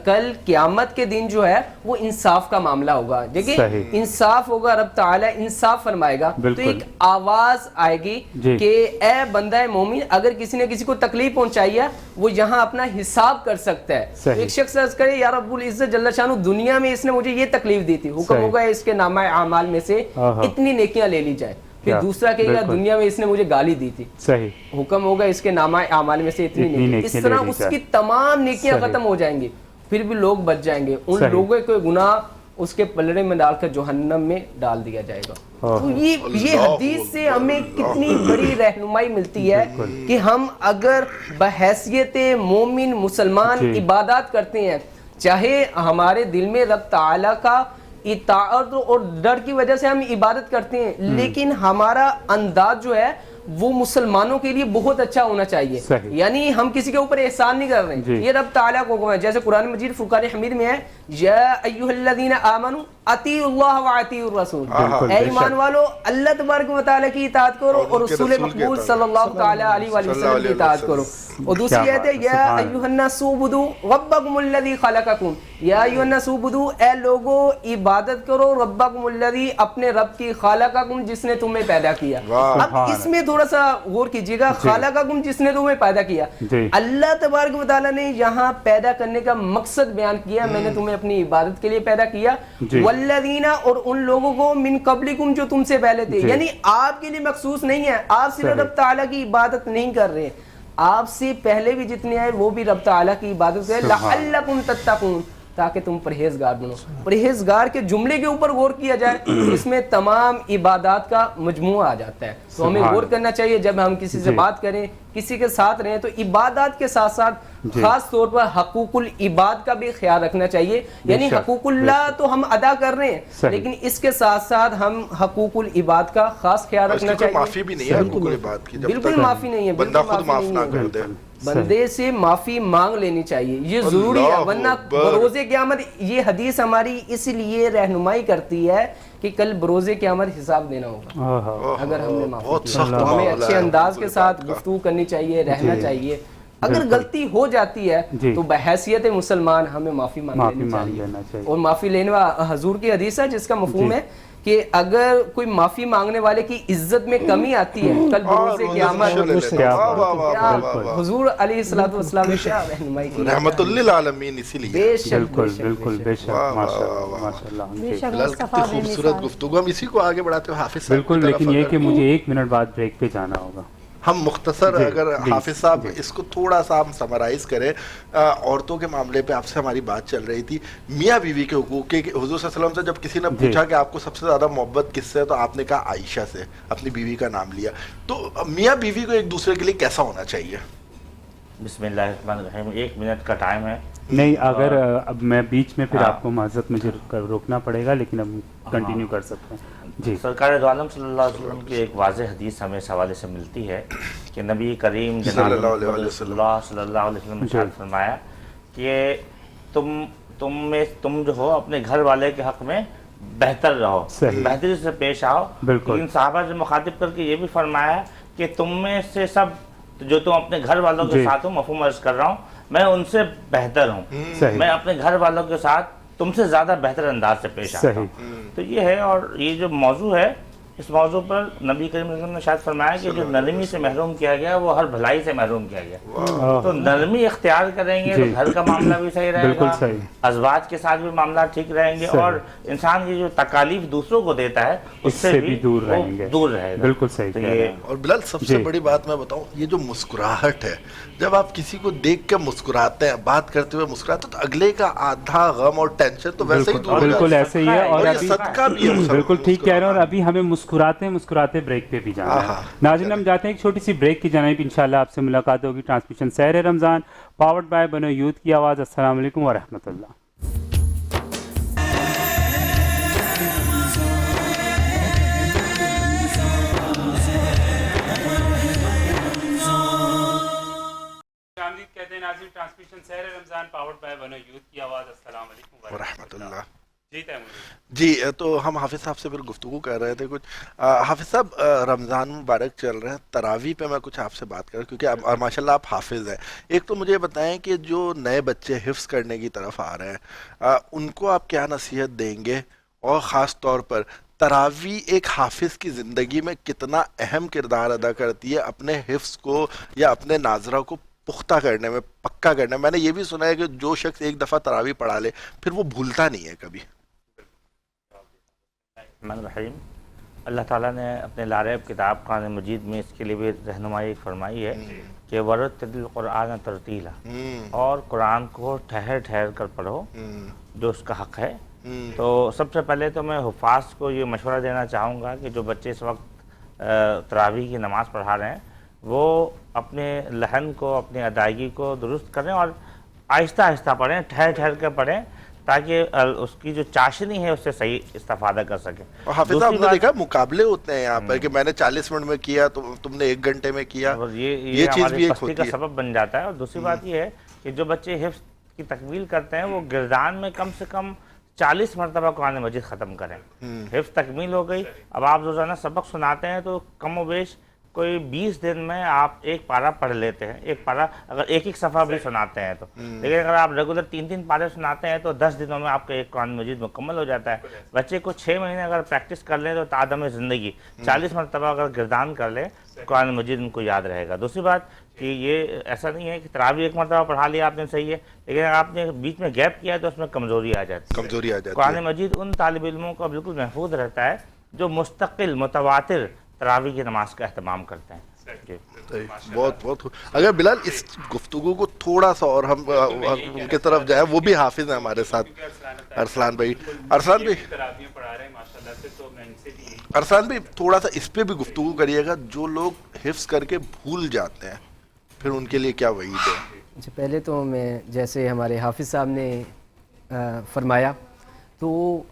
کل قیامت کے دن جو ہے وہ انصاف کا معاملہ ہوگا. دیکھیں انصاف ہوگا، رب تعالیٰ انصاف فرمائے گا تو ایک آواز آئے گی کہ اے بندہ مومن، اگر کسی نے کسی کو تکلیف پہنچائی ہے وہ یہاں اپنا حساب کر سکتا ہے. ایک شخص عرض کرے یا رب العزت جل شانہ دنیا میں اس نے مجھے یہ تکلیف دی تھی، حکم ہوگا اس کے نامہ اعمال میں سے اتنی نیکیاں لے لی جائے. پھر دوسرا کہے گا دنیا میں اس نے مجھے گالی دی تھی، حکم ہوگا اس کے نامہ اعمال میں سے اتنی نیکیاں. اس طرح اس کی تمام نیکیاں ختم ہو جائیں گی، پھر بھی لوگ بچ جائیں گے. ان لوگوں کے گناہ اس کے پلڑے میں ڈال کر جہنم میں ڈال دیا جائے گا. تو یہ حدیث سے ہمیں کتنی بڑی رہنمائی ملتی ہے کہ ہم اگر بحیثیت مومن مسلمان عبادات کرتے ہیں، چاہے ہمارے دل میں رب تعالیٰ کا اطاعت اور ڈر کی وجہ سے ہم عبادت کرتے ہیں، لیکن ہمارا انداز جو ہے وہ مسلمانوں کے لیے بہت اچھا ہونا چاہیے. یعنی ہم کسی کے اوپر احسان نہیں کر رہے، یہ رب تعالیٰ کو حکم ہے. جیسے قرآن مجید فرقان حمید میں ہے یا ایھا الذین آمنوا اطیعوا اللہ واطیعوا الرسول، اے ایمان والو اللہ تبارک و تعالیٰ کی اطاعت کرو اور رسول مقبول صلی اللہ تعالیٰ علیہ وآلہ وسلم کی اطاعت کرو. اور دوسری آیت ہے یا ایھا الناس اعبدوا ربکم الذی خلقکم، یا ایھا الناس اعبدوا اے لوگو عبادت کرو ربکم الذی اپنے رب کی، خلقکم جس نے تمہیں پیدا کیا. اب اس میں تھوڑا سا غور کیجیے گا، خلقکم جس نے تمہیں پیدا کیا، اللہ تبارک و تعالیٰ نے یہاں پیدا کرنے کا مقصد بیان کیا، میں نے تمہیں اپنی عبادت کے لیے پیدا کیا. والذین اور ان لوگوں کو من قبلکم جو تم سے پہلے تھے، یعنی آپ کے لیے مخصوص نہیں ہے، آپ صرف رب تعالیٰ کی عبادت نہیں کر رہے، آپ سے پہلے بھی جتنے آئے وہ بھی رب تعالیٰ کی عبادت کریں. لعلکم تتقون، تاکہ تم پرہیزگار بنو. پرہیزگار کے جملے کے اوپر غور کیا جائے، اس میں تمام عبادات کا مجموعہ آ جاتا ہے. تو ہمیں غور کرنا چاہیے جب ہم کسی سے بات کریں، کسی کے ساتھ رہیں، تو عبادات کے ساتھ ساتھ خاص طور پر حقوق العباد کا بھی خیال رکھنا چاہیے. یعنی حقوق اللہ تو ہم ادا کر رہے ہیں، لیکن اس کے ساتھ ساتھ ہم حقوق العباد کا خاص خیال رکھنا چاہیے. معافی بھی نہیں ہے حقوق العباد کی، بالکل معافی نہیں ہے، بندہ خود معاف نہ کر دے، بندے سے معافی مانگ لینی چاہیے، یہ ضروری ہے. ورنہ بروز قیامت یہ حدیث ہماری اس لیے رہنمائی کرتی ہے کہ کل بروز قیامت حساب دینا ہوگا. اگر ہم نے معافی کی تو ہمیں اچھے انداز کے ساتھ گفتگو کرنی چاہیے، رہنا چاہیے. اگر غلطی ہو جاتی ہے تو بحیثیت مسلمان ہمیں معافی مانگ لینی چاہیے. اور معافی لینے والا حضور کی حدیث ہے جس کا مفہوم ہے کہ اگر کوئی معافی مانگنے والے کی عزت میں کمی آتی ہے کل بروز قیامت، حضور علیہ الصلوۃ والسلام نے کیا رہنمائی کی، رحمت للعالمین. اسی لیے بالکل بے شک ماشاءاللہ خوبصورت گفتگو. ہم اسی کو آگے بڑھاتے ہیں حافظ صاحب. بالکل، لیکن یہ کہ مجھے 1 منٹ بعد بریک پہ جانا ہوگا. ہم مختصر اگر حافظ صاحب اس کو تھوڑا سا ہم سمرائز کریں، عورتوں کے معاملے پہ آپ سے ہماری بات چل رہی تھی، میاں بیوی کے حقوق کے، حضور صلی اللہ علیہ وسلم سے جب کسی نے پوچھا کہ آپ کو سب سے زیادہ محبت کس سے، تو آپ نے کہا عائشہ سے، اپنی بیوی کا نام لیا. تو میاں بیوی کو ایک دوسرے کے لیے کیسا ہونا چاہیے؟ بسم اللہ الرحمن الرحیم. 1 منٹ کا ٹائم ہے. نہیں، اگر اب میں بیچ میں پھر آپ کو معذرت مجھے روکنا پڑے گا، لیکن اب کنٹینیو کر سکتے ہیں. جی، سرکار دو عالم صلی اللہ علیہ وسلم کی ایک واضح حدیث ہمیں اس حوالے سے ملتی ہے کہ نبی کریم جناب صلی اللہ علیہ وسلم نے ارشاد فرمایا کہ تم جو ہو اپنے گھر والے کے حق میں بہتر رہو، بہتری سے پیش آؤ. لیکن صحابہ سے مخاطب کر کے یہ بھی فرمایا کہ تم میں سے سب جو تم اپنے گھر والوں کے ساتھ ہو، مفہوم عرض کر رہا ہوں، میں ان سے بہتر ہوں، میں اپنے گھر والوں کے ساتھ تم سے زیادہ بہتر انداز سے پیش آتا ہوں. تو یہ ہے، اور یہ جو موضوع ہے اس موضوع پر نبی کریم صلی اللہ علیہ وسلم نے شاید فرمایا کہ جو نرمی سے محروم کیا گیا وہ ہر بھلائی سے محروم کیا گیا. تو نرمی اختیار کریں گے تو گھر کا معاملہ بھی صحیح رہے گا، ازواج کے ساتھ بھی معاملات ٹھیک رہیں گے، اور انسان کی جو تکالیف دوسروں کو دیتا ہے اس سے بھی دور رہے گا. بالکل صحیح. اور بلال سب سے بڑی بات میں بتاؤں، یہ جو مسکراہٹ ہے، جب آپ کسی کو دیکھ کے مسکراتے ہیں، بات کرتے ہوئے مسکراتے ہیں، تو اگلے کا آدھا غم اور ٹینشن تو ویسے ہی دور ہو جاتا ہے. بالکل ایسے ہی ہے، اور یہ صدقہ بھی ہے. بالکل ٹھیک کہہ رہے ہیں. اور ابھی ہمیں مسکراتے بریک پہ بھی جانا ہے. ناظرین، ہم جاتے ہیں ایک چھوٹی سی بریک کی جانب. انشاءاللہ آپ سے ملاقات ہوگی. ٹرانسمیشن سحر رمضان پاورڈ بائی بنو یوتھ کی آواز. السلام علیکم ورحمۃ اللہ. کہتے ہیں ناظرین، ٹرانسمیشن سحر رمضان پاورڈ بائی بنو یوتھ کی آواز. السلام علیکم ورحمۃ اللہ. جی تو ہم حافظ صاحب سے پھر گفتگو کر رہے تھے کچھ. حافظ صاحب، رمضان مبارک چل رہے ہیں، تراویح پہ میں کچھ آپ سے بات کروں کیونکہ ماشاءاللہ آپ حافظ ہیں. ایک تو مجھے بتائیں کہ جو نئے بچے حفظ کرنے کی طرف آ رہے ہیں ان کو آپ کیا نصیحت دیں گے، اور خاص طور پر تراویح ایک حافظ کی زندگی میں کتنا اہم کردار ادا کرتی ہے اپنے حفظ کو یا اپنے ناظرہ کو پختہ کرنے میں، پکا کرنے میں؟ میں نے یہ بھی سنا ہے کہ جو شخص ایک دفعہ تراویح پڑھا لے پھر وہ بھولتا نہیں ہے کبھی. الرحیم. اللہ تعالیٰ نے اپنے لاریب کتاب قرآن مجید میں اس کے لیے بھی رہنمائی فرمائی ہے کہ ورتل القرآن ترتیلا، اور قرآن کو ٹھہر ٹھہر کر پڑھو جو اس کا حق ہے. تو سب سے پہلے تو میں حفاظ کو یہ مشورہ دینا چاہوں گا کہ جو بچے اس وقت تراویح کی نماز پڑھا رہے ہیں وہ اپنے لحن کو، اپنی ادائیگی کو درست کریں اور آہستہ آہستہ پڑھیں، ٹھہر ٹھہر کے پڑھیں، تاکہ اس کی جو چاشنی ہے اس سے صحیح استفادہ کر سکیں. اور حافظ صاحب نے دیکھا مقابلے ہوتے ہیں یہاں پر کہ میں نے 40 منٹ میں کیا تو تم نے 1 گھنٹے میں کیا، اور یہ چیز بھی پستی کا سبب بن جاتا ہے. اور دوسری بات یہ ہے کہ جو بچے حفظ کی تکمیل کرتے ہیں وہ گردان میں کم سے کم 40 مرتبہ قرآن مجید ختم کریں. حفظ تکمیل ہو گئی، اب آپ روزانہ سبق سناتے ہیں تو کم و بیش کوئی 20 دن میں آپ ایک پارہ پڑھ لیتے ہیں. ایک پارہ اگر ایک صفحہ بھی سناتے ہیں تو، لیکن اگر آپ ریگولر 3 پارے سناتے ہیں تو 10 دنوں میں آپ کا ایک قرآن مجید مکمل ہو جاتا ہے. بچے کو 6 مہینے اگر پریکٹس کر لیں تو تعدم زندگی 40 مرتبہ اگر گردان کر لیں قرآن مجید ان کو یاد رہے گا. دوسری بات کہ یہ ایسا نہیں ہے کہ تراویح 1 مرتبہ پڑھا لیا آپ نے صحیح ہے، لیکن اگر آپ نے بیچ میں گیپ کیا ہے تو اس میں کمزوری آ جاتی ہے. قرآن مجید ان طالب علموں کا بالکل محفوظ رہتا ہے جو مستقل متواتر تراویح کی نماز کا اہتمام کرتے ہیں. بہت بہت. اگر بلال اس گفتگو کو تھوڑا سا اور ہم ان کے طرف جائیں، وہ بھی حافظ ہیں ہمارے ساتھ، ارسلان بھائی. ارسلان بھائی تھوڑا سا اس پہ بھی گفتگو کریے گا. جو لوگ حفظ کر کے بھول جاتے ہیں پھر ان کے لیے کیا وعید ہے؟ اچھا، پہلے تو میں جیسے ہمارے حافظ صاحب نے فرمایا تو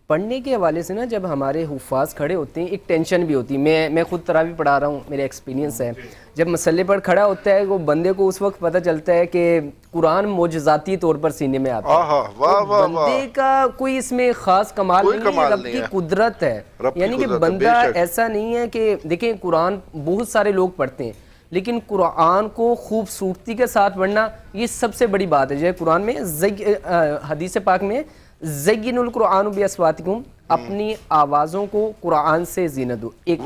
پڑھنے کے حوالے سے نا جب ہمارے حفاظ کھڑے ہوتے ہیں ایک ٹینشن بھی ہوتی ہے. میں خود تراویح پڑھا رہا ہوں، میرا ایکسپیرینس ہے. جب مسئلے پر کھڑا ہوتا ہے وہ بندے کو اس وقت پتہ چلتا ہے کہ قرآن معجزاتی طور پر سینے میں آتا ہے. بندے کا کوئی اس میں خاص کمال نہیں ہے، رب کی قدرت ہے. یعنی کہ بندہ ایسا نہیں ہے کہ دیکھیں قرآن بہت سارے لوگ پڑھتے ہیں لیکن قرآن کو خوبصورتی کے ساتھ پڑھنا یہ سب سے بڑی بات ہے. جو ہے قرآن میں حدیث پاک میں زین القرآن باصواتکم، اپنی آوازوں کو قرآن سے زینت دو. ایک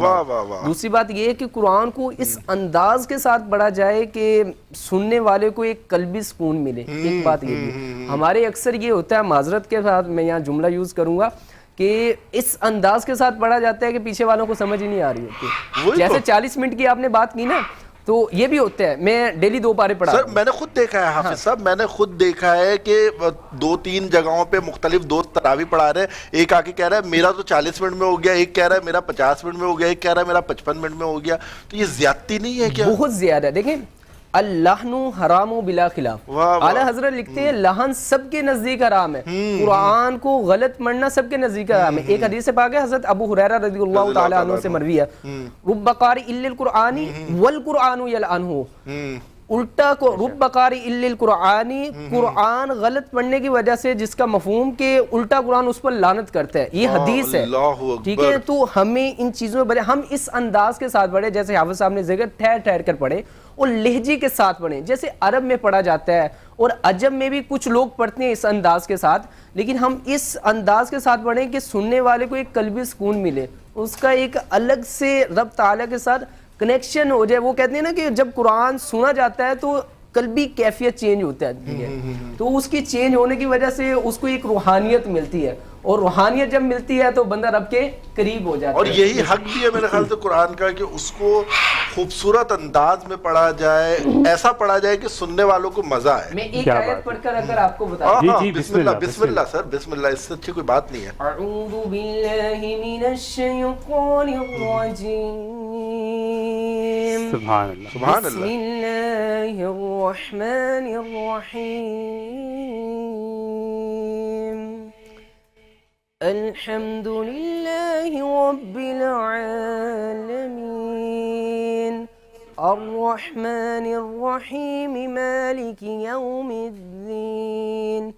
دوسری بات یہ ہے کہ قرآن کو اس انداز کے ساتھ پڑھا جائے کہ سننے والے کو ایک قلبی سکون ملے. ایک بات یہ بھی ہمارے اکثر یہ ہوتا ہے، معذرت کے ساتھ میں یہاں جملہ یوز کروں گا کہ اس انداز کے ساتھ پڑھا جاتا ہے کہ پیچھے والوں کو سمجھ ہی نہیں آ رہی ہوتی. جیسے 40 منٹ کی آپ نے بات کی نا, تو یہ بھی ہوتا ہے. میں ڈیلی 2 پارے پڑھا سر, میں نے خود دیکھا ہے حافظ صاحب, میں نے خود دیکھا ہے کہ 2-3 جگہوں پہ مختلف دوست تراوی پڑھا رہے ہیں. ایک آ کے کہہ رہا ہے میرا تو 40 منٹ میں ہو گیا, ایک کہہ رہا ہے میرا 50 منٹ میں ہو گیا, ایک کہہ رہا ہے میرا 55 منٹ میں ہو گیا. تو یہ زیادتی نہیں ہے کیا؟ بہت زیادہ. دیکھیں اللہ نو حرام و بلا خلاف. اعلیٰ حضرت لکھتے ہیں لہن سب کے نزدیک حرام ہے, قرآن کو غلط پڑھنا سب کے نزدیک حرام ہے. ایک حدیث پاک ہے حضرت ابو ہریرہ رضی اللہ تعالیٰ عنہ سے مروی ہے, رب قاری الا القرآن والقرآن یلعنہ. الٹا کو رب قاری الا القرآن, قرآن غلط پڑھنے کی وجہ سے جس کا مفہوم کہ الٹا قرآن اس پر لعنت کرتا ہے, یہ حدیث ہے. ٹھیک ہے, تو ہمیں ان چیزوں میں ہم اس انداز کے ساتھ پڑھیں جیسے حافظ صاحب نے ذکر, ٹھہر ٹھہر کر پڑھیں اور لہجے کے ساتھ پڑھیں جیسے عرب میں پڑھا جاتا ہے. اور عجم میں بھی کچھ لوگ پڑھتے ہیں اس انداز کے ساتھ, لیکن ہم اس انداز کے ساتھ پڑھیں کہ سننے والے کو ایک قلبی سکون ملے, اس کا ایک الگ سے رب تعالیٰ کے ساتھ کنیکشن ہو جائے. وہ کہتے ہیں نا کہ جب قرآن سنا جاتا ہے تو قلبی کیفیت چینج ہوتا ہے, تو اس کی چینج ہونے کی وجہ سے اس کو ایک روحانیت ملتی ہے, اور روحانیت جب ملتی ہے تو بندہ رب کے قریب ہو جاتا ہے. اور یہی حق بھی ہے میرے خیال سے قرآن کا کہ اس کو خوبصورت انداز میں پڑھا جائے, ایسا پڑھا جائے کہ سننے والوں کو مزہ آئے. میں ایک آیت پڑھ کر اگر آپ کو بتا دوں. جی بسم اللہ, بسم اللہ سر, بسم اللہ, اس سے اچھی کوئی بات نہیں ہے. اعوذ باللہ من الشیطان الرجیم, سبحان اللہ, سبحان بسم اللہ الرحمن الرحیم, الحمد للہ رب العالمین, الرحمن الرحیم, مالک یوم الدین,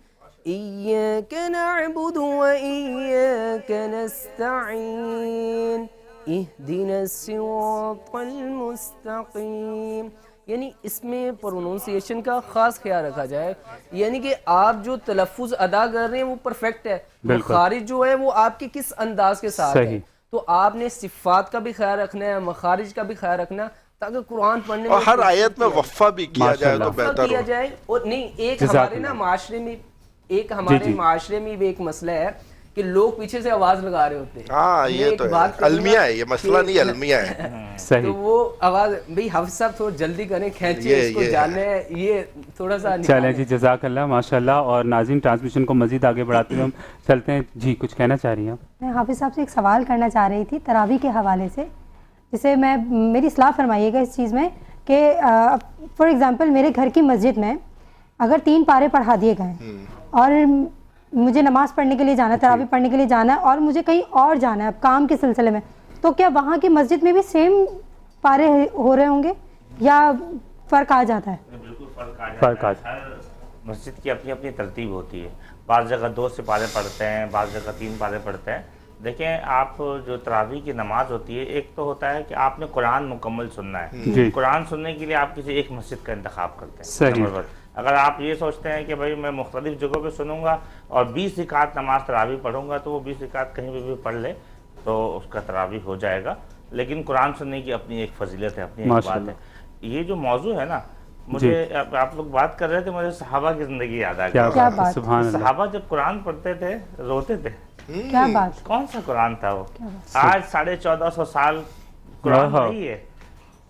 ایاک نعبد و ایاک نستعین, اہدنا الصراط المستقیم. یعنی اس میں پروننسیشن کا خاص خیال رکھا جائے, یعنی کہ آپ جو تلفظ ادا کر رہے ہیں وہ پرفیکٹ ہے, مخارج جو ہے وہ آپ کے کس انداز کے ساتھ ہے. تو آپ نے صفات کا بھی خیال رکھنا ہے, مخارج کا بھی خیال رکھنا, تاکہ قرآن پڑھنے اور ہر آیت میں وقفہ بھی کیا جائے تو بہتر کیا جائے. اور نہیں, ایک ہمارے نا معاشرے میں, ایک ہمارے معاشرے میں بھی ایک مسئلہ ہے کہ لوگ پیچھے سے آواز لگا رہے ہوتے ہیں. ہاں یہ تو المیہ ہے, یہ مسئلہ نہیں المیہ ہے. تو وہ آواز بھئی حافظ صاحب تھوڑا جلدی کریں, کھینچیں اس کو, جانے یہ تھوڑا سا. چلیں جی, جزاک اللہ, ماشاءاللہ. اور ناظرین ٹرانسمیشن کو مزید آگے بڑھاتے ہوئے ہم چلتے ہیں. جی کچھ کہنا چاہ رہی ہیں آپ؟ میں حافظ صاحب سے ایک سوال کرنا چاہ رہی تھی تراویح کے حوالے سے, جسے میں میری اصلاح فرمائیے گا اس چیز میں کہ فار ایگزامپل میرے گھر کی مسجد میں اگر 3 پارے پڑھا دیے گئے اور مجھے نماز پڑھنے کے لیے جانا ہے, تراویح پڑھنے کے لیے جانا ہے, اور مجھے کہیں اور جانا ہے اب کام کے سلسلے میں, تو کیا وہاں کی مسجد میں بھی سیم پارے ہو رہے ہوں گے یا فرق آ جاتا ہے؟ بالکل فرق آ جاتا ہے. ہر مسجد کی اپنی اپنی ترتیب ہوتی ہے, بعض جگہ 2 سے پارے پڑھتے ہیں, بعض جگہ 3 پارے پڑھتے ہیں. دیکھیں آپ جو تراویح کی نماز ہوتی ہے, ایک تو ہوتا ہے کہ آپ نے قرآن مکمل سننا ہے. قرآن سننے کے لیے آپ کسی ایک مسجد کا انتخاب کرتے ہیں. اگر آپ یہ سوچتے ہیں کہ بھائی میں مختلف جگہوں پہ سنوں گا اور 20 رکعت نماز تراویح پڑھوں گا, تو وہ 20 رکعت کہیں بھی پڑھ لے تو اس کا تراویح ہو جائے گا. لیکن قرآن سننے کی اپنی ایک فضیلت ہے, اپنی ایک بات ہے. یہ جو موضوع ہے نا, مجھے آپ لوگ بات کر رہے تھے, مجھے صحابہ کی زندگی یاد آ گئی. صحابہ جب قرآن پڑھتے تھے روتے تھے. کیا بات, کون سا قرآن تھا وہ؟ آج 1450 سال قرآن نہیں ہے,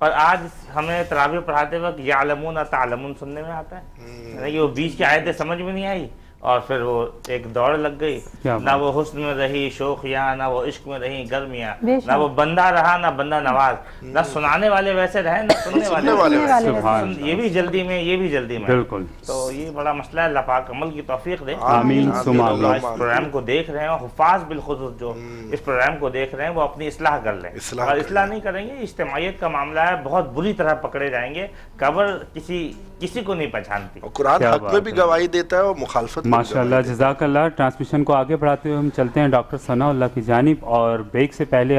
اور آج ہمیں تراویح پڑھاتے وقت یعلمون تعلمون سننے میں آتا ہے. وہ بیچ کی آیتیں سمجھ میں نہیں آئی اور پھر وہ ایک دوڑ لگ گئی. نہ وہ حسن میں رہی شوخیاں, نہ وہ عشق میں رہی گرمیاں, نہ وہ بندہ رہا نہ بندہ نواز, نہ سنانے والے ویسے رہے نہ سننے والے. یہ بھی جلدی میں, یہ بھی جلدی میں. بالکل. تو یہ بڑا مسئلہ ہے, اللہ پاک عمل کی توفیق دے. آمین. اس پروگرام کو دیکھ رہے ہیں, اور حفاظ بالخصوص جو اس پروگرام کو دیکھ رہے ہیں, وہ اپنی اصلاح کر لیں. اگر اصلاح نہیں کریں گے, اجتماعیت کا معاملہ ہے, بہت بری طرح پکڑے جائیں گے. قبر کسی کو نہیں پہچانتی. قرآن حق میں بھی گواہی دیتا ہے اور مخالفت. ماشاءاللہ, جزاک اللہ. ٹرانسمیشن کو آگے بڑھاتے ہوئے ہم چلتے ہیں ڈاکٹر ثناء اللہ کی جانب. اور بریک سے پہلے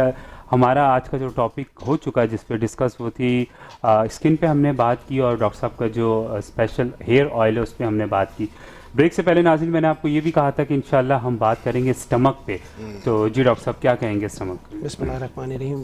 ہمارا آج کا جو ٹاپک ہو چکا ہے جس پہ ڈسکس وہ تھی اسکن پہ ہم نے بات کی, اور ڈاکٹر صاحب کا جو اسپیشل ہیئر آئل ہے اس پہ ہم نے بات کی. بریک سے پہلے ناظرین میں نے آپ کو یہ بھی کہا تھا کہ انشاءاللہ ہم بات کریں گے اسٹمک پہ. تو جی ڈاکٹر صاحب کیا کہیں گے اسٹمک؟ بسم اللہ الرحمن الرحیم.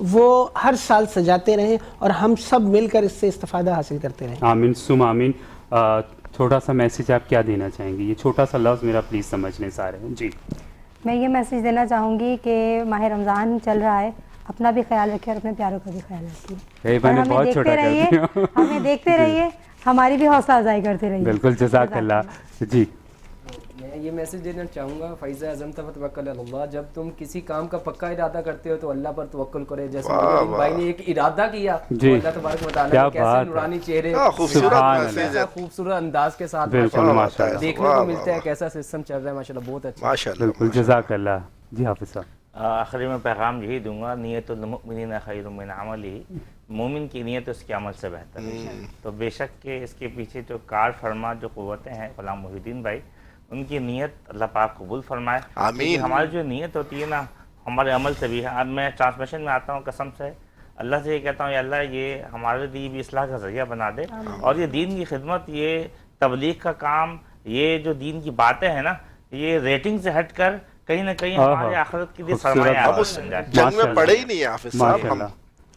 وہ ہر سال سجاتے رہیں اور ہم سب مل کر اس سے استفادہ حاصل کرتے رہیں. آمین سم آمین. چھوٹا سا میسیج آپ کیا دینا چاہیں گے؟ یہ چھوٹا سا لفظ میرا پلیز سمجھنے سارے ہیں. جی میں یہ میسیج دینا چاہوں گی کہ ماہ رمضان چل رہا ہے، اپنا بھی خیال رکھیں اور اپنے پیاروں کا بھی خیال رکھیے. ہمیں دیکھتے رہیے، ہماری بھی حوصلہ افزائی کرتے رہیے. بالکل جزاک اللہ. جی میں یہ میسج دینا چاہوں گا، فیض اعظم توکل اللہ، جب تم کسی کام کا پکا ارادہ کرتے ہو تو اللہ پر توکل کرے. جیسے بھائی نے ایک ارادہ کیا تو اللہ تبارک و تعالیٰ نے کیسے نورانی چہرے خوبصورت انداز کے ساتھ دیکھنے کو ملتا ہے، کیسا سسٹم چل رہا ہے ماشاءاللہ، بہت اچھا. بالکل جزاک اللہ. جی حافظ صاحب. آخری میں پیغام یہی دوں گا، نیت المؤمنین خیر من عملہ، مومن کی نیت اس کے عمل سے بہتر ہے. تو بے شک کہ اس کے پیچھے جو کار فرما جو قوتیں ہیں غلام محی الدین بھائی، ان کی نیت اللہ پاک قبول فرمائے. آمین. ہماری جو نیت ہوتی ہے نا ہمارے عمل سے بھی ہے. اب میں ٹرانسمیشن میں آتا ہوں، قسم سے اللہ سے یہ کہتا ہوں، یا اللہ یہ ہمارے لیے بھی اصلاح کا ذریعہ بنا دے، اور یہ دین کی خدمت، یہ تبلیغ کا کام، یہ جو دین کی باتیں ہیں نا، یہ ریٹنگ سے ہٹ کر کہیں نہ کہیں ہمارے آخرت کے لیے سرمایہ بن جائے. جنگ میں پڑے ہی نہیں ہے حافظ صاحب،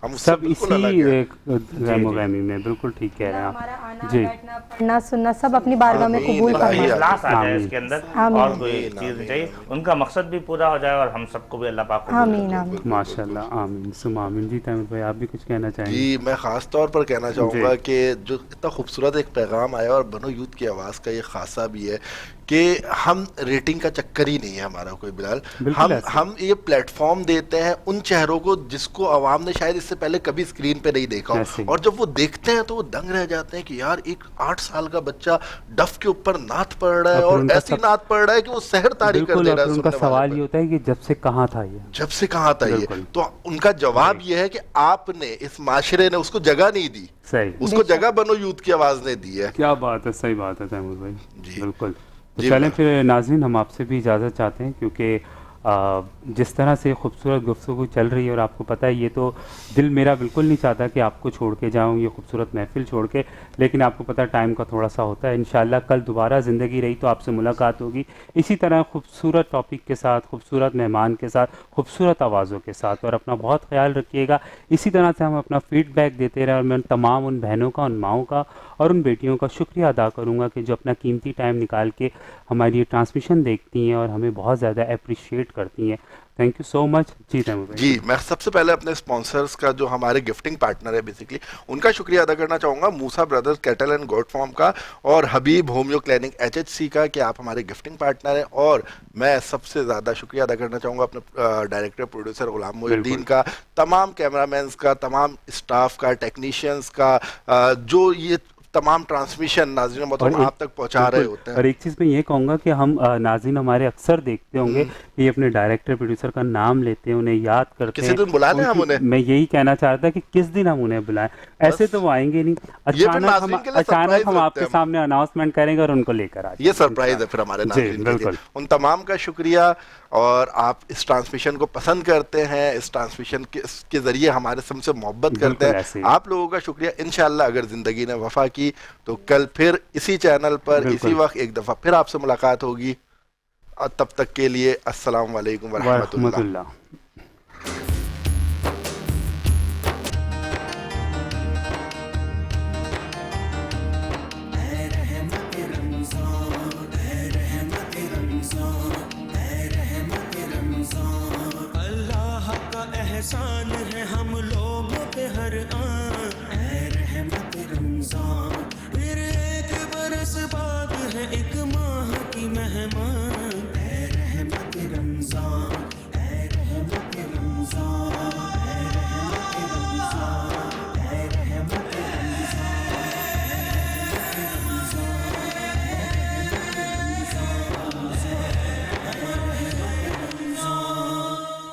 ہم سب اسی غم و غمی میں. بالکل ٹھیک کہہ رہے ہیں آپ. جی پڑھنا سننا سب اپنی بارگاہ میں قبول فرمائے. اخلاص آ جائے اس کے اندر، اور کوئی چیز نہیں چاہیے، ان کا مقصد بھی پورا ہو جائے اور ہم سب کو بھی اللہ پاک قبول آمین. ماشاءاللہ. آمین سم آمین. جی تیمور بھائی آپ بھی کچھ کہنا چاہیں گے؟ جی میں خاص طور پر کہنا چاہوں گا کہ جو اتنا خوبصورت ایک پیغام آیا، اور بنو یوتھ کی آواز کا یہ خاصہ بھی ہے کہ ہم ریٹنگ کا چکر ہی نہیں ہے ہمارا کوئی بلال. ہم یہ پلیٹ فارم دیتے ہیں ان چہروں کو جس کو عوام نے شاید اس سے پہلے کبھی اسکرین پہ نہیں دیکھا ہو، اور جب وہ دیکھتے ہیں تو وہ دنگ رہ جاتے ہیں کہ یار ایک 8 سال کا بچہ ڈف کے اوپر نعت پڑھ رہا ہے، اور ایسی نعت پڑھ رہا ہے کہ وہ سحر طاری کر دے رہا ہے. ان کا سوال یہ ہوتا ہے کہ جب سے کہاں تھا یہ، جب سے کہاں تھا یہ. تو ان کا جواب یہ ہے کہ آپ نے، اس معاشرے نے اس کو جگہ نہیں دی، اس کو جگہ بنو یوتھ کی آواز نے دی ہے. کیا بات ہے، صحیح بات ہے تیمور بھائی. جی بالکل. چلیں پھر ناظرین، ہم آپ سے بھی اجازت چاہتے ہیں، کیونکہ جس طرح سے خوبصورت گفتگو چل رہی ہے، اور آپ کو پتہ ہے یہ تو دل میرا بالکل نہیں چاہتا کہ آپ کو چھوڑ کے جاؤں، یہ خوبصورت محفل چھوڑ کے، لیکن آپ کو پتہ ہے ٹائم کا تھوڑا سا ہوتا ہے. انشاءاللہ کل دوبارہ زندگی رہی تو آپ سے ملاقات ہوگی اسی طرح خوبصورت ٹاپک کے ساتھ، خوبصورت مہمان کے ساتھ، خوبصورت آوازوں کے ساتھ. اور اپنا بہت خیال رکھیے گا. اسی طرح سے ہم اپنا فیڈ بیک دیتے رہیں، اور میں تمام ان بہنوں کا، ان ماؤں کا اور ان بیٹیوں کا شکریہ ادا کروں گا کہ جو اپنا قیمتی ٹائم نکال کے ہماری یہ ٹرانسمیشن دیکھتی ہیں اور ہمیں بہت زیادہ اپریشیٹ کرتی ہیں. Thank you so much. جی تیمور بھائی. جی میں سب سے پہلے اپنے اسپانسرز کا، جو ہمارے گفٹنگ پارٹنر ہے بیسیکلی، ان کا شکریہ ادا کرنا چاہوں گا، Musa brothers cattle and goat farm کا اور حبیب ہومیو کلینک HHC کا، کہ آپ ہمارے گفٹنگ پارٹنر ہیں. اور میں سب سے زیادہ شکریہ ادا کرنا چاہوں گا اپنے ڈائریکٹر پروڈیوسر غلام محی الدین کا، تمام کیمرہ مینز کا، تمام اسٹاف کا، ٹیکنیشینز کا، جو یہ تمام ٹرانسمیشن ناظرین محترم آپ تک پہنچا رہے ہوتے ہیں. اور ایک چیز میں یہ کہوں گا کہ ہم ناظرین ہمارے اکثر دیکھتے ہوں گے کہ یہ اپنے ڈائریکٹر پروڈیوسر کا نام لیتے ہیں، انہیں یاد کرتے ہیں. کسی دن بلا لیں ہم انہیں. میں یہی کہنا چاہ رہا تھا کہ کس دن ہم انہیں بلائیں، ایسے تو وہ آئیں گے نہیں. اچانک ہم آپ کے سامنے اناؤنسمنٹ کریں گے اور ان کو لے کر آئیں گے. یہ سرپرائز ہے پھر ہمارے ناظرین کے لیے. ان تمام کا شکریہ. اور آپ اس ٹرانسمیشن کو پسند کرتے ہیں، اس ٹرانسمیشن کے ذریعے ہمارے سم سے محبت کرتے ہیں، آپ لوگوں کا شکریہ. انشاءاللہ اگر زندگی نے وفا کی تو کل پھر اسی چینل پر اسی وقت ایک دفعہ پھر آپ سے ملاقات ہوگی. تب تک کے لیے السلام علیکم ورحمۃ اللہ. اللہ کا احسان ہے ہم لوگوں پہ ہر آن، اے رحمت رمضان. پھر ایک برس بعد ہے ایک ماہ کی مہمان، اے رحمت رمضان، اے رحمت رمضان.